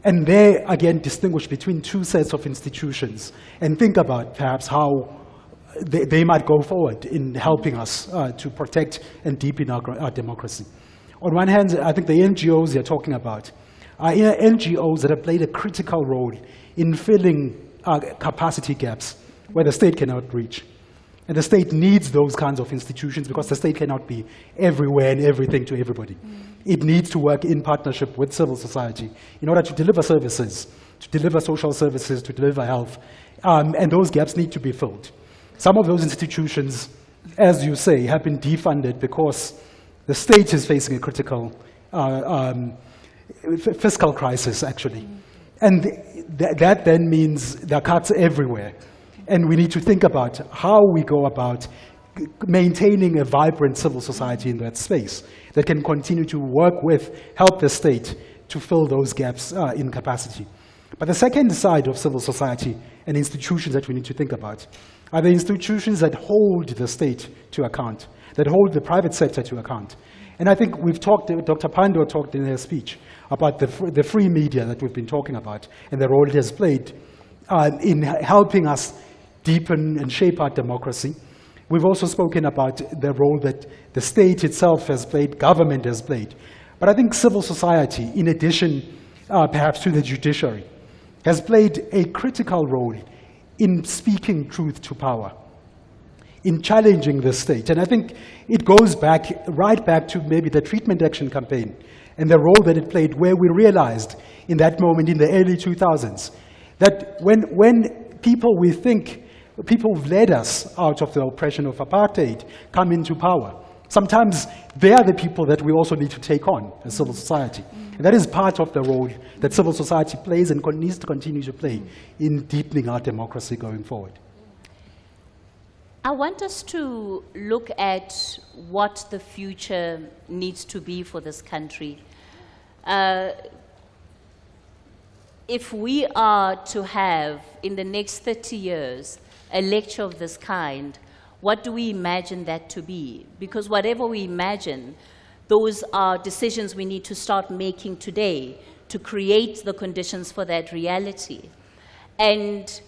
M: And they, again, distinguish between two sets of institutions and think about perhaps how they might go forward in helping us to protect and deepen our democracy. On one hand, I think the NGOs you're talking about are NGOs that have played a critical role in filling capacity gaps where the state cannot reach. And the state needs those kinds of institutions because the state cannot be everywhere and everything to everybody. It needs to work in partnership with civil society in order to deliver services, to deliver social services, to deliver health. And those gaps need to be filled. Some of those institutions, as you say, have been defunded because the state is facing a critical fiscal crisis, actually. And that then means there are cuts everywhere. And we need to think about how we go about maintaining a vibrant civil society in that space that can continue to work with, help the state to fill those gaps in capacity. But the second side of civil society and institutions that we need to think about are the institutions that hold the state to account, that hold the private sector to account. And I think we've talked, Dr. Pandor talked in her speech about the free media that we've been talking about and the role it has played in helping us deepen and shape our democracy. We've also spoken about the role that the state itself has played, government has played. But I think civil society, in addition perhaps to the judiciary, has played a critical role in speaking truth to power, in challenging the state. And I think it goes back, right back to maybe the treatment action campaign and the role that it played, where we realized in that moment in the early 2000s that when people we think, people who've led us out of the oppression of apartheid come into power, sometimes they are the people that we also need to take on as civil society. And that is part of the role that civil society plays and needs to continue to play in deepening our democracy going forward.
U: I want us to look at what the future needs to be for this country. If we are to have, in the next 30 years, a lecture of this kind, what do we imagine that to be? Because whatever we imagine, those are decisions we need to start making today to create the conditions for that reality. And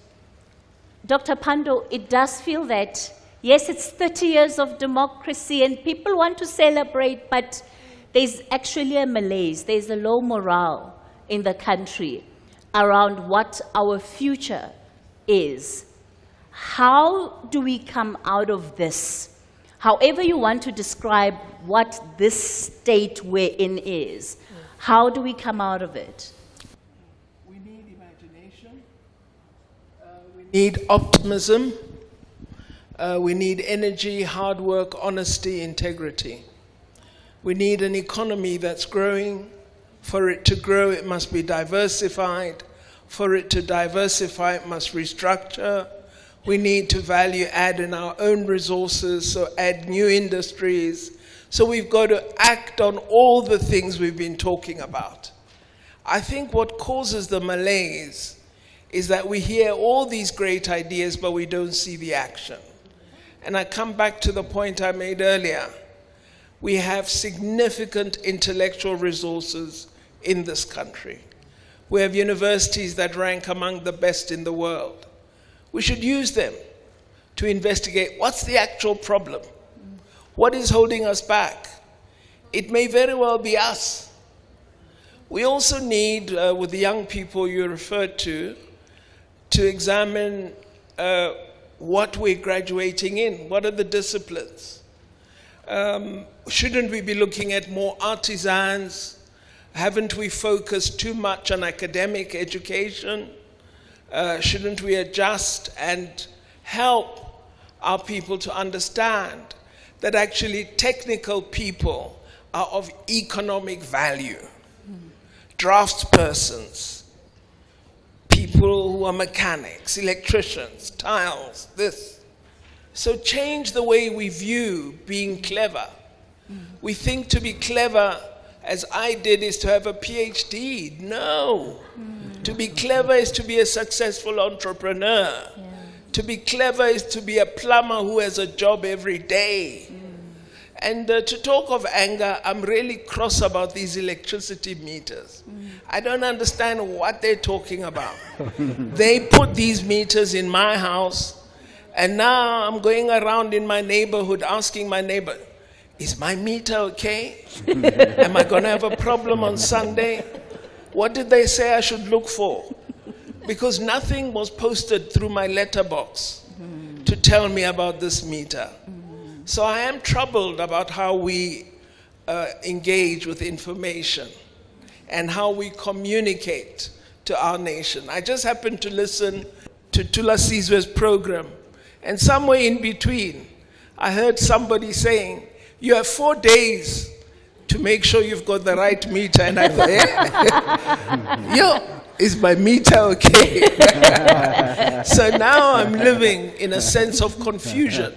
U: Dr. Pandor, it does feel that, yes, it's 30 years of democracy and people want to celebrate, but there's actually a malaise, there's a low morale in the country around what our future is how do we come out of this? However you want to describe what this state we're in is, how do we come out of it?
T: We need imagination. We need optimism. We need energy, hard work, honesty, integrity. We need an economy that's growing. For it to grow, it must be diversified. For it to diversify, it must restructure. We need to value add in our own resources, so add new industries. So we've got to act on all the things we've been talking about. I think what causes the malaise is that we hear all these great ideas, but we don't see the action. And I come back to the point I made earlier. We have significant intellectual resources in this country. We have universities that rank among the best in the world. We should use them to investigate what's the actual problem. What is holding us back? It may very well be us. We also need, with the young people you referred to examine what we're graduating in. What are the disciplines? Shouldn't we be looking at more artisans? Haven't we focused too much on academic education? Shouldn't we adjust and help our people to understand that actually technical people are of economic value? Draftspersons, people who are mechanics, electricians, tiles, this. So change the way we view being clever. We think to be clever, as I did, is to have a PhD. No. To be clever is to be a successful entrepreneur. To be clever is to be a plumber who has a job every day. And to talk of anger, I'm really cross about these electricity meters. I don't understand what they're talking about. They put these meters in my house, and now I'm going around in my neighborhood asking my neighbor, is my meter okay? Am I going to have a problem on Sunday? What did they say I should look for? Because nothing was posted through my letterbox to tell me about this meter. So I am troubled about how we engage with information and how we communicate to our nation. I just happened to listen to Tula Sizwe's program, and somewhere in between, I heard somebody saying, you have 4 days to make sure you've got the right meter. And I thought, yo, is my meter okay? So now I'm living in a sense of confusion,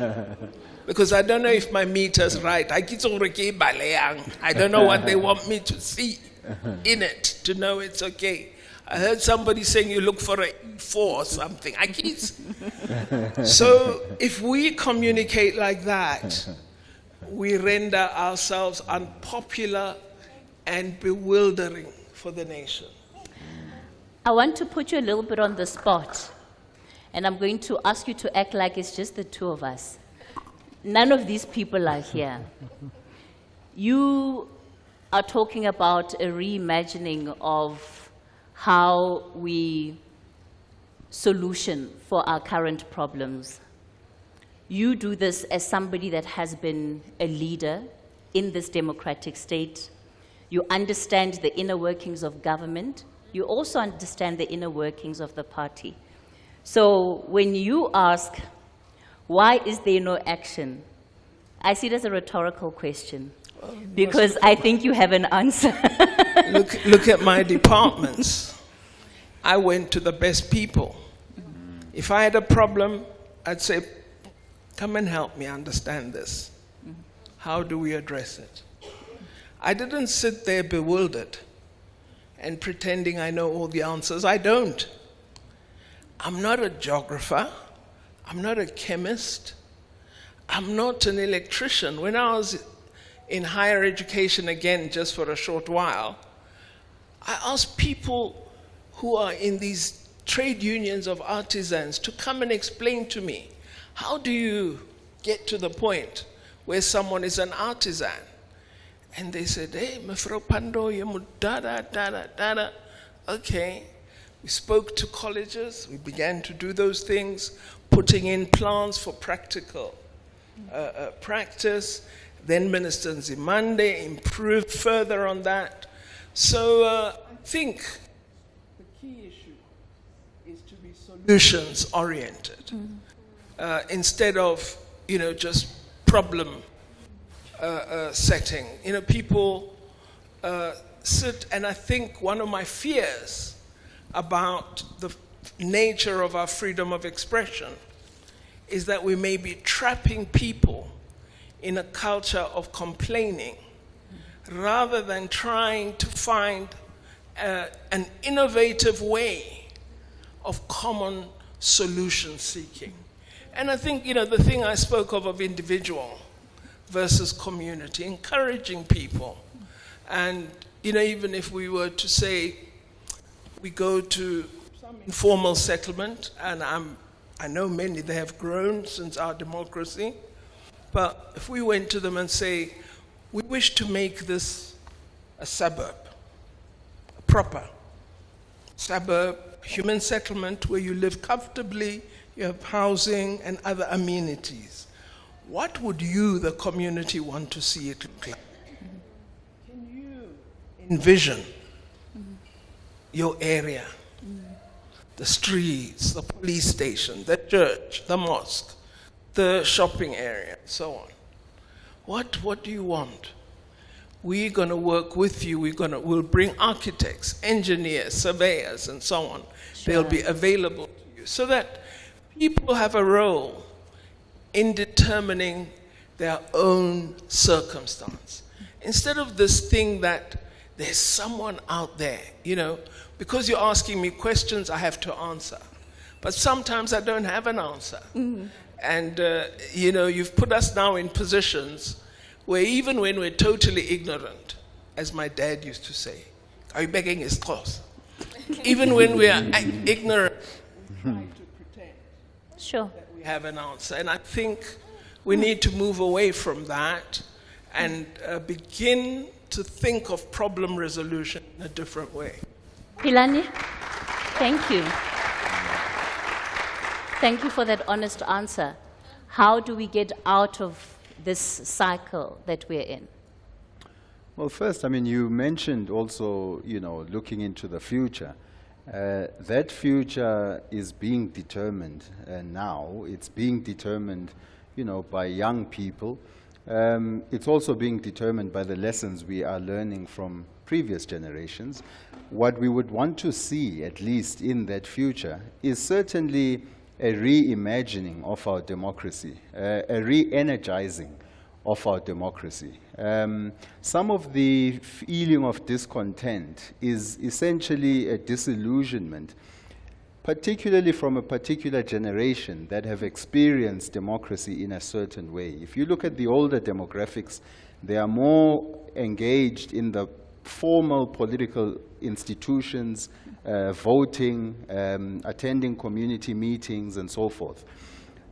T: because I don't know if my meter's right. I don't know what they want me to see in it to know it's okay. I heard somebody saying you look for a 4 or something. So if we communicate like that, we render ourselves unpopular and bewildering for the nation.
U: I want to put you a little bit on the spot, and I'm going to ask you to act like it's just the two of us. None of these people are here. You are talking about a reimagining of how we solution for our current problems. You do this as somebody that has been a leader in this democratic state. You understand the inner workings of government. You also understand the inner workings of the party. So when you ask, why is there no action? I see it as a rhetorical question, because I think you have an answer.
T: Look at my departments. I went to the best people. If I had a problem, I'd say, come and help me understand this. How do we address it? I didn't sit there bewildered and pretending I know all the answers. I don't. I'm not a geographer. I'm not a chemist. I'm not an electrician. When I was in higher education, again, just for a short while, I asked people who are in these trade unions of artisans to come and explain to me, how do you get to the point where someone is an artisan? And they said, hey, Mefro Pando, dada. Okay. We spoke to colleges, we began to do those things, putting in plans for practical practice. Then Minister Nzimande improved further on that. So I think the key issue is to be solutions-oriented instead of, just problem setting. People sit, and I think one of my fears about the nature of our freedom of expression is that we may be trapping people in a culture of complaining rather than trying to find an innovative way of common solution seeking. And I think, the thing I spoke of individual versus community, encouraging people. And, even if we were to say, we go to some informal settlement, and I know many, they have grown since our democracy, but if we went to them and say, we wish to make this a suburb, a proper suburb, human settlement where you live comfortably, you have housing and other amenities. What would you, the community, want to see it look like? Can you envision your area, the streets, the police station, the church, the mosque, the shopping area, and so on? What do you want? We're going to work with you. We'll bring architects, engineers, surveyors, and so on. Sure. They'll be available to you so that people have a role in determining their own circumstance. Instead of this thing that there's someone out there, because you're asking me questions, I have to answer. But sometimes I don't have an answer. Mm-hmm. And, you've put us now in positions where even when we're totally ignorant, as my dad used to say, are you begging his cause? Even when we are ignorant, we try to pretend that we have an answer. And I think we need to move away from that and begin to think of problem resolution in a different way.
U: Philani, thank you. Thank you for that honest answer. How do we get out of this cycle that we're in?
A: Well, first, you mentioned also, looking into the future. That future is being determined now. It's being determined, by young people. It's also being determined by the lessons we are learning from previous generations. What we would want to see, at least in that future, is certainly a reimagining of our democracy, a re-energizing of our democracy. Some of the feeling of discontent is essentially a disillusionment, particularly from a particular generation that have experienced democracy in a certain way. If you look at the older demographics, they are more engaged in the formal political institutions, voting, attending community meetings, and so forth.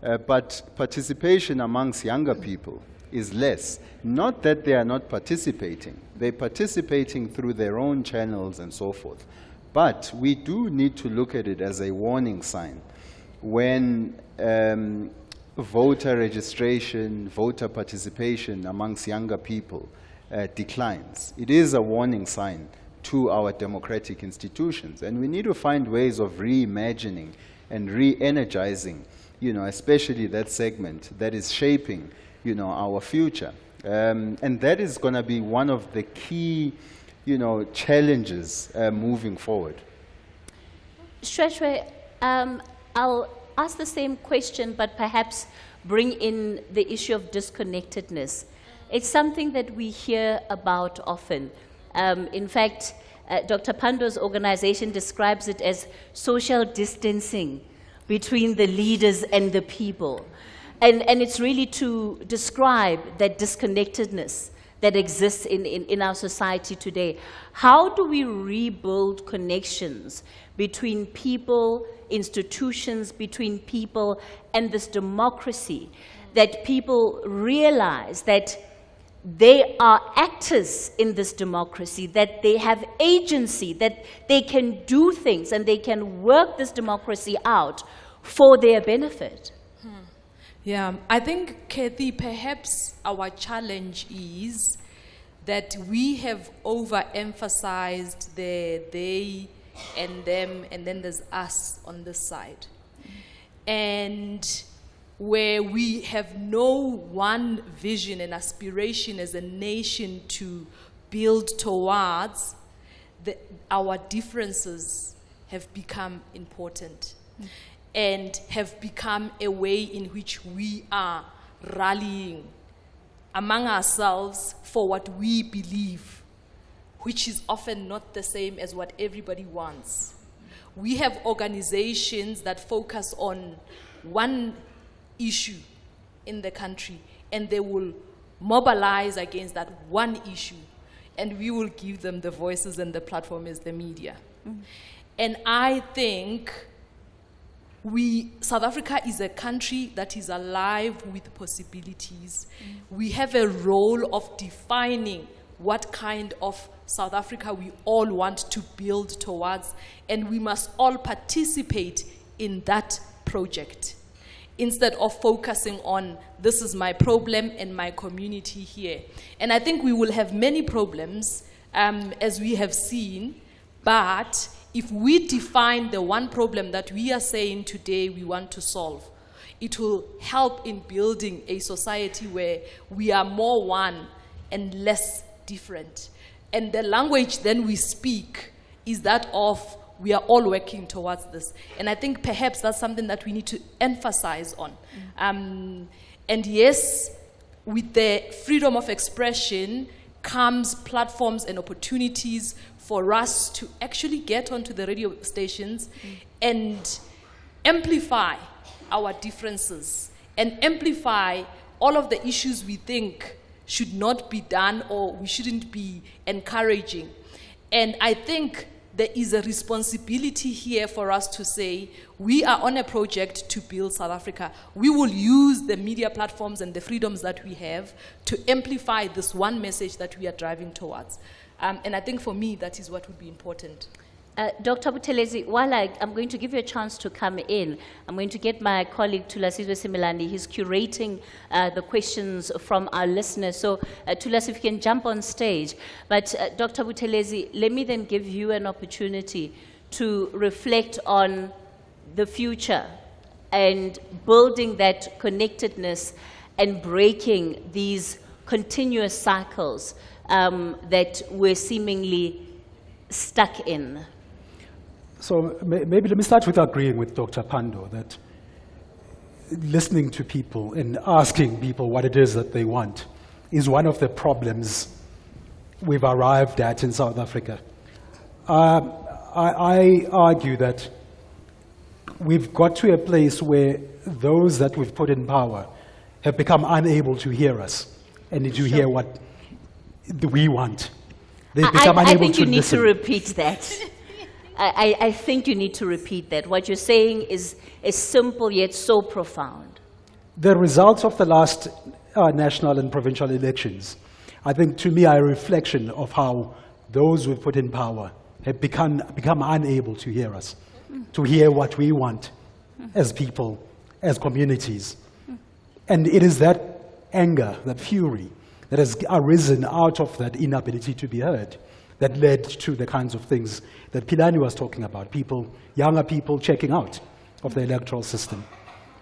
A: But participation amongst younger people is less. Not that they are not participating. They're participating through their own channels and so forth. But we do need to look at it as a warning sign. When voter registration, voter participation amongst younger people declines, it is a warning sign to our democratic institutions. And we need to find ways of reimagining and re-energizing, especially that segment that is shaping, our future. And that is going to be one of the key, challenges moving forward.
U: Shweshwe, I'll ask the same question, but perhaps bring in the issue of disconnectedness. It's something that we hear about often. In fact, Dr. Pando's organization describes it as social distancing between the leaders and the people. And it's really to describe that disconnectedness that exists in our society today. How do we rebuild connections between people, institutions, between people, and this democracy, that people realize that they are actors in this democracy, that they have agency, that they can do things and they can work this democracy out for their benefit.
B: Yeah, I think, Kathy, perhaps our challenge is that we have overemphasized the they and them, and then there's us on this side. And where we have no one vision and aspiration as a nation to build towards, our differences have become important and have become a way in which we are rallying among ourselves for what we believe, which is often not the same as what everybody wants. We have organizations that focus on one issue in the country, and they will mobilize against that one issue, and we will give them the voices and the platform as the media. And I think South Africa is a country that is alive with possibilities. We have a role of defining what kind of South Africa we all want to build towards, and we must all participate in that project instead of focusing on this is my problem and my community here. And I think we will have many problems, as we have seen, but if we define the one problem that we are saying today we want to solve, it will help in building a society where we are more one and less different. And the language then we speak is that of we are all working towards this. And I think perhaps that's something that we need to emphasize on. And yes, with the freedom of expression comes platforms and opportunities for us to actually get onto the radio stations and amplify our differences and amplify all of the issues we think should not be done or we shouldn't be encouraging. And I think there is a responsibility here for us to say, we are on a project to build South Africa. We will use the media platforms and the freedoms that we have to amplify this one message that we are driving towards. And I think for me, that is what would be important.
U: Dr. Buthelezi, while I'm going to give you a chance to come in, I'm going to get my colleague Thulasizwe Simelane. He's curating the questions from our listeners. So Thulas, if you can jump on stage. But Dr. Buthelezi, let me then give you an opportunity to reflect on the future and building that connectedness and breaking these continuous cycles that we're seemingly stuck in.
M: So maybe let me start with agreeing with Dr. Pando that listening to people and asking people what it is that they want is one of the problems we've arrived at in South Africa. I argue that we've got to a place where those that we've put in power have become unable to hear us and to hear what we want. They've become unable to listen.
U: I think you need to repeat that. I think you need to repeat that. What you're saying is simple yet so profound.
M: The results of the last national and provincial elections, I think to me are a reflection of how those we've put in power have become unable to hear us, to hear what we want as people, as communities. And it is that anger, that fury, that has arisen out of that inability to be heard that led to the kinds of things that Philani was talking about, younger people checking out of the electoral system.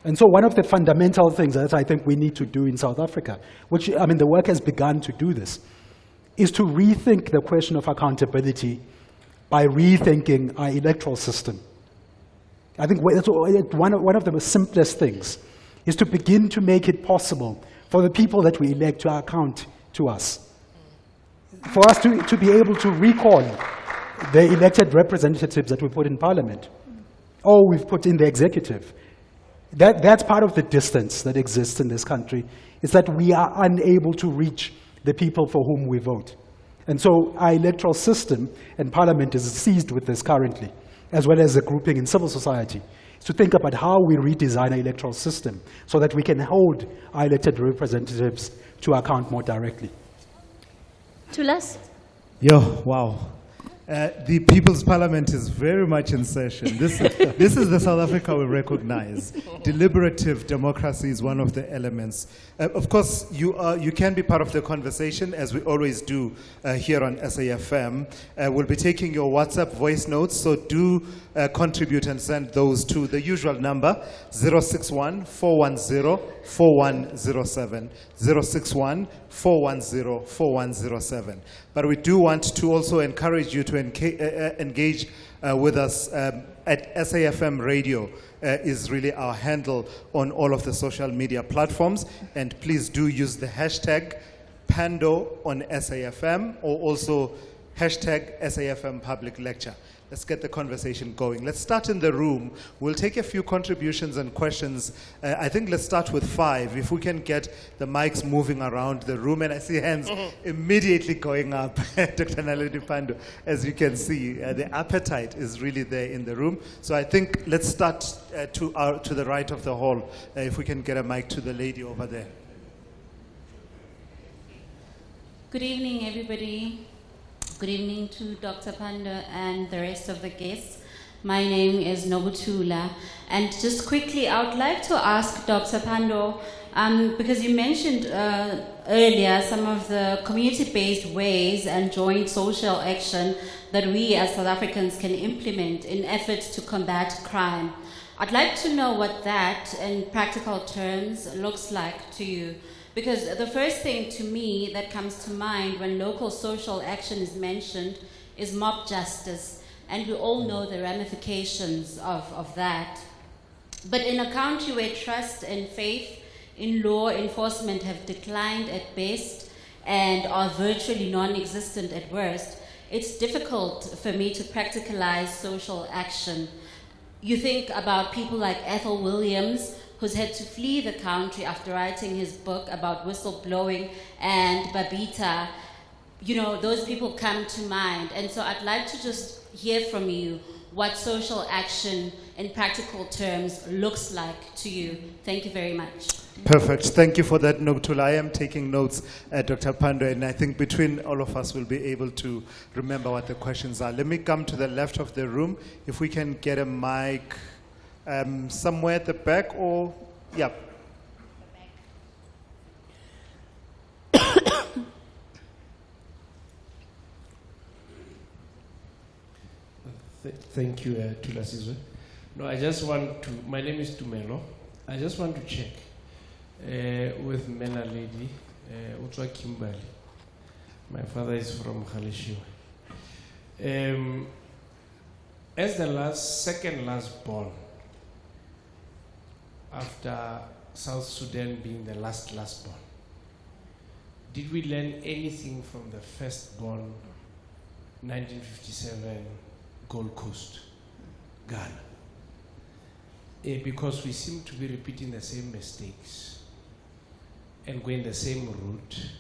M: And so one of the fundamental things that I think we need to do in South Africa, which, I mean, the work has begun to do this, is to rethink the question of accountability by rethinking our electoral system. I think that's one of the simplest things is to begin to make it possible for the people that we elect to account to us. For us to be able to recall the elected representatives that we put in parliament, or we've put in the executive. That's part of the distance that exists in this country, is that we are unable to reach the people for whom we vote. And so our electoral system and parliament is seized with this currently, as well as a grouping in civil society, to think about how we redesign our electoral system so that we can hold our elected representatives to account more directly.
U: Tulas?
R: Yo, wow. The People's Parliament is very much in session. This is the South Africa we recognize. Deliberative democracy is one of the elements. Of course, you can be part of the conversation, as we always do here on SAfm. We'll be taking your WhatsApp voice notes, so do contribute and send those to the usual number, 061-410-4107, 061-410-4107. But we do want to also encourage you to engage with us at SAfm Radio. Is really our handle on all of the social media platforms. And please do use the hashtag Pando on SAfm, or also hashtag SAfm Public Lecture. Let's get the conversation going. Let's start in the room. We'll take a few contributions and questions. I think let's start with 5. If we can get the mics moving around the room. And I see hands immediately going up. Dr. Naledi Pando, as you can see, the appetite is really there in the room. So I think let's start to the right of the hall. If we can get a mic to the lady over there.
F: Good evening, everybody. Good evening to Dr. Pando and the rest of the guests. My name is Nobutula. And just quickly, I would like to ask Dr. Pando, because you mentioned earlier some of the community-based ways and joint social action that we as South Africans can implement in efforts to combat crime. I'd like to know what that, in practical terms, looks like to you. Because the first thing to me that comes to mind when local social action is mentioned is mob justice. And we all know the ramifications of that. But in a country where trust and faith in law enforcement have declined at best and are virtually non-existent at worst, it's difficult for me to practicalize social action. You think about people like Ethel Williams, who's had to flee the country after writing his book about whistleblowing, and Babita. You know, those people come to mind. And so I'd like to just hear from you what social action in practical terms looks like to you. Thank you very much.
R: Perfect. Thank you for that, Nobutula. I am taking notes, Dr. Pando, and I think between all of us we'll be able to remember what the questions are. Let me come to the left of the room. If we can get a mic somewhere at the back, or, yeah.
V: Thank you, Tula Sizwe. No, I just want to, my name is Tumelo. I just want to check with Mena Lady, Utwa Kimberly. My father is from Khalishiwe. As the second last born, after South Sudan being the last born, did we learn anything from the first born 1957 Gold Coast, Ghana? Because we seem to be repeating the same mistakes and going the same route.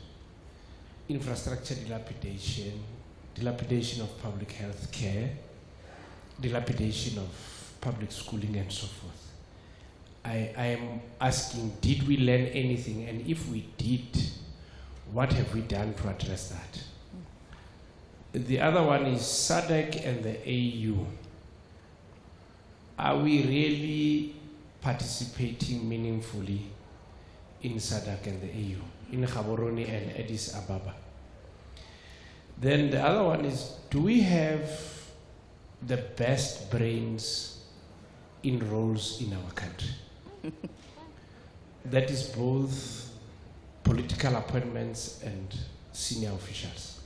V: Infrastructure dilapidation of public health care, dilapidation of public schooling, and so forth. I am asking, did we learn anything? And if we did, what have we done to address that? The other one is SADC and the AU. Are we really participating meaningfully in SADC and the AU, in Gaborone and Addis Ababa? Then the other one is, do we have the best brains in roles in our country? That is both political appointments and senior officials.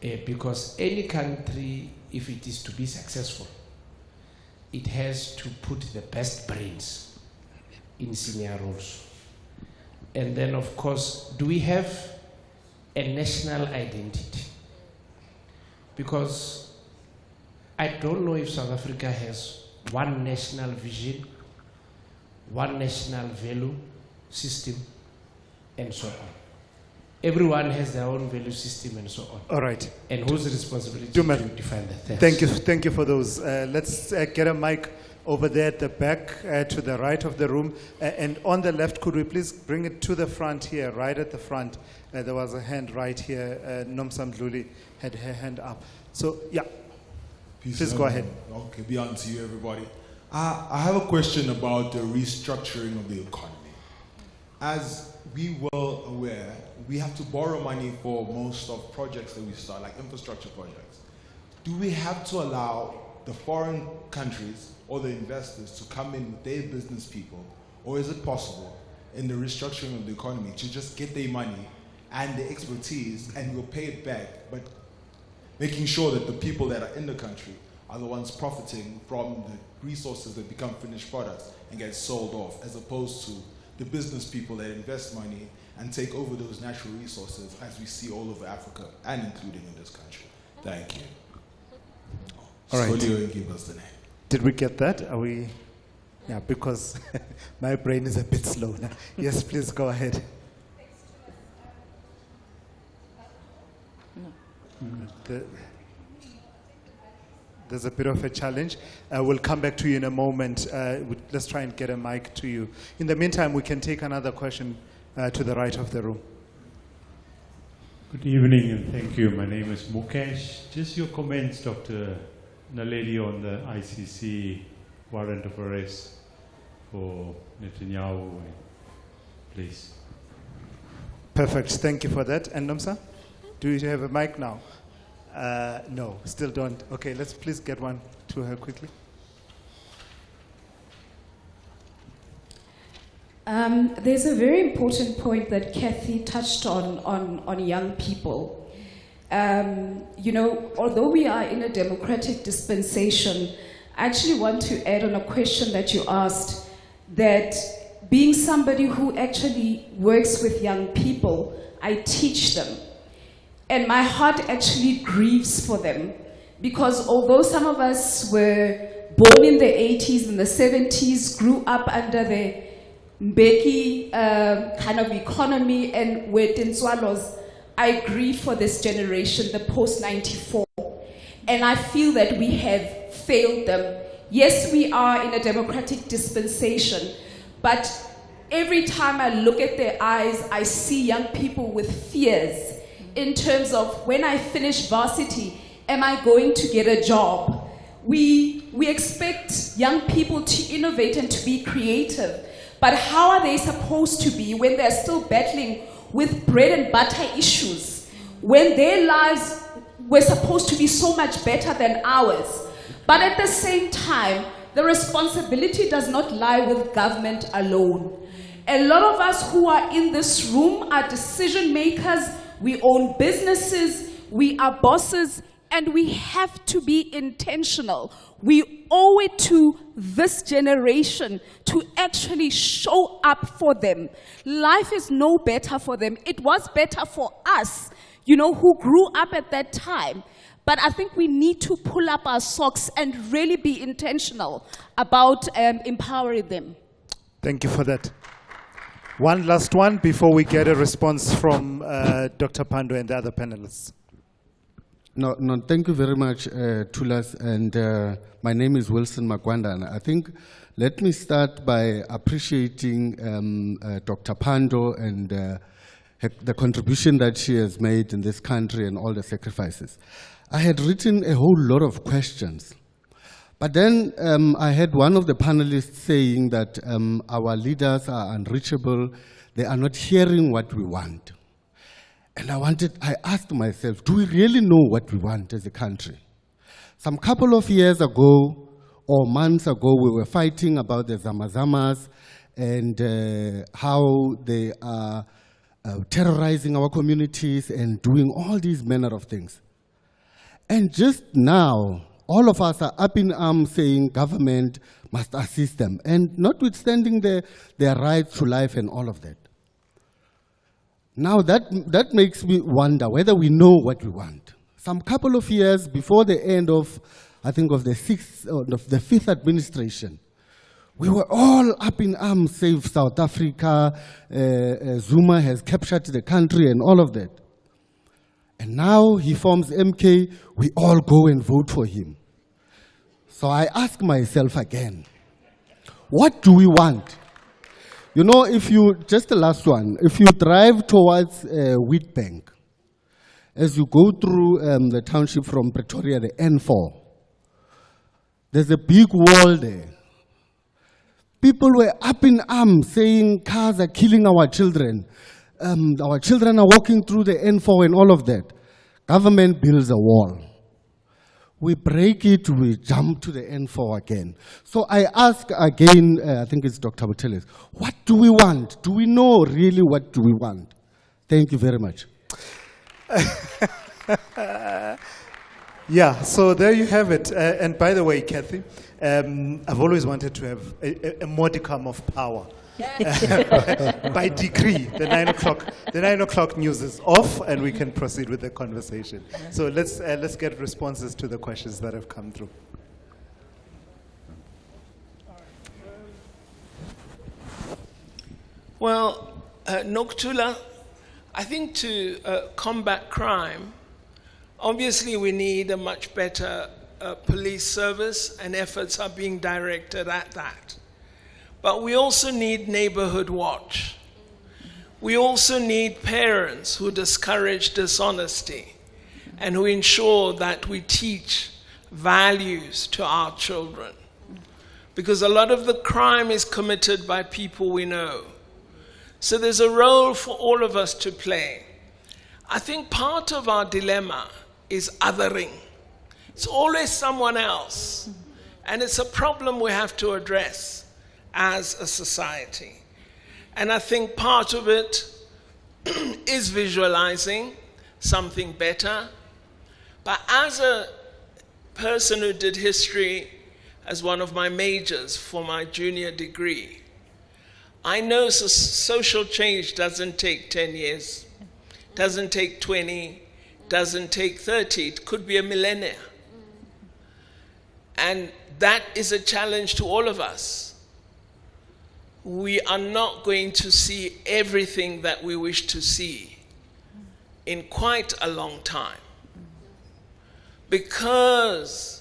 V: Because any country, if it is to be successful, it has to put the best brains in senior roles. And then, of course, do we have a national identity? Because I don't know if South Africa has one national vision, one national value system, and so on. Everyone has their own value system and so on.
R: All right.
V: And whose responsibility to define that?
R: Thank you for those. Let's get a mic over there at the back, to the right of the room. And on the left, could we please bring it to the front here, right at the front? There was a hand right here. Nomsam Dluli had her hand up. So, yeah. Please go ahead.
E: Okay, beyond to you, everybody. I have a question about the restructuring of the economy. As we well aware, we have to borrow money for most of projects that we start, like infrastructure projects. Do we have to allow the foreign countries or the investors to come in with their business people, or is it possible in the restructuring of the economy to just get their money and the expertise and we'll pay it back, but making sure that the people that are in the country are the ones profiting from the resources that become finished products and get sold off, as opposed to the business people that invest money and take over those natural resources, as we see all over Africa and including in this country? Thank you.
R: All right.
E: Give us the name.
R: Did we get that? Are we? Yeah, because my brain is a bit slow now. Yes, please go ahead. There's a bit of a challenge. We'll come back to you in a moment. Let's try and get a mic to you. In the meantime, we can take another question to the right of the room.
I: Good evening and thank you. My name is Mukesh. Just your comments, Dr. Naledi, on the ICC warrant of arrest for Netanyahu, please.
R: Perfect. Thank you for that. And Nomsa, do you have a mic now? No, still don't. Okay, let's please get one to her quickly.
B: There's a very important point that Kathy touched on young people. You know, although we are in a democratic dispensation, I actually want to add on a question that you asked, that being somebody who actually works with young people, I teach them. And my heart actually grieves for them, because although some of us were born in the 80s and the 70s, grew up under the Mbeki kind of economy and were Tinswalos, I grieve for this generation, the post-94. And I feel that we have failed them. Yes, we are in a democratic dispensation, but every time I look at their eyes, I see young people with fears in terms of, when I finish varsity, am I going to get a job? We expect young people to innovate and to be creative, but how are they supposed to be when they're still battling with bread and butter issues, when their lives were supposed to be so much better than ours? But at the same time, the responsibility does not lie with government alone. A lot of us who are in this room are decision makers. We own businesses, we are bosses, and we have to be intentional. We owe it to this generation to actually show up for them. Life is no better for them. It was better for us, you know, who grew up at that time. But I think we need to pull up our socks and really be intentional about empowering them.
R: Thank you for that. One last one before we get a response from Dr. Pando and the other panelists.
W: No, thank you very much, Tulas. And my name is Wilson Magwanda. And I think, let me start by appreciating Dr. Pando and the contribution that she has made in this country and all the sacrifices. I had written a whole lot of questions. But then I had one of the panelists saying that our leaders are unreachable, they are not hearing what we want. And I asked myself, do we really know what we want as a country? Some couple of years ago, or months ago, we were fighting about the Zamazamas and how they are terrorizing our communities and doing all these manner of things. And just now, all of us are up in arms saying government must assist them, and notwithstanding their right to life and all of that. Now that makes me wonder whether we know what we want. Some couple of years before the end of, I think, of the fifth administration, we were all up in arms, save South Africa, Zuma has captured the country and all of that. And now he forms MK, we all go and vote for him. So I ask myself again, What do we want? You know, if you, just the last one, if you drive towards Wheatbank, as you go through the township from Pretoria, the N4, there's a big wall there. People were up in arms saying cars are killing our children. Our children are walking through the N4 and all of that. Government builds a wall. We break it, we jump to the N4 again. So I ask again, I think it's Dr. Buteles, what do we want? Do we know really what do we want? Thank you very much.
R: Yeah, so there you have it. And by the way, Kathy, I've always wanted to have a modicum of power. By decree, the 9 o'clock news is off, and we can proceed with the conversation. So let's get responses to the questions that have come through.
T: Well, Nokuthula, I think to combat crime, obviously we need a much better police service, and efforts are being directed at that. But we also need neighborhood watch. We also need parents who discourage dishonesty and who ensure that we teach values to our children. Because a lot of the crime is committed by people we know. So there's a role for all of us to play. I think part of our dilemma is othering. It's always someone else. And it's a problem we have to address as a society. And I think part of it is visualizing something better. But as a person who did history as one of my majors for my junior degree, I know social change doesn't take 10 years, doesn't take 20, doesn't take 30, it could be a millennia. And that is a challenge to all of us. We are not going to see everything that we wish to see in quite a long time, because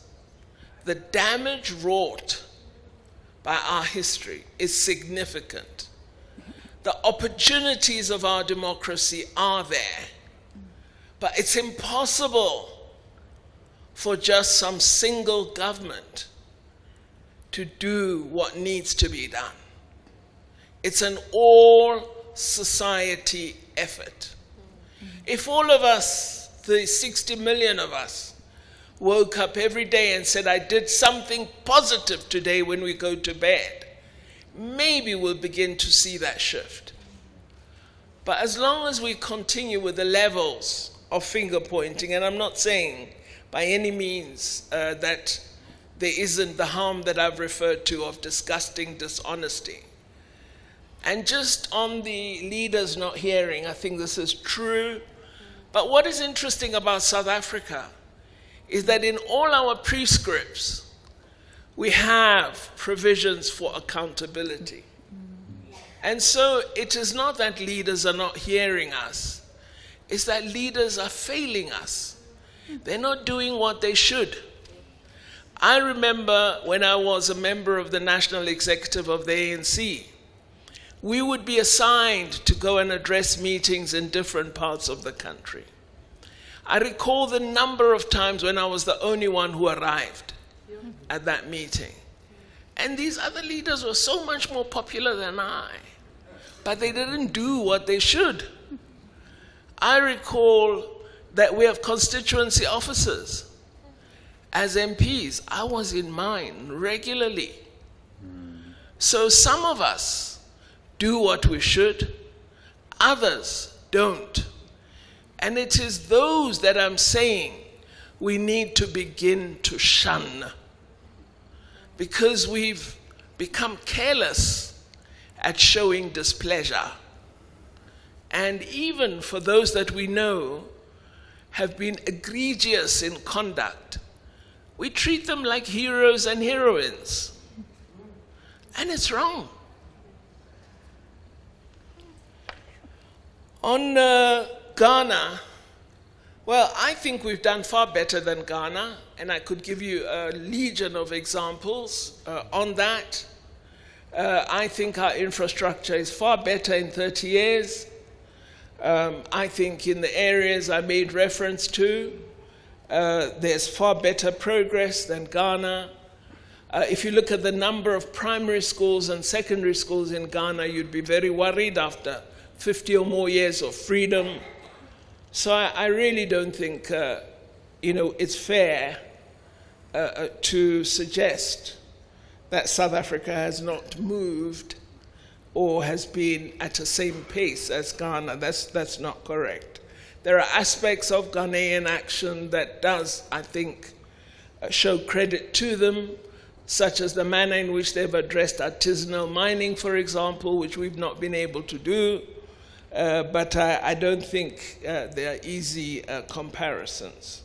T: the damage wrought by our history is significant. The opportunities of our democracy are there, but it's impossible for just some single government to do what needs to be done. It's an all-society effort. If all of us, the 60 million of us, woke up every day and said, I did something positive today when we go to bed, maybe we'll begin to see that shift. But as long as we continue with the levels of finger pointing, and I'm not saying by any means that there isn't the harm that I've referred to of disgusting dishonesty. And just on the leaders not hearing, I think this is true. But what is interesting about South Africa is that in all our prescripts, we have provisions for accountability. And so it is not that leaders are not hearing us, it's that leaders are failing us. They're not doing what they should. I remember when I was a member of the National Executive of the ANC, we would be assigned to go and address meetings in different parts of the country. I recall the number of times when I was the only one who arrived at that meeting. And these other leaders were so much more popular than I, but they didn't do what they should. I recall that we have constituency officers. As MPs, I was in mine regularly. So some of us do what we should, others don't. And it is those that I'm saying we need to begin to shun, because we've become careless at showing displeasure. And even for those that we know have been egregious in conduct, we treat them like heroes and heroines. And it's wrong. On Ghana, well, I think we've done far better than Ghana, and I could give you a legion of examples on that. I think our infrastructure is far better in 30 years. I think in the areas I made reference to, there's far better progress than Ghana. If you look at the number of primary schools and secondary schools in Ghana, you'd be very worried after 50 or more years of freedom. So I really don't think, it's fair to suggest that South Africa has not moved or has been at the same pace as Ghana. That's not correct. There are aspects of Ghanaian action that does, I think, show credit to them, such as the manner in which they've addressed artisanal mining, for example, which we've not been able to do. But I don't think they are easy comparisons.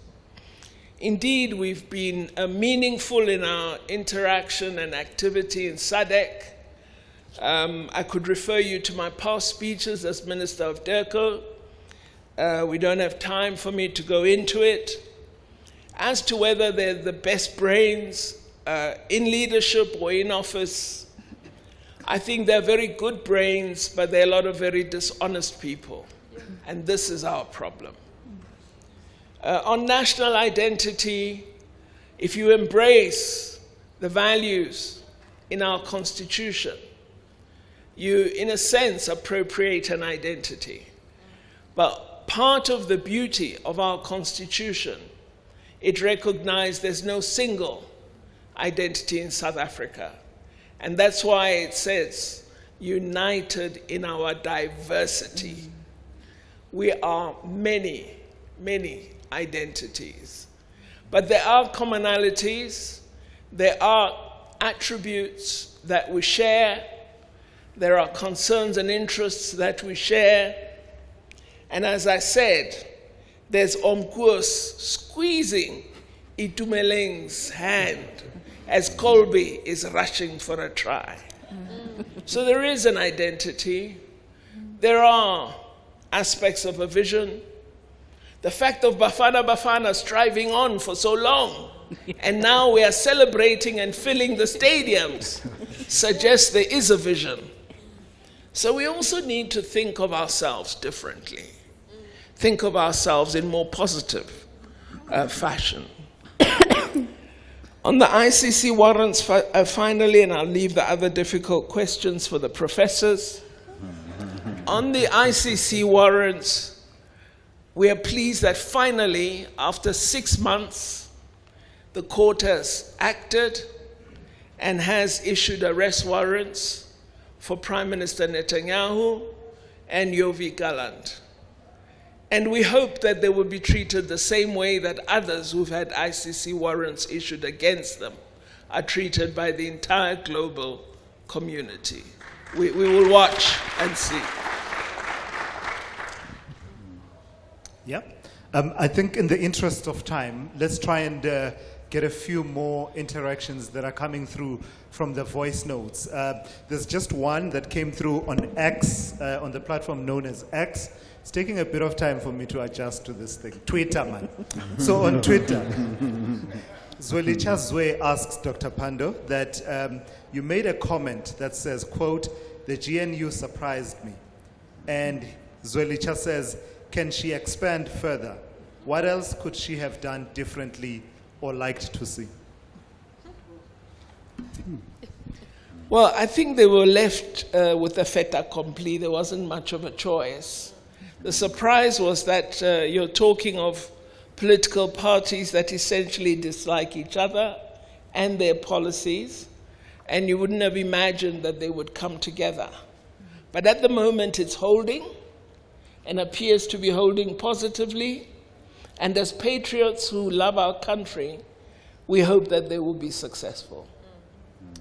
T: Indeed, we've been meaningful in our interaction and activity in SADC. I could refer you to my past speeches as Minister of DERCO. We don't have time for me to go into it. As to whether they're the best brains in leadership or in office, I think they're very good brains, but there are a lot of very dishonest people. And this is our problem. On national identity, if you embrace the values in our Constitution, you, in a sense, appropriate an identity. But part of the beauty of our Constitution, it recognizes there's no single identity in South Africa. And that's why it says, united in our diversity. We are many, many identities. But there are commonalities, there are attributes that we share, there are concerns and interests that we share. And as I said, there's Omkurs squeezing Itumeleng's hand as Colby is rushing for a try. So there is an identity. There are aspects of a vision. The fact of Bafana striving on for so long, and now we are celebrating and filling the stadiums, suggests there is a vision. So we also need to think of ourselves differently. Think of ourselves in more positive fashion. On the ICC warrants, finally, and I'll leave the other difficult questions for the professors. On the ICC warrants, we are pleased that finally, after 6 months, the court has acted and has issued arrest warrants for Prime Minister Netanyahu and Yoavi Gallant. And we hope that they will be treated the same way that others who've had ICC warrants issued against them are treated by the entire global community. We will watch and see.
R: Yeah. I think in the interest of time, let's try and get a few more interactions that are coming through from the voice notes. There's just one that came through on X, on the platform known as X. It's taking a bit of time for me to adjust to this thing. Twitter, man. So on Twitter, Zwelicha Zwe asks Dr. Pando that you made a comment that says, quote, "The GNU surprised me." And Zwelicha says, can she expand further? What else could she have done differently or liked to see?
T: Well, I think they were left with a fait accompli. There wasn't much of a choice. The surprise was that you're talking of political parties that essentially dislike each other and their policies, and you wouldn't have imagined that they would come together. But at the moment it's holding, and appears to be holding positively, and as patriots who love our country, we hope that they will be successful.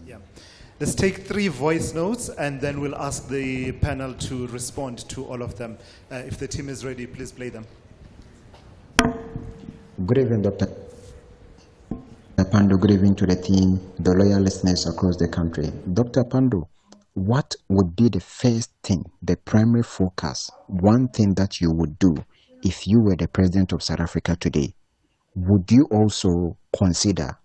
R: Yeah. Let's take 3 voice notes, and then we'll ask the panel to respond to all of them. If the team is ready, please play them.
G: Good evening, Dr. Pando. Good evening to the team, the loyal listeners across the country. Dr. Pando, what would be the first thing, the primary focus, one thing that you would do if you were the president of South Africa today? Would you also consider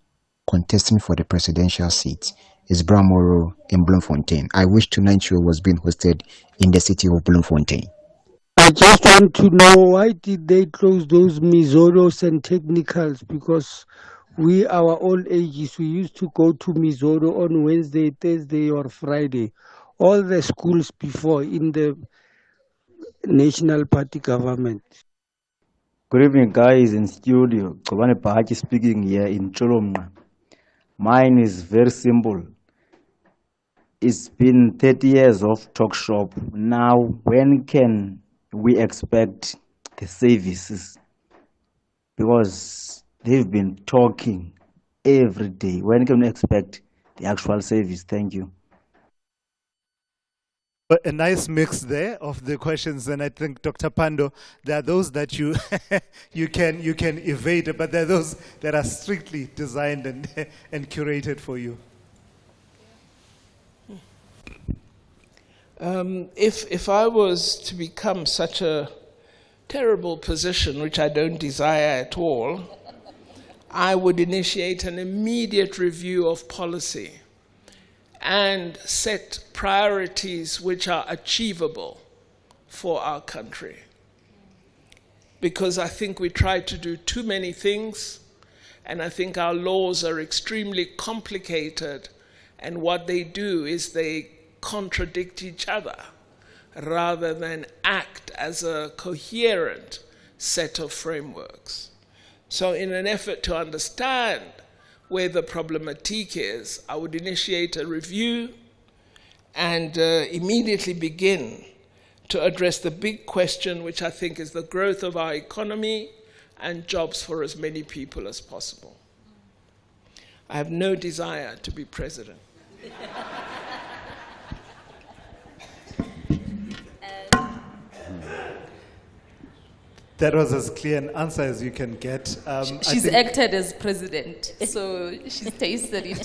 G: contesting for the presidential seat? is Bramoro in Bloemfontein. I wish tonight's show was being hosted in the city of Bloemfontein.
J: I just want to know, why did they close those Mizoros and technicals? Because we, our old ages, we used to go to Mizoro on Wednesday, Thursday, or Friday. All the schools before in the National Party government.
K: Good evening, guys in studio. Kobane Pahachi speaking here in Cholomna. Mine is very simple. It's been 30 years of talk shop. Now, when can we expect the services? Because they've been talking every day. When can we expect the actual service? Thank you.
R: A nice mix there of the questions, and I think, Dr. Pando, there are those that you you can evade, but there are those that are strictly designed and curated for you.
T: If I was to become such a terrible position, which I don't desire at all, I would initiate an immediate review of policy and set priorities which are achievable for our country. Because I think we try to do too many things, and I think our laws are extremely complicated, and what they do is they contradict each other rather than act as a coherent set of frameworks. So in an effort to understand where the problematique is, I would initiate a review and immediately begin to address the big question, which I think is the growth of our economy and jobs for as many people as possible. I have no desire to be president.
R: That was as clear an answer as you can get.
B: She's acted as president, so she's tasted it.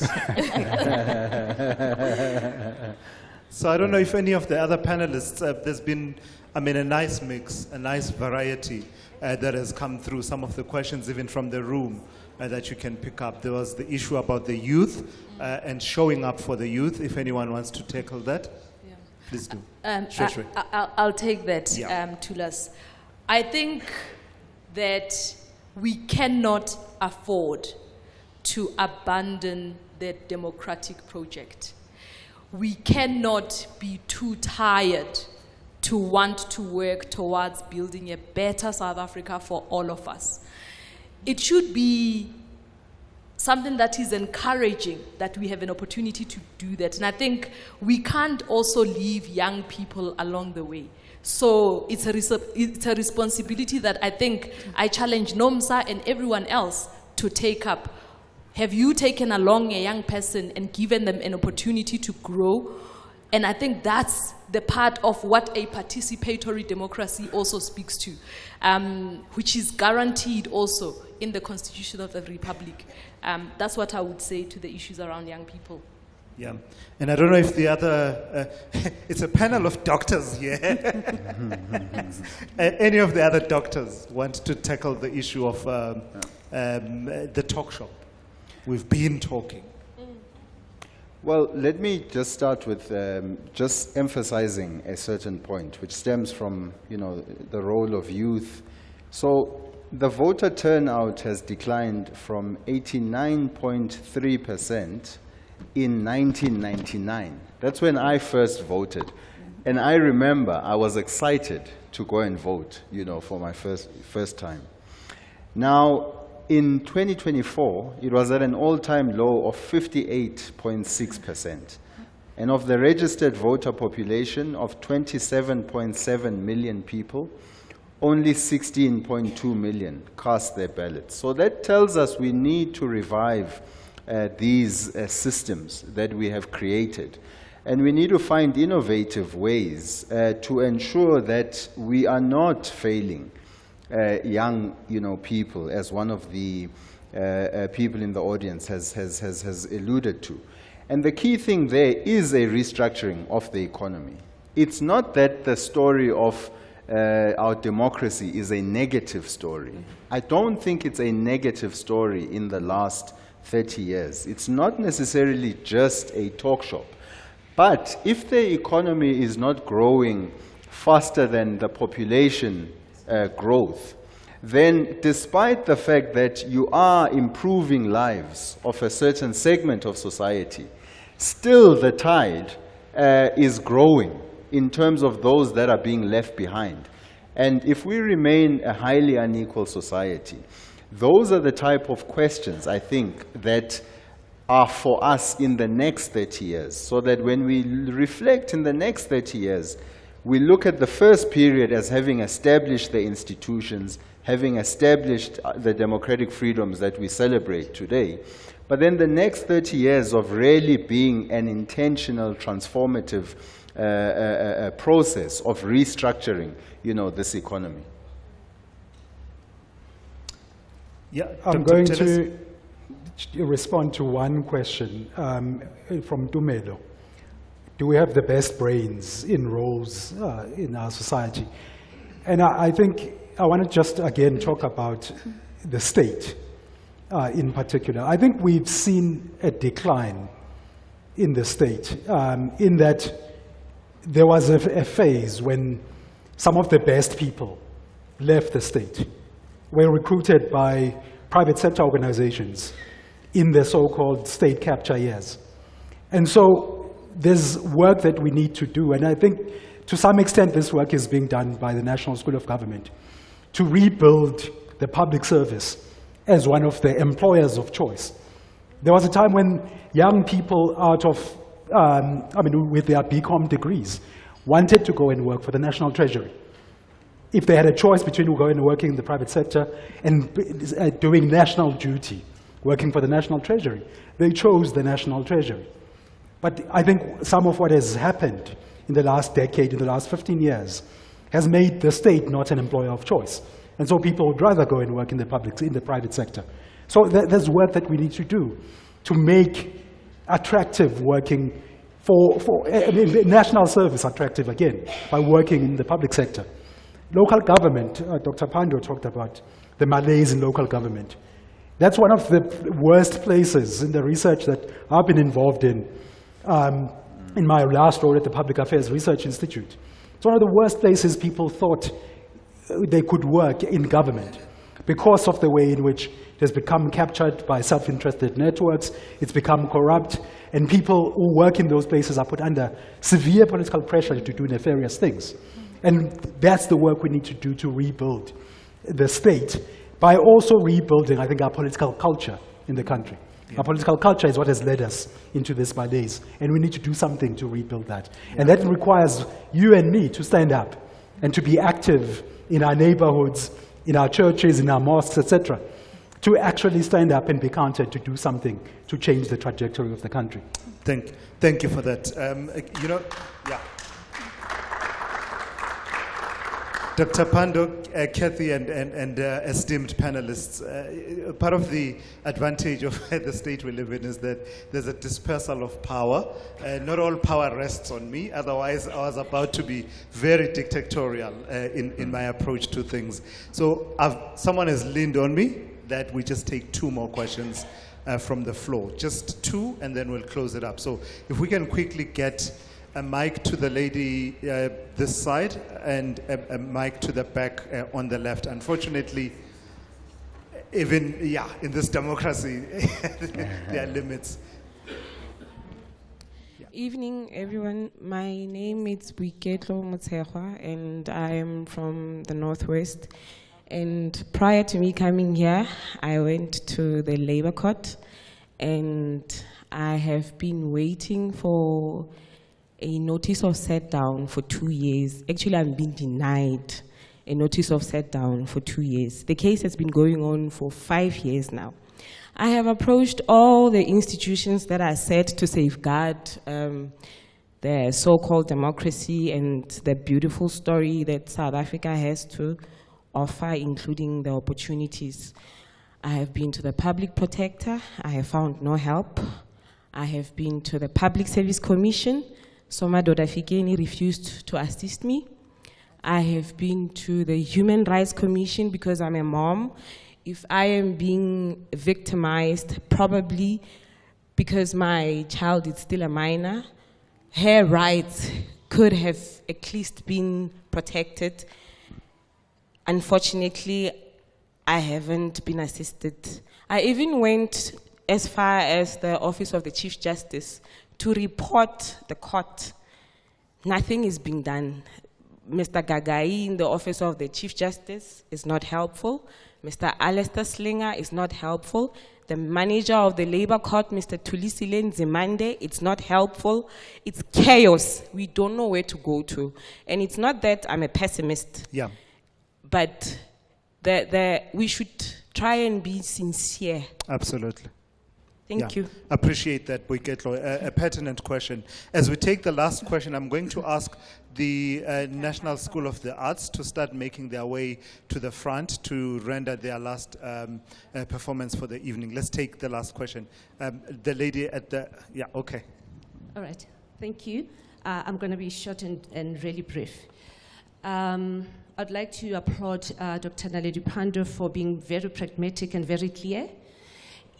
R: So I don't know if any of the other panelists, there's been, a nice mix, a nice variety that has come through. Some of the questions even from the room that you can pick up. There was the issue about the youth and showing up for the youth, if anyone wants to tackle that. Yeah. Please do.
B: I'll take that, Tulas. I think that we cannot afford to abandon the democratic project. We cannot be too tired to want to work towards building a better South Africa for all of us. It should be something that is encouraging that we have an opportunity to do that. And I think we can't also leave young people along the way. So it's a responsibility that I think I challenge NOMSA and everyone else to take up. Have you taken along a young person and given them an opportunity to grow? And I think that's the part of what a participatory democracy also speaks to, which is guaranteed also in the Constitution of the Republic. That's what I would say to the issues around young people.
R: Yeah, and I don't know if the other, it's a panel of doctors here. Any of the other doctors want to tackle the issue of the talk shop? We've been talking.
A: Well, let me just start with just emphasizing a certain point, which stems from, the role of youth. So the voter turnout has declined from 89.3% in 1999. That's when I first voted. And I remember I was excited to go and vote, for my first time. Now, in 2024, it was at an all-time low of 58.6%. And of the registered voter population of 27.7 million people, only 16.2 million cast their ballots. So that tells us we need to revive these systems that we have created. And we need to find innovative ways to ensure that we are not failing young people, as one of the people in the audience has alluded to. And the key thing there is a restructuring of the economy. It's not that the story of our democracy is a negative story. I don't think it's a negative story in the last 30 years. It's not necessarily just a talk shop. But if the economy is not growing faster than the population growth, then despite the fact that you are improving lives of a certain segment of society, still the tide is growing in terms of those that are being left behind. And if we remain a highly unequal society, those are the type of questions, I think, that are for us in the next 30 years, so that when we reflect in the next 30 years, we look at the first period as having established the institutions, having established the democratic freedoms that we celebrate today, but then the next 30 years of really being an intentional, transformative process of restructuring, this economy.
M: Yeah, I'm going to respond to one question from Tumelo. Do we have the best brains in roles in our society? And I think I want to just again talk about the state in particular. I think we've seen a decline in the state in that there was a phase when some of the best people left the state, were recruited by private sector organizations in the so-called state capture years. And so there's work that we need to do, and I think to some extent this work is being done by the National School of Government to rebuild the public service as one of the employers of choice. There was a time when young people out of, with their BCom degrees, wanted to go and work for the National Treasury. If they had a choice between going and working in the private sector and doing national duty, working for the National Treasury, they chose the National Treasury. But I think some of what has happened in the last decade, in the last 15 years, has made the state not an employer of choice. And so people would rather go and work in the private sector. So there's work that we need to do to make attractive working national service attractive again, by working in the public sector. Local government, Dr. Pando talked about the malaise in local government. That's one of the worst places in the research that I've been involved in my last role at the Public Affairs Research Institute. It's one of the worst places people thought they could work in government because of the way in which it has become captured by self-interested networks, it's become corrupt, and people who work in those places are put under severe political pressure to do nefarious things. And that's the work we need to do to rebuild the state by also rebuilding, I think, our political culture in the country. Yeah. Our political culture is what has led us into this malaise, and we need to do something to rebuild that. Yeah. And that requires you and me to stand up and to be active in our neighborhoods, in our churches, in our mosques, etc., to actually stand up and be counted to do something to change the trajectory of the country.
R: Thank you for that. Yeah. Dr. Pando, Kathy, and esteemed panelists, part of the advantage of the state we live in is that there's a dispersal of power. Not all power rests on me, otherwise I was about to be very dictatorial in my approach to things. So someone has leaned on me that we just take 2 more questions from the floor. Just 2, and then we'll close it up. So if we can quickly get a mic to the lady this side and a mic to the back on the left. Unfortunately, even in this democracy, there are limits.
H: Evening, everyone. My name is Boiketlo Motshekwa, and I am from the Northwest. And prior to me coming here, I went to the labor court, and I have been waiting for a notice of set down for 2 years. Actually, I've been denied a notice of set down for 2 years. The case has been going on for 5 years now. I have approached all the institutions that are set to safeguard the so-called democracy and the beautiful story that South Africa has to offer, including the opportunities. I have been to the Public Protector. I have found no help. I have been to the Public Service Commission. Soma Dodafikeni refused to assist me. I have been to the Human Rights Commission because I'm a mom. if I am being victimized, probably because my child is still a minor, her rights could have at least been protected. Unfortunately, I haven't been assisted. I even went as far as the Office of the Chief Justice to report the court. Nothing is being done. Mr. Gagai in the Office of the Chief Justice is not helpful. Mr. Alistair Slinger is not helpful. The manager of the Labor Court, Mr. Tulisile Nzimande, it's not helpful. It's chaos. We don't know where to go to. And it's not that I'm a pessimist.
R: Yeah.
H: But we should try and be sincere.
R: Absolutely.
H: Thank you.
R: Appreciate that, Boiketlo. A pertinent question. As we take the last question, I'm going to ask the National School of the Arts to start making their way to the front to render their last performance for the evening. Let's take the last question. The lady at the, yeah, okay.
L: All right, thank you. I'm going to be short and really brief. I'd like to applaud Dr. Naledi Pandor for being very pragmatic and very clear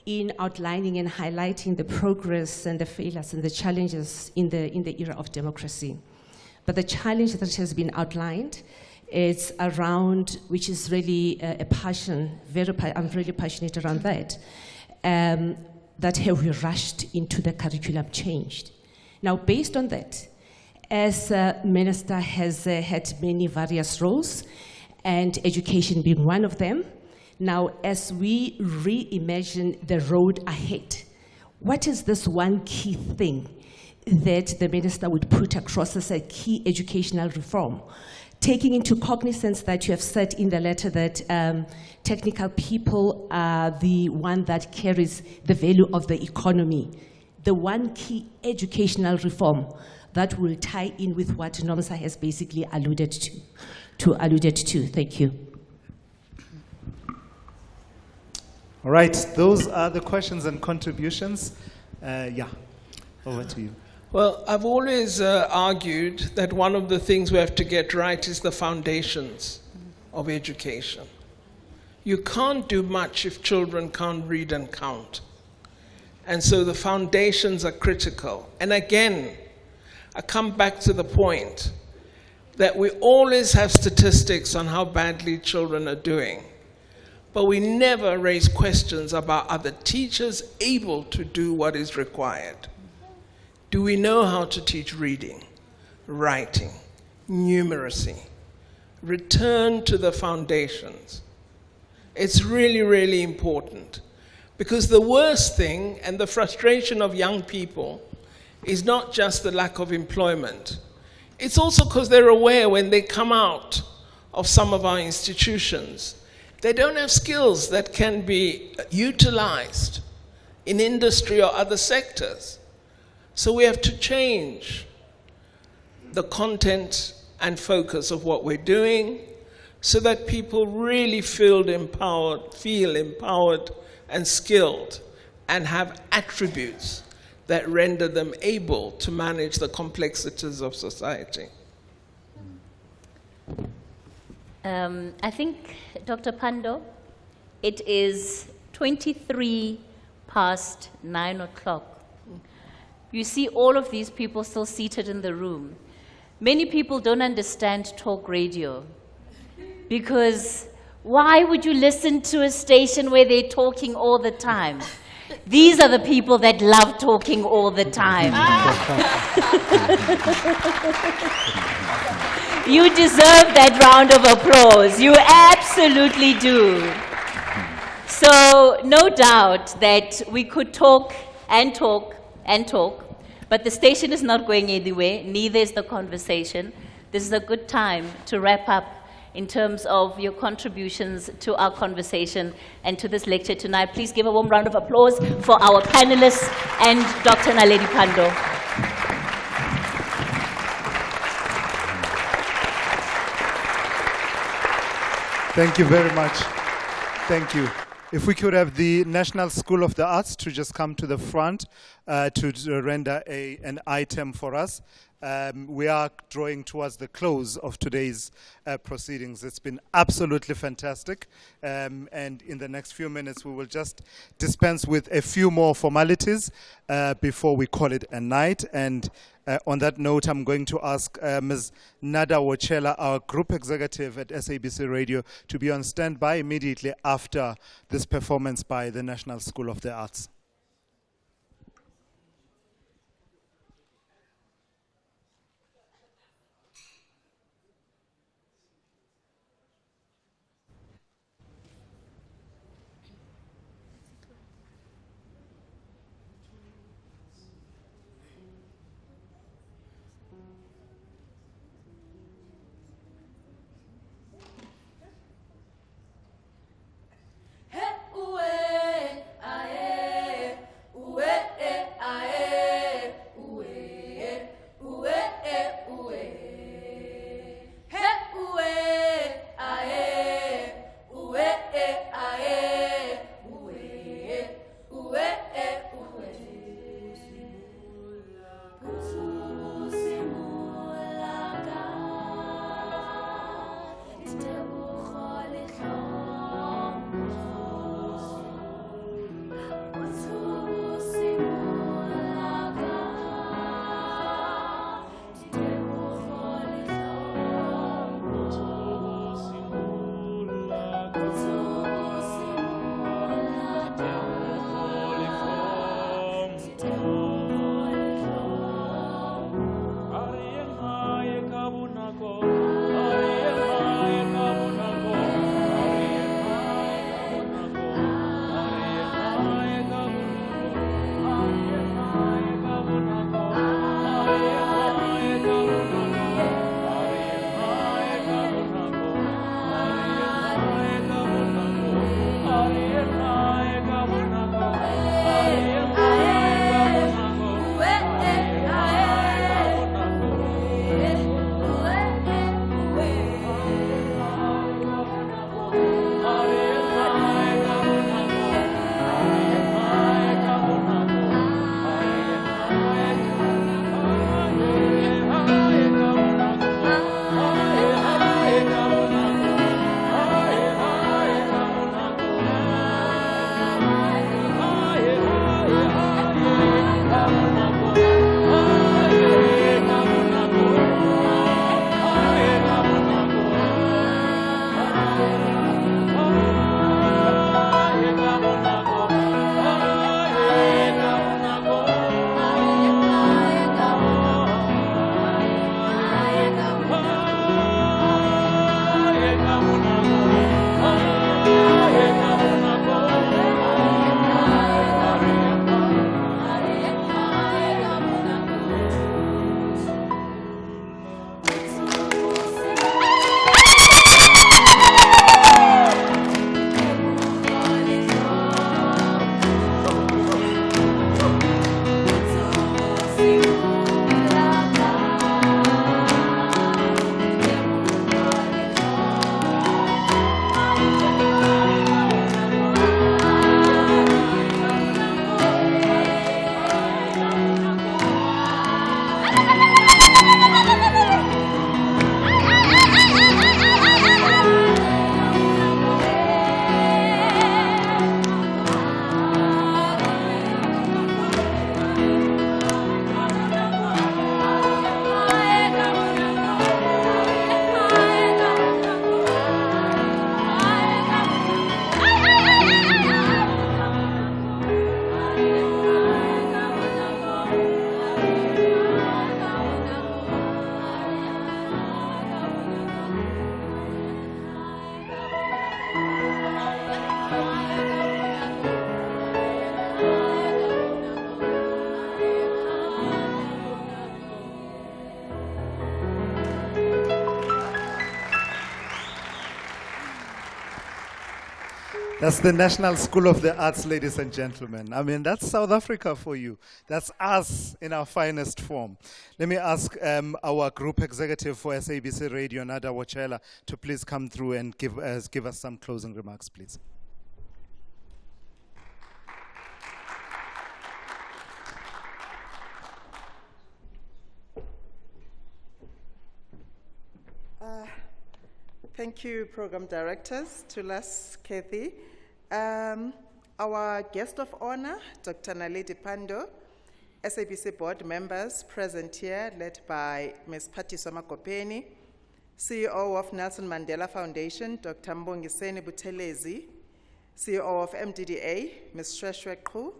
L: in outlining and highlighting the progress and the failures and the challenges in the era of democracy. But the challenge that has been outlined is around, which is really a passion, I'm really passionate around that, that have we rushed into the curriculum changed. Now, based on that, as Minister has had many various roles, and education being one of them, now as we reimagine the road ahead, what is this one key thing that the Minister would put across as a key educational reform? Taking into cognizance that you have said in the letter that technical people are the one that carries the value of the economy, the one key educational reform that will tie in with what Nomsa has basically alluded to. Thank you.
R: All right, those are the questions and contributions. Yeah, over to you.
T: Well, I've always argued that one of the things we have to get right is the foundations of education. You can't do much if children can't read and count. And so the foundations are critical. And again, I come back to the point that we always have statistics on how badly children are doing, but we never raise questions about are the teachers able to do what is required? Do we know how to teach reading, writing, numeracy? Return to the foundations. It's really, really important, because the worst thing and the frustration of young people is not just the lack of employment. It's also because they're aware when they come out of some of our institutions, they don't have skills that can be utilized in industry or other sectors. So we have to change the content and focus of what we're doing so that people really feel empowered and skilled and have attributes that render them able to manage the complexities of society.
U: I think, Dr. Pandor, it is 23 past 9 o'clock. You see all of these people still seated in the room. Many people don't understand talk radio, because why would you listen to a station where they're talking all the time? These are the people that love talking all the time. You deserve that round of applause. You absolutely do. So no doubt that we could talk and talk and talk, but the station is not going anywhere, neither is the conversation. This is a good time to wrap up in terms of your contributions to our conversation and to this lecture tonight. Please give a warm round of applause for our panelists and Dr. Naledi Pandor.
R: Thank you very much. Thank you. If we could have the National School of the Arts to just come to the front to render an item for us. We are drawing towards the close of today's proceedings. It's been absolutely fantastic. And in the next few minutes, we will just dispense with a few more formalities before we call it a night. And on that note, I'm going to ask Ms. Nada Wochela, our group executive at SABC Radio, to be on standby immediately after this performance by the National School of the Arts. That's the National School of the Arts, ladies and gentlemen. I mean, that's South Africa for you. That's us in our finest form. Let me ask our group executive for SABC Radio, Nada Wochela, to please come through and give us some closing remarks, please.
C: Thank you, Program Directors, Tulas, Kathy. Our guest of honor, Dr. Naledi Pandor, SABC board members present here, led by Ms. Patiswa Makopeni, CEO of Nelson Mandela Foundation, Dr. Mbongiseni Buthelezi, CEO of MDDA, Ms. Shweshwe Qhu,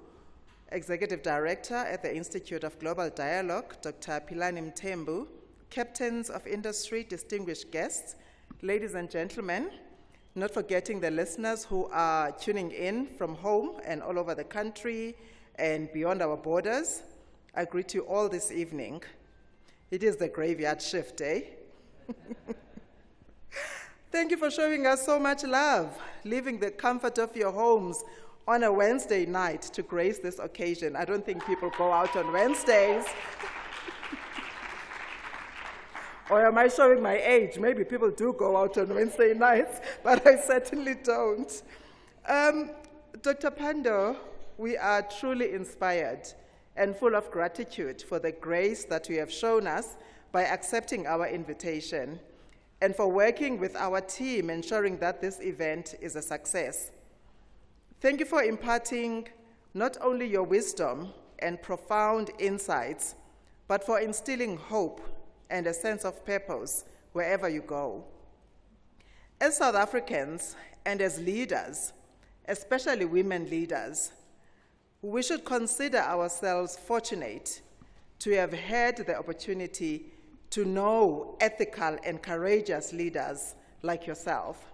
C: Executive Director at the Institute of Global Dialogue, Dr. Pilani Mthembu, captains of industry, distinguished guests, ladies and gentlemen, not forgetting the listeners who are tuning in from home and all over the country and beyond our borders, I greet you all this evening. It is the graveyard shift, eh? Thank you for showing us so much love, leaving the comfort of your homes on a Wednesday night to grace this occasion. I don't think people go out on Wednesdays. Or am I showing my age? Maybe people do go out on Wednesday nights, but I certainly don't. Dr. Pandor, we are truly inspired and full of gratitude for the grace that you have shown us by accepting our invitation and for working with our team, ensuring that this event is a success. Thank you for imparting not only your wisdom and profound insights, but for instilling hope and a sense of purpose wherever you go. As South Africans and as leaders, especially women leaders, we should consider ourselves fortunate to have had the opportunity to know ethical and courageous leaders like yourself,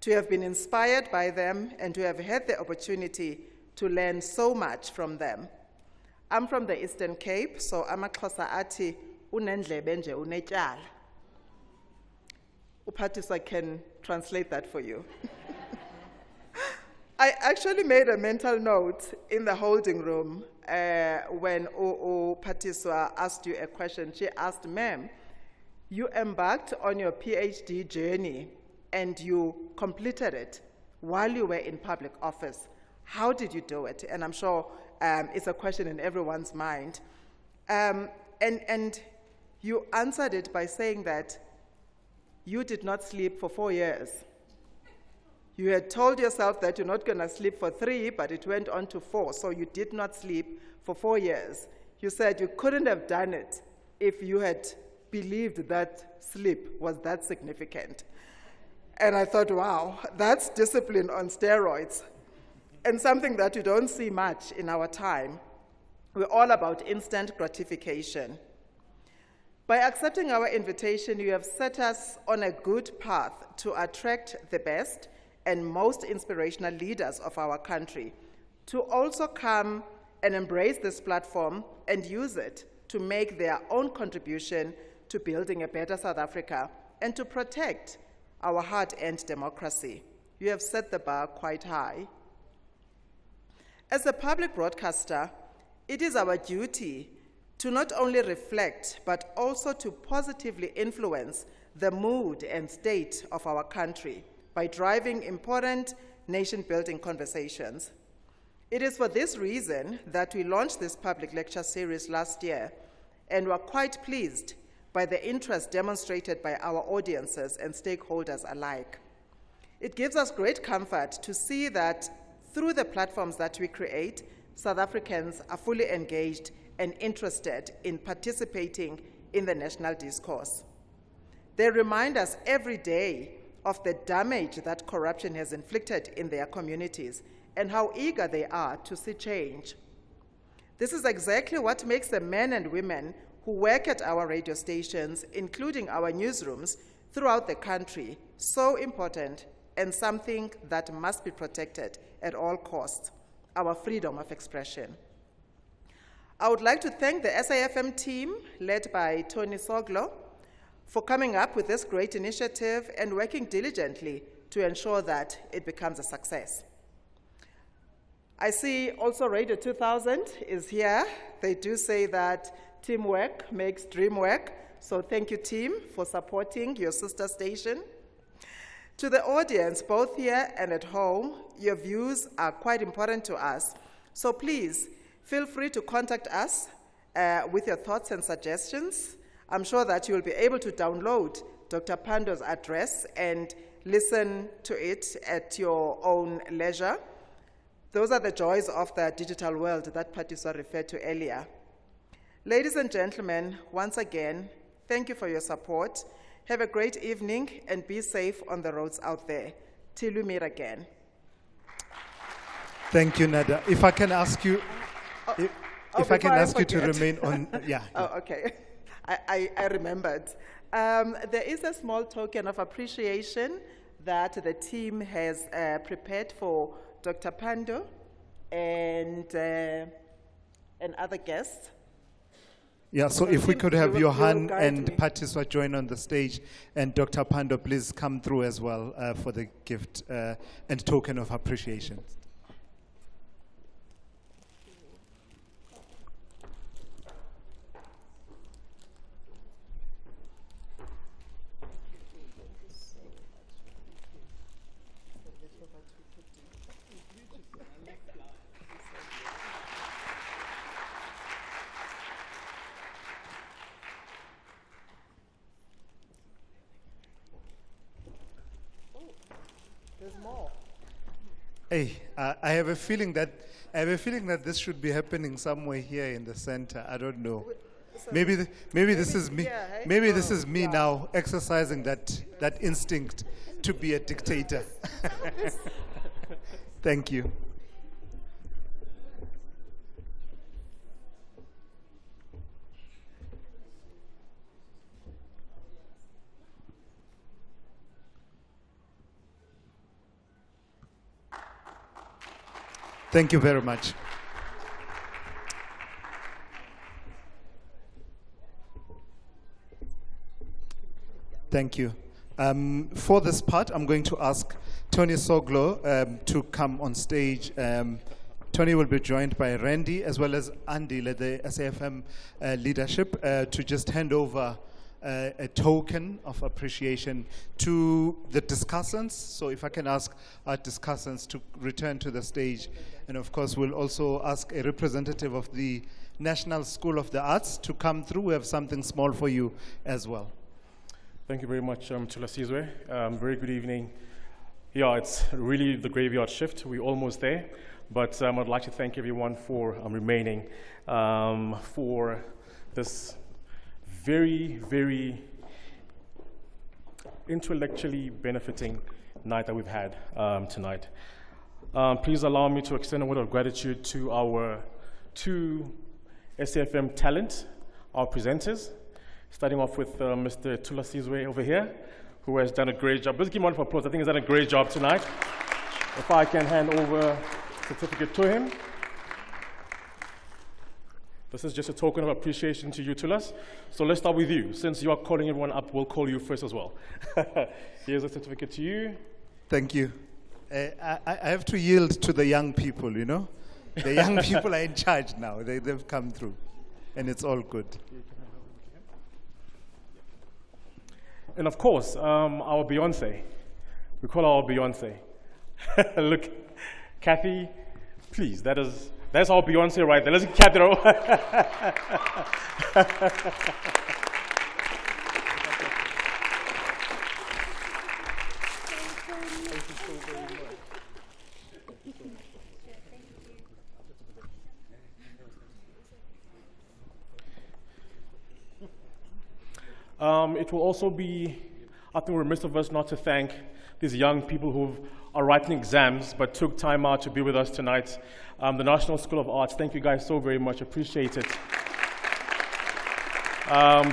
C: to have been inspired by them and to have had the opportunity to learn so much from them. I'm from the Eastern Cape, so amaXhosa athi unendlebe nje unetyala. Uphatiswa can translate that for you. I actually made a mental note in the holding room when Patiswa asked you a question. She asked, ma'am, you embarked on your PhD journey and you completed it while you were in public office. How did you do it? And I'm sure it's a question in everyone's mind. And you answered it by saying that you did not sleep for 4 years. You had told yourself that you're not going to sleep for 3, but it went on to 4, so you did not sleep for 4 years. You said you couldn't have done it if you had believed that sleep was that significant. And I thought, wow, that's discipline on steroids, and something that you don't see much in our time. We're all about instant gratification. By accepting our invitation, you have set us on a good path to attract the best and most inspirational leaders of our country to also come and embrace this platform and use it to make their own contribution to building a better South Africa and to protect our hard-earned democracy. You have set the bar quite high. As a public broadcaster, it is our duty to not only reflect, but also to positively influence the mood and state of our country by driving important nation-building conversations. It is for this reason that we launched this public lecture series last year, and were quite pleased by the interest demonstrated by our audiences and stakeholders alike. It gives us great comfort to see that through the platforms that we create, South Africans are fully engaged and interested in participating in the national discourse. They remind us every day of the damage that corruption has inflicted in their communities and how eager they are to see change. This is exactly what makes the men and women who work at our radio stations, including our newsrooms throughout the country, so important and something that must be protected at all costs, our freedom of expression. I would like to thank the SAfm team, led by Tony Soglo, for coming up with this great initiative and working diligently to ensure that it becomes a success. I see also Radio 2000 is here. They do say that teamwork makes dream work, so thank you, team, for supporting your sister station. To the audience, both here and at home, your views are quite important to us, so please feel free to contact us with your thoughts and suggestions. I'm sure that you'll be able to download Dr. Pando's address and listen to it at your own leisure. Those are the joys of the digital world that Patiswa referred to earlier. Ladies and gentlemen, once again, thank you for your support. Have a great evening and be safe on the roads out there. Till we meet again.
R: Thank you, Nada. If I can ask you, if I can
C: before
R: ask you to
C: forget.
R: remain on, yeah.
C: Oh, okay. I remembered. There is a small token of appreciation that the team has prepared for Dr. Pando and other guests.
R: Yeah, so
C: So
R: if we
C: Tim,
R: could
C: you
R: have
C: will
R: Johan
C: guide
R: and
C: me.
R: Patiswa join on the stage, and Dr. Pando, please come through as well for the gift and token of appreciation.
C: There's more.
R: Hey, I have a feeling that this should be happening somewhere here in the center. I don't know. Maybe this is me.
C: here, hey?
R: Maybe this is me now exercising that instinct to be a dictator. Thank you. Thank you very much. Thank you. For this part, I'm going to ask Tony Soglo to come on stage. Tony will be joined by Randy as well as Andy, the SAfm leadership, to just hand over a token of appreciation to the discussants. So if I can ask our discussants to return to the stage. And of course, we'll also ask a representative of the National School of the Arts to come through. We have something small for you as well.
D: Thank you very much, Chula Sizwe. Very good evening. Yeah, it's really the graveyard shift. We're almost there. But I'd like to thank everyone for remaining for this very, very intellectually benefiting night that we've had tonight. Please allow me to extend a word of gratitude to our two SAfm talent, our presenters, starting off with Mr. Tula Sizwe over here, who has done a great job. Let's give him a round of applause. I think he's done a great job tonight. If I can hand over the certificate to him. This is just a token of appreciation to you, Tulas. So let's start with you. Since you are calling everyone up, we'll call you first as well. Here's a certificate to you.
R: Thank you. I have to yield to the young people, you know. The young people are in charge now. They've come through, and it's all good.
D: And of course, our Beyonce. We call her our Beyonce. Look, Kathy, please, that's our Beyonce right there. Let's get Kathy. It will also be, I think, remiss of us not to thank these young people who are writing exams but took time out to be with us tonight. The National School of Arts, thank you guys so very much, appreciate it.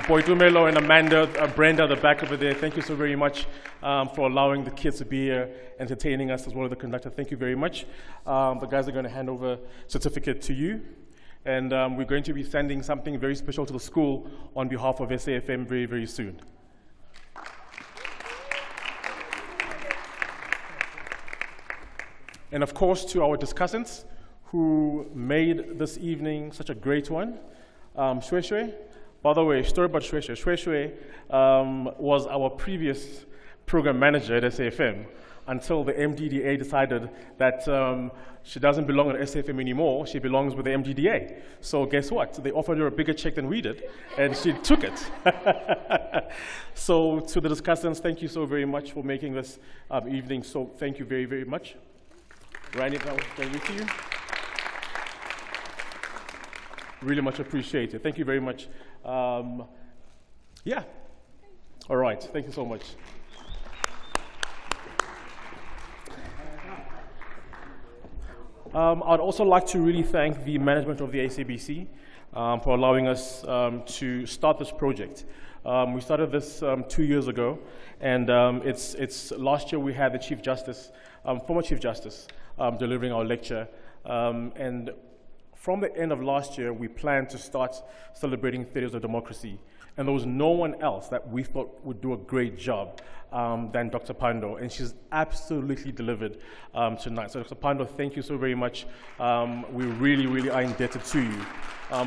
D: Boydumelo and Amanda, Brenda at the back over there, thank you so very much for allowing the kids to be here, entertaining us as well as the conductor. Thank you very much. The guys are going to hand over a certificate to you. And we're going to be sending something very special to the school on behalf of SAfm very, very soon. And of course, to our discussants who made this evening such a great one. Shwe Shwe, by the way, story about Shwe Shwe. Shwe Shwe was our previous program manager at SAfm. until the MDDA decided that she doesn't belong at SAfm anymore, she belongs with the MDDA. So guess what? They offered her a bigger check than we did, and she took it. So to the discussants, thank you so very much for making this evening. So thank you very, very much. Randy, that was great with you. Really much appreciated. Thank you very much. Yeah. All right. Thank you so much. I'd also like to really thank the management of the SABC for allowing us to start this project. We started this 2 years ago, and it's last year we had the Chief Justice, former Chief Justice, delivering our lecture, and from the end of last year, we planned to start celebrating 30 years of democracy. And there was no one else that we thought would do a great job than Dr. Pando. And she's absolutely delivered tonight. So Dr. Pando, thank you so very much. We really, really are indebted to you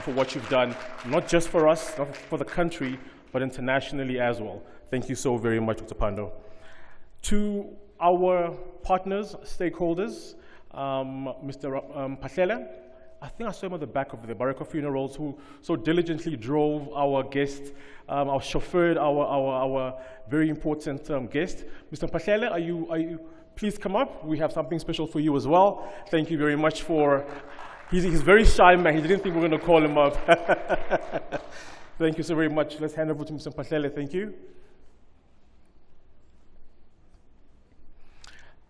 D: for what you've done, not just for us, not for the country, but internationally as well. Thank you so very much, Dr. Pando. To our partners, stakeholders, Mr. Pahlela, I think I saw him at the back of the Baraka Funerals, who so diligently drove our guest, our chauffeured our very important guest. Mr. Pahlela, are you? Please come up. We have something special for you as well. Thank you very much for. He's a very shy man. He didn't think we were going to call him up. Thank you so very much. Let's hand over to Mr. Pahlela. Thank you.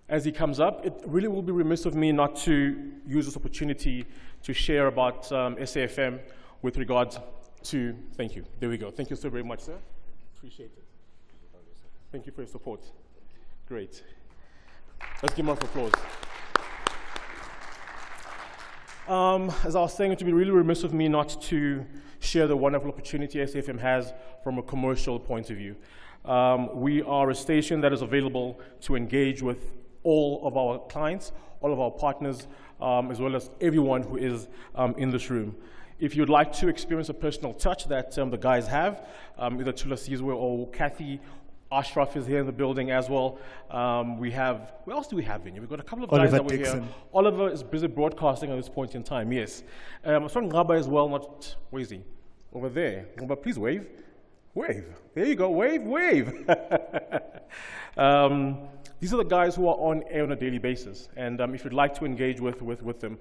D: As he comes up, it really will be remiss of me not to use this opportunity to share about SAfm with regards to, thank you, there we go. Thank you so very much, sir. Appreciate it. Thank you for your support. Great. Let's give him a round of applause. As I was saying, it would be really remiss of me not to share the wonderful opportunity SAfm has from a commercial point of view. We are a station that is available to engage with all of our clients, all of our partners, as well as everyone who is in this room. If you'd like to experience a personal touch that the guys have, either Tula Sizwe or Kathy, Ashraf is here in the building as well. We have, where else do we have in here? We've got a couple of guys that were here. Oliver is busy broadcasting at this point in time, yes. I saw Ngaba as well, not, where is he? Over there. Ngaba, please wave. Wave. There you go, wave, wave. These are the guys who are on air on a daily basis, and if you'd like to engage with them,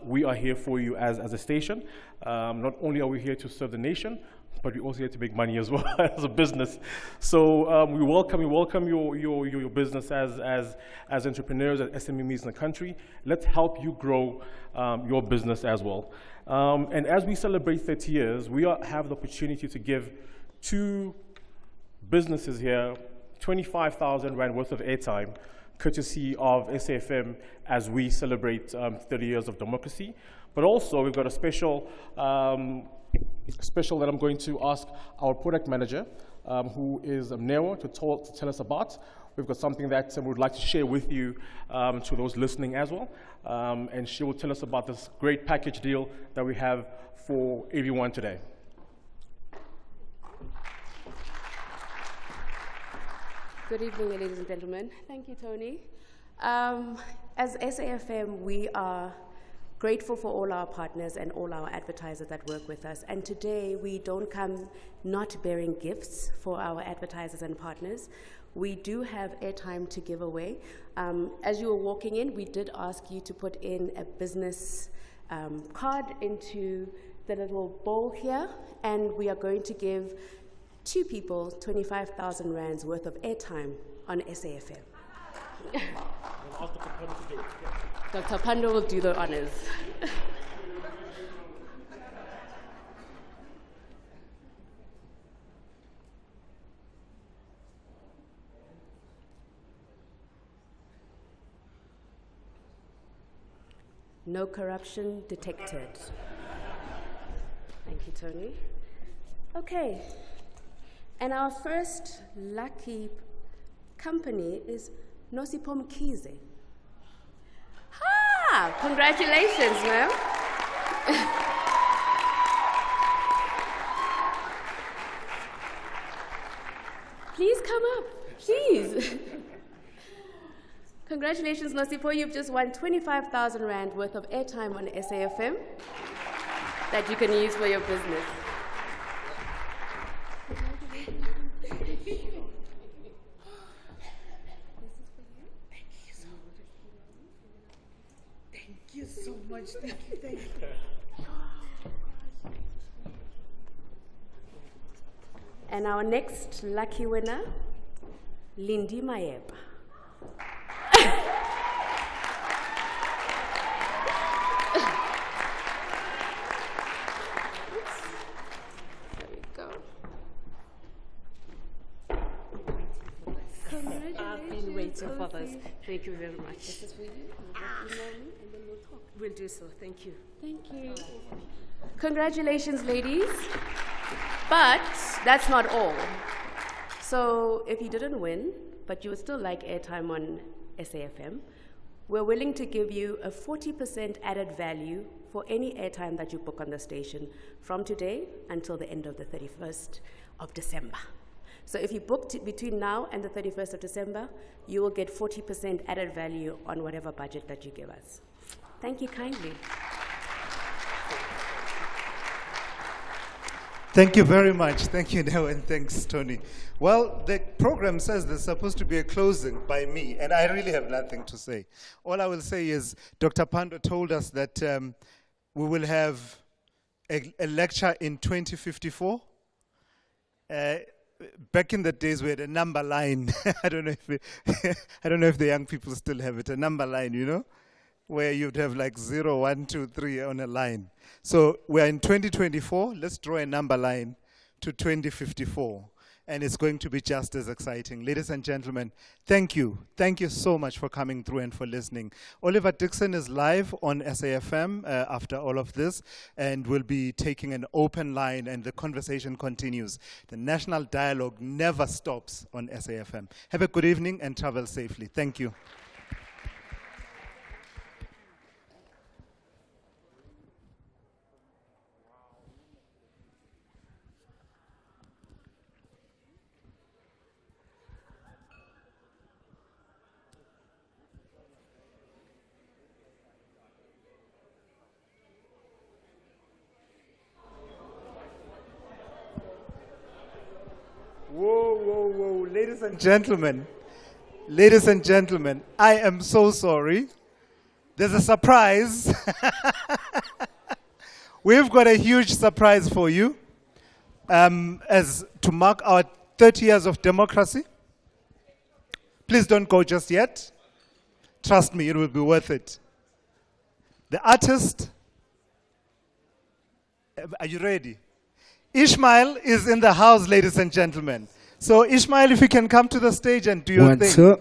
D: we are here for you as a station. Not only are we here to serve the nation, but we're also here to make money as well as a business. So we welcome your business as entrepreneurs, as SMEs in the country. Let's help you grow your business as well. And as we celebrate 30 years, we have the opportunity to give 2 businesses here 25,000 Rand worth of airtime, courtesy of SAfm as we celebrate 30 years of democracy. But also, we've got a special that I'm going to ask our product manager, who is Mnewa, to tell us about. We've got something that we would like to share with you, to those listening as well. And she will tell us about this great package deal that we have for everyone today.
O: Good evening, ladies and gentlemen. Thank you, Tony. As SAfm, we are grateful for all our partners and all our advertisers that work with us. And today, we don't come not bearing gifts for our advertisers and partners. We do have airtime to give away. As you were walking in, we did ask you to put in a business card into the little bowl here, and we are going to give 2 people 25,000 Rands worth of airtime on SAfm. Dr. Pando will do the honors. No corruption detected. Thank you, Tony. Okay. And our first lucky company is Nosipho Mkhize. Ha! Congratulations, ma'am. Please come up, please. Congratulations, Nosipo. You've just won 25,000 Rand worth of airtime on SAfm that you can use for your business.
C: Thank you so much. Thank you. Thank you.
O: And our next lucky winner, Lindy Mayepa. There we go.
L: I've been waiting for this. Thank you very much.
O: This is for you. Email me and then we'll talk.
L: We'll do so. Thank you.
O: Thank you. Congratulations, ladies. But that's not all. So if you didn't win, but you would still like airtime on SAfm, we're willing to give you a 40% added value for any airtime that you book on the station from today until the end of the 31st of December. So if you booked between now and the 31st of December, you will get 40% added value on whatever budget that you give us. Thank you kindly.
R: Thank you very much. Thank you, Neo, and thanks, Tony. Well, the program says there's supposed to be a closing by me, and I really have nothing to say. All I will say is Dr. Pando told us that we will have a lecture in 2054. Back in the days, we had a number line. I don't know if the young people still have it. A number line, you know, where you'd have like 0, 1, 2, 3 on a line. So we're in 2024. Let's draw a number line to 2054. And it's going to be just as exciting. Ladies and gentlemen, thank you. Thank you so much for coming through and for listening. Oliver Dixon is live on SAfm after all of this, and we'll be taking an open line, and the conversation continues. The national dialogue never stops on SAfm. Have a good evening and travel safely. Thank you. Whoa, whoa, whoa, ladies and gentlemen, I am so sorry. There's a surprise. We've got a huge surprise for you as to mark our 30 years of democracy. Please don't go just yet. Trust me, it will be worth it. The artist, are you ready? Ishmael is in the house, ladies and gentlemen. So Ishmael, if you can come to the stage and do your thing.
J: Up?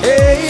P: Hey,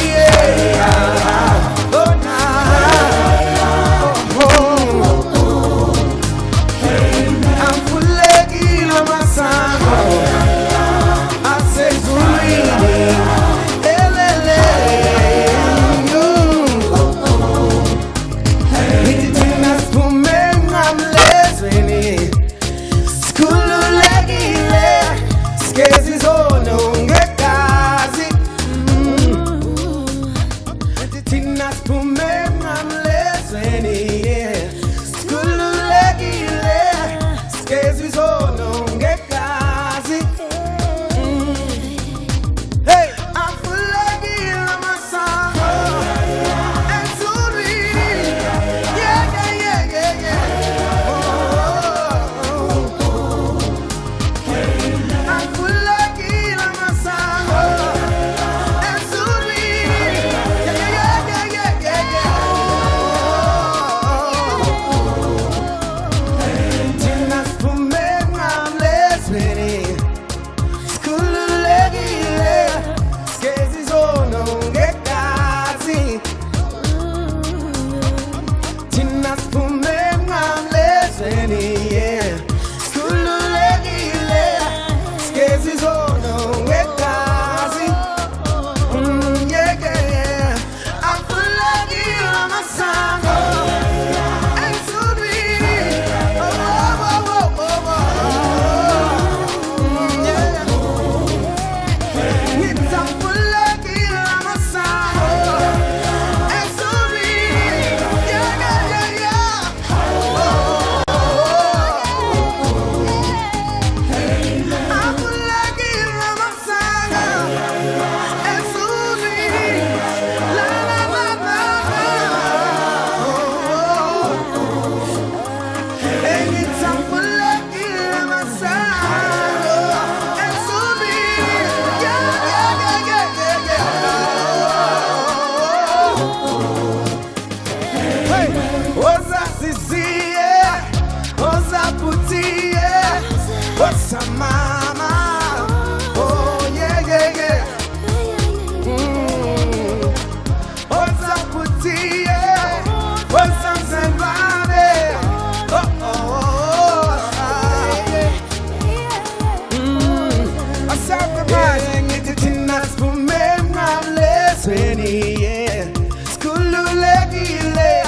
P: emazweni, yeah. Sikhululekile,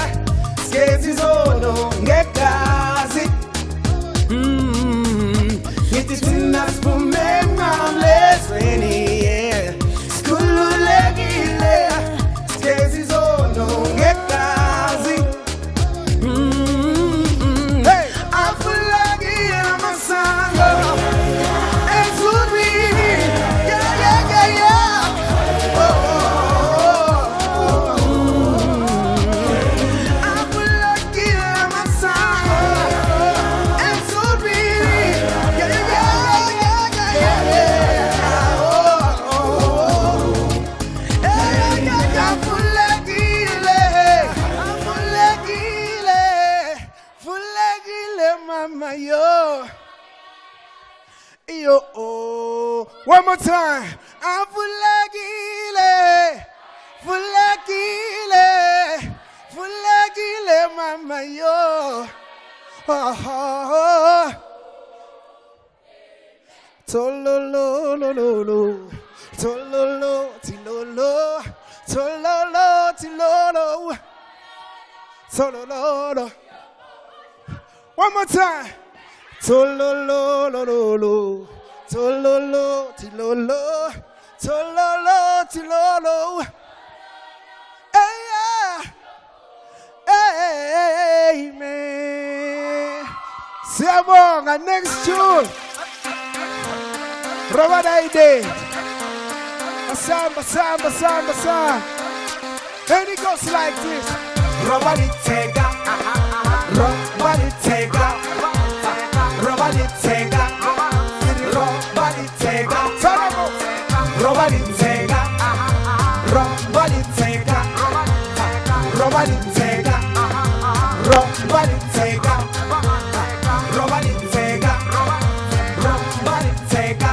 P: sigezizono ngegazi. Ngithi thina siphume emnqamlezweni, yeah. Sikhululekile, sigezizono ngegazi. Hey, afulekile amasango. One more time. I'm fulagile, fulagile, fulagile, mama yo. Tololo, lolo, tololo, tilolo, tololo, tilolo, tololo. One more time. Tololo, lolo. Tololo, tilolo, tololo, tilolo. Hey, yeah. Amen. Siyabonga, next tune. Robert Aide. Samba. And it goes like this. Robert Itega. Robert Itega. Robert Itega. Robert Itega. Robert Itega. Robert Itega. Robert Itega. Robert Itega. Robert Itega. Robert Itega. Robert Itega.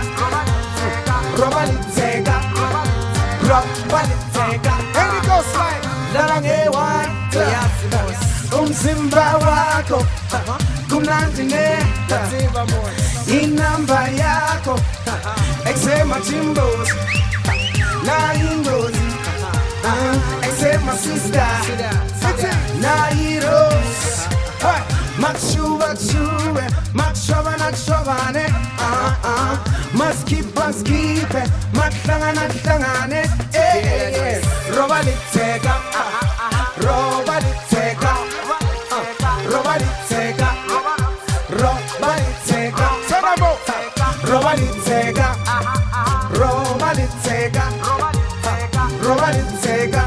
P: Robert Itega. And it goes like Larangewa. Umzimba wako kunandine inamba yako exema chimbos na ingozi exema sister na heroes makshuwa makshovane maskipe maklangane Robert Itega Robert Itega Robert Itega Robert Itega Robert Itega Robert Itega Robert Itega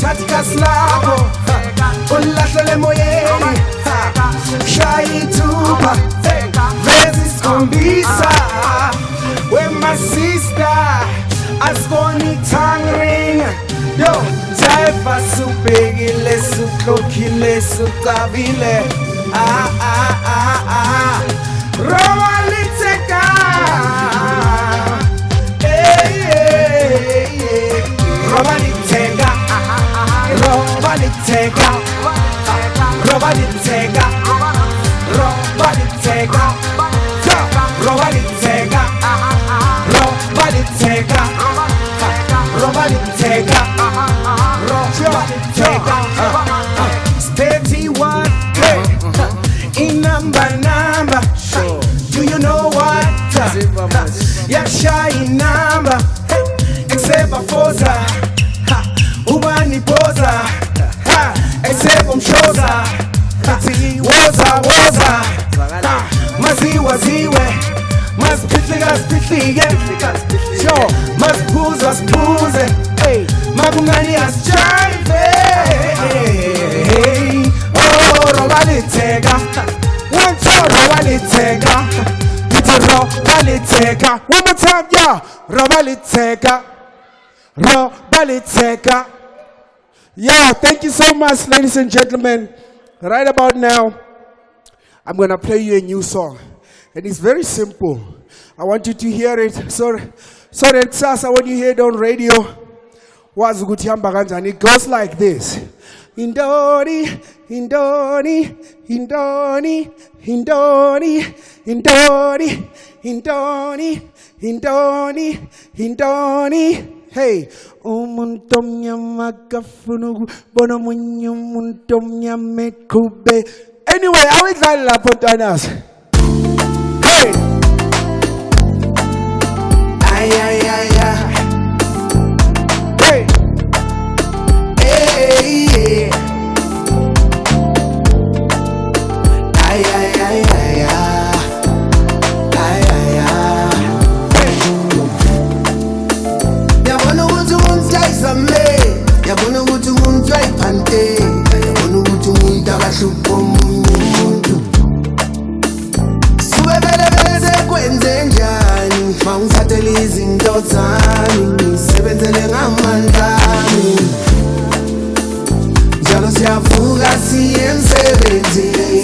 P: Tatika slavo ulahlele moyeni shayituba vezisikhombisa wema sister asiboni tongue ring yo jaiva subhekile suklokhile sukabile Robert Itega Robert Itega Robert Itega Robert Itega Robert Itega Robert Itega Robert Itega Robert Itega Robert Itega Steady one in number do you know what yeah shy number except Foza ubani poza except umshoza woza maziwa ziwe masipitlige sure masiphuze makungani asijive oh Robert Itega one time Robert Itega Robert Itega one more time yeah Robert Itega Robert Itega. Yeah, thank you so much, ladies and gentlemen. Right about now, I'm going to play you a new song. And it's very simple. I want you to hear it. So that Sasa, when you hear it on radio, it goes like this. Indoni, Indoni, Indoni, Indoni, Indoni, Indoni, Hintoni. Hey, umuntu omnyama akafuna ukubona omunye umuntu omnyama eqhube. Anyway, awuyidlali lapho ntwanazi. Hey. Ay. Hey. Hey. Ay. Yabona ukuthi umuntu ayizame, yabona ukuthi umuntu ayiphante, yabona ukuthi umuntu akahlupha omunye umuntu. Subekele bese kwenze njani, mangithathele izinto zami, ngisebenzele ngamandla ami. Njalo siyavuka siye emsebenzini,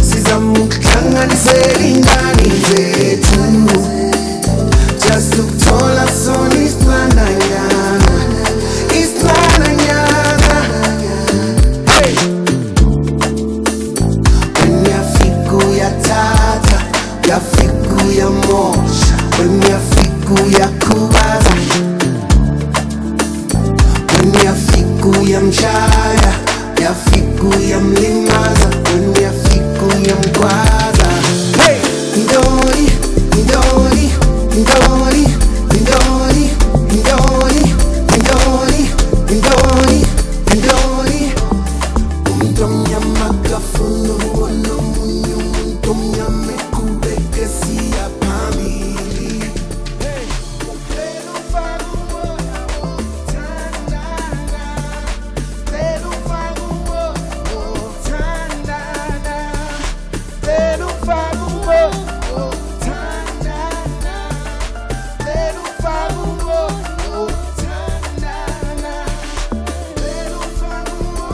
P: sizama ukuhlanganisela ingane zethu. Just ukuthola sona isiplananyana, isiplananyana. Hey. When uyafika uyathatha, uyafika uyamosha. When uyafika uyakhubaza, when uyafika uyamshaya, uyafika uyamlimaza. When uyafika uyamgwaza. Hey, Ndoni. Umuntu omnyama akafuna ukubona omunye umuntu omnyama eqhubeke siya phambili. Hey, vele ufake umoya wokuthandana, vele ufake umoya wokuthandana, vele ufake umoya wokuthandana, vele ufake umoya wokuthandana, vele ufake umoya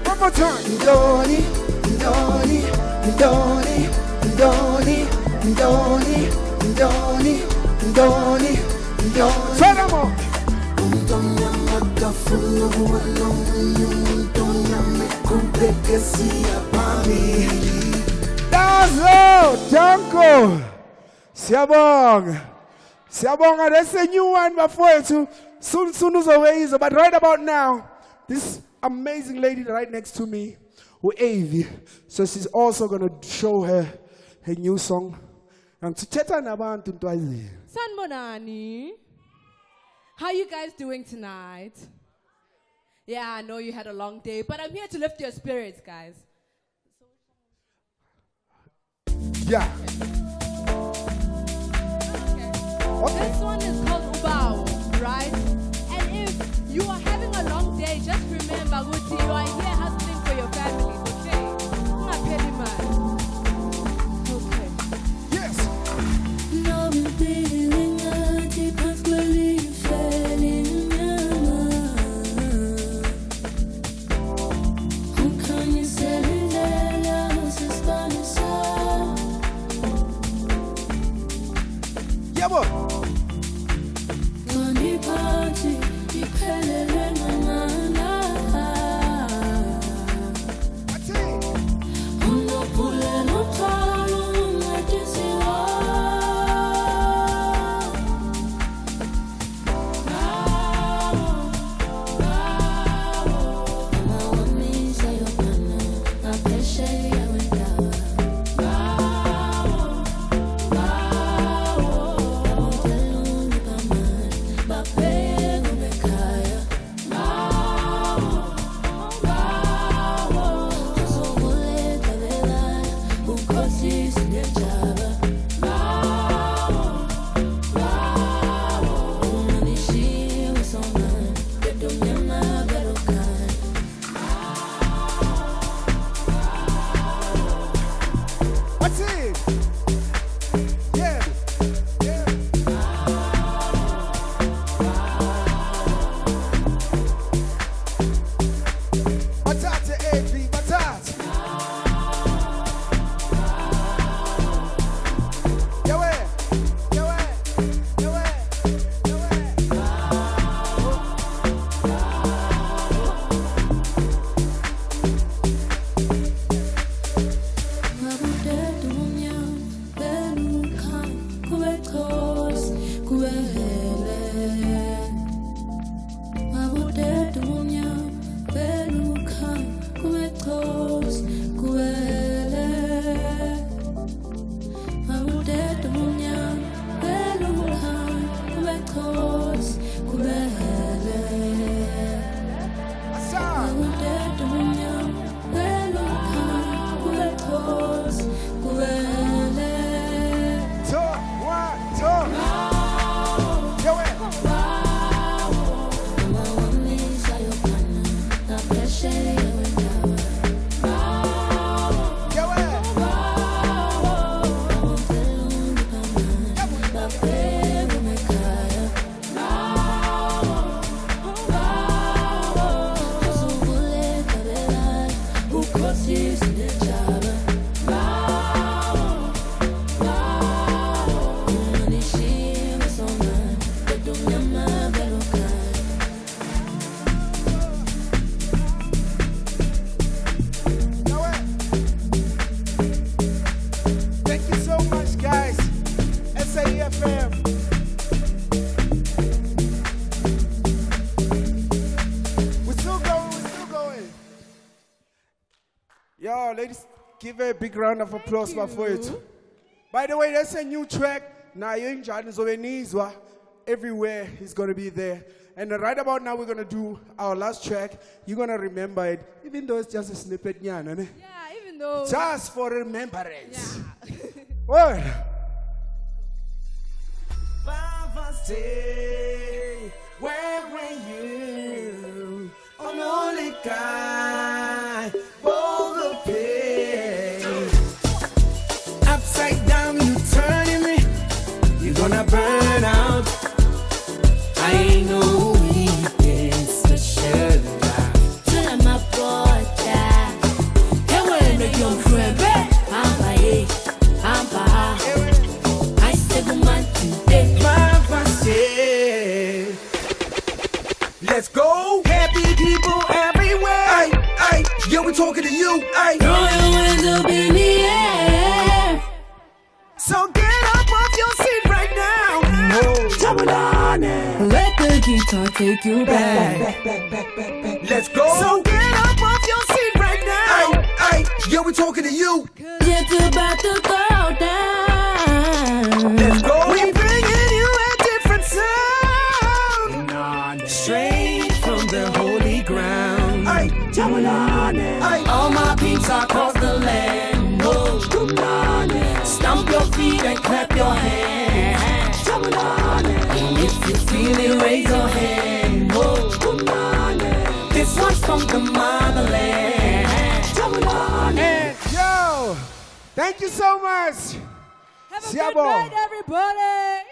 P: One more time. Ndoni. Furthermore. Umuntu omnyama akafuna ukubona omunye umuntu omnyama eqhubeke siya phambili. Dazo, Danko. Siyabonga. There's a new one bafowethu. Soon uzoweyizwa, but right about now, this amazing lady right next to me, Avi. So she's also going to show her new song.
B: Sanbonani, how you guys doing tonight? Yeah, I know you had a long day, but I'm here to lift your spirits, guys.
P: Yeah.
B: Okay. This one is called Ubao, right? And if you are having a long day, just remember, Guti, you are here hustling for your family, okay? Okay.
P: Yes. Yeah, boy. Yo, ladies, give a big round of applause for it. By the way, that's a new track. Now you're in Johannesburg, everywhere he's going to be there. And right about now, we're going to do our last track. You're going to remember it, even though it's just a snippet. Yeah,
B: even though.
P: Just for remembrance. Word.
N: Father's Day, where were you? On only guy, for the pain. Upside down, you turning me. You're gonna burn out. I ain't no weekend special. Tell my boy that. Hey, when the young friend, I'm by I said, good man, today. Let's go. Happy people everywhere. Ay, yo, we're talking to you. Ay. Throw your hands up in the air. So get up off your seat right now. Jump on it. Let the guitar take you back. Let's go. So get up off your seat right now. Ay, yo, we're talking to you. It's about to go down. Let's go. We bringing you a different sound. Straight from the holy ground. Ay, jump on it. Ay. All my peeps across the land. Oh, come on it. Stomp your feet and clap your hands. Jump on it. And if you feel it, raise your hand. Oh, come on it. This one's from the motherland. Jump on it.
P: Yo, thank you so much.
B: Have a good night, everybody.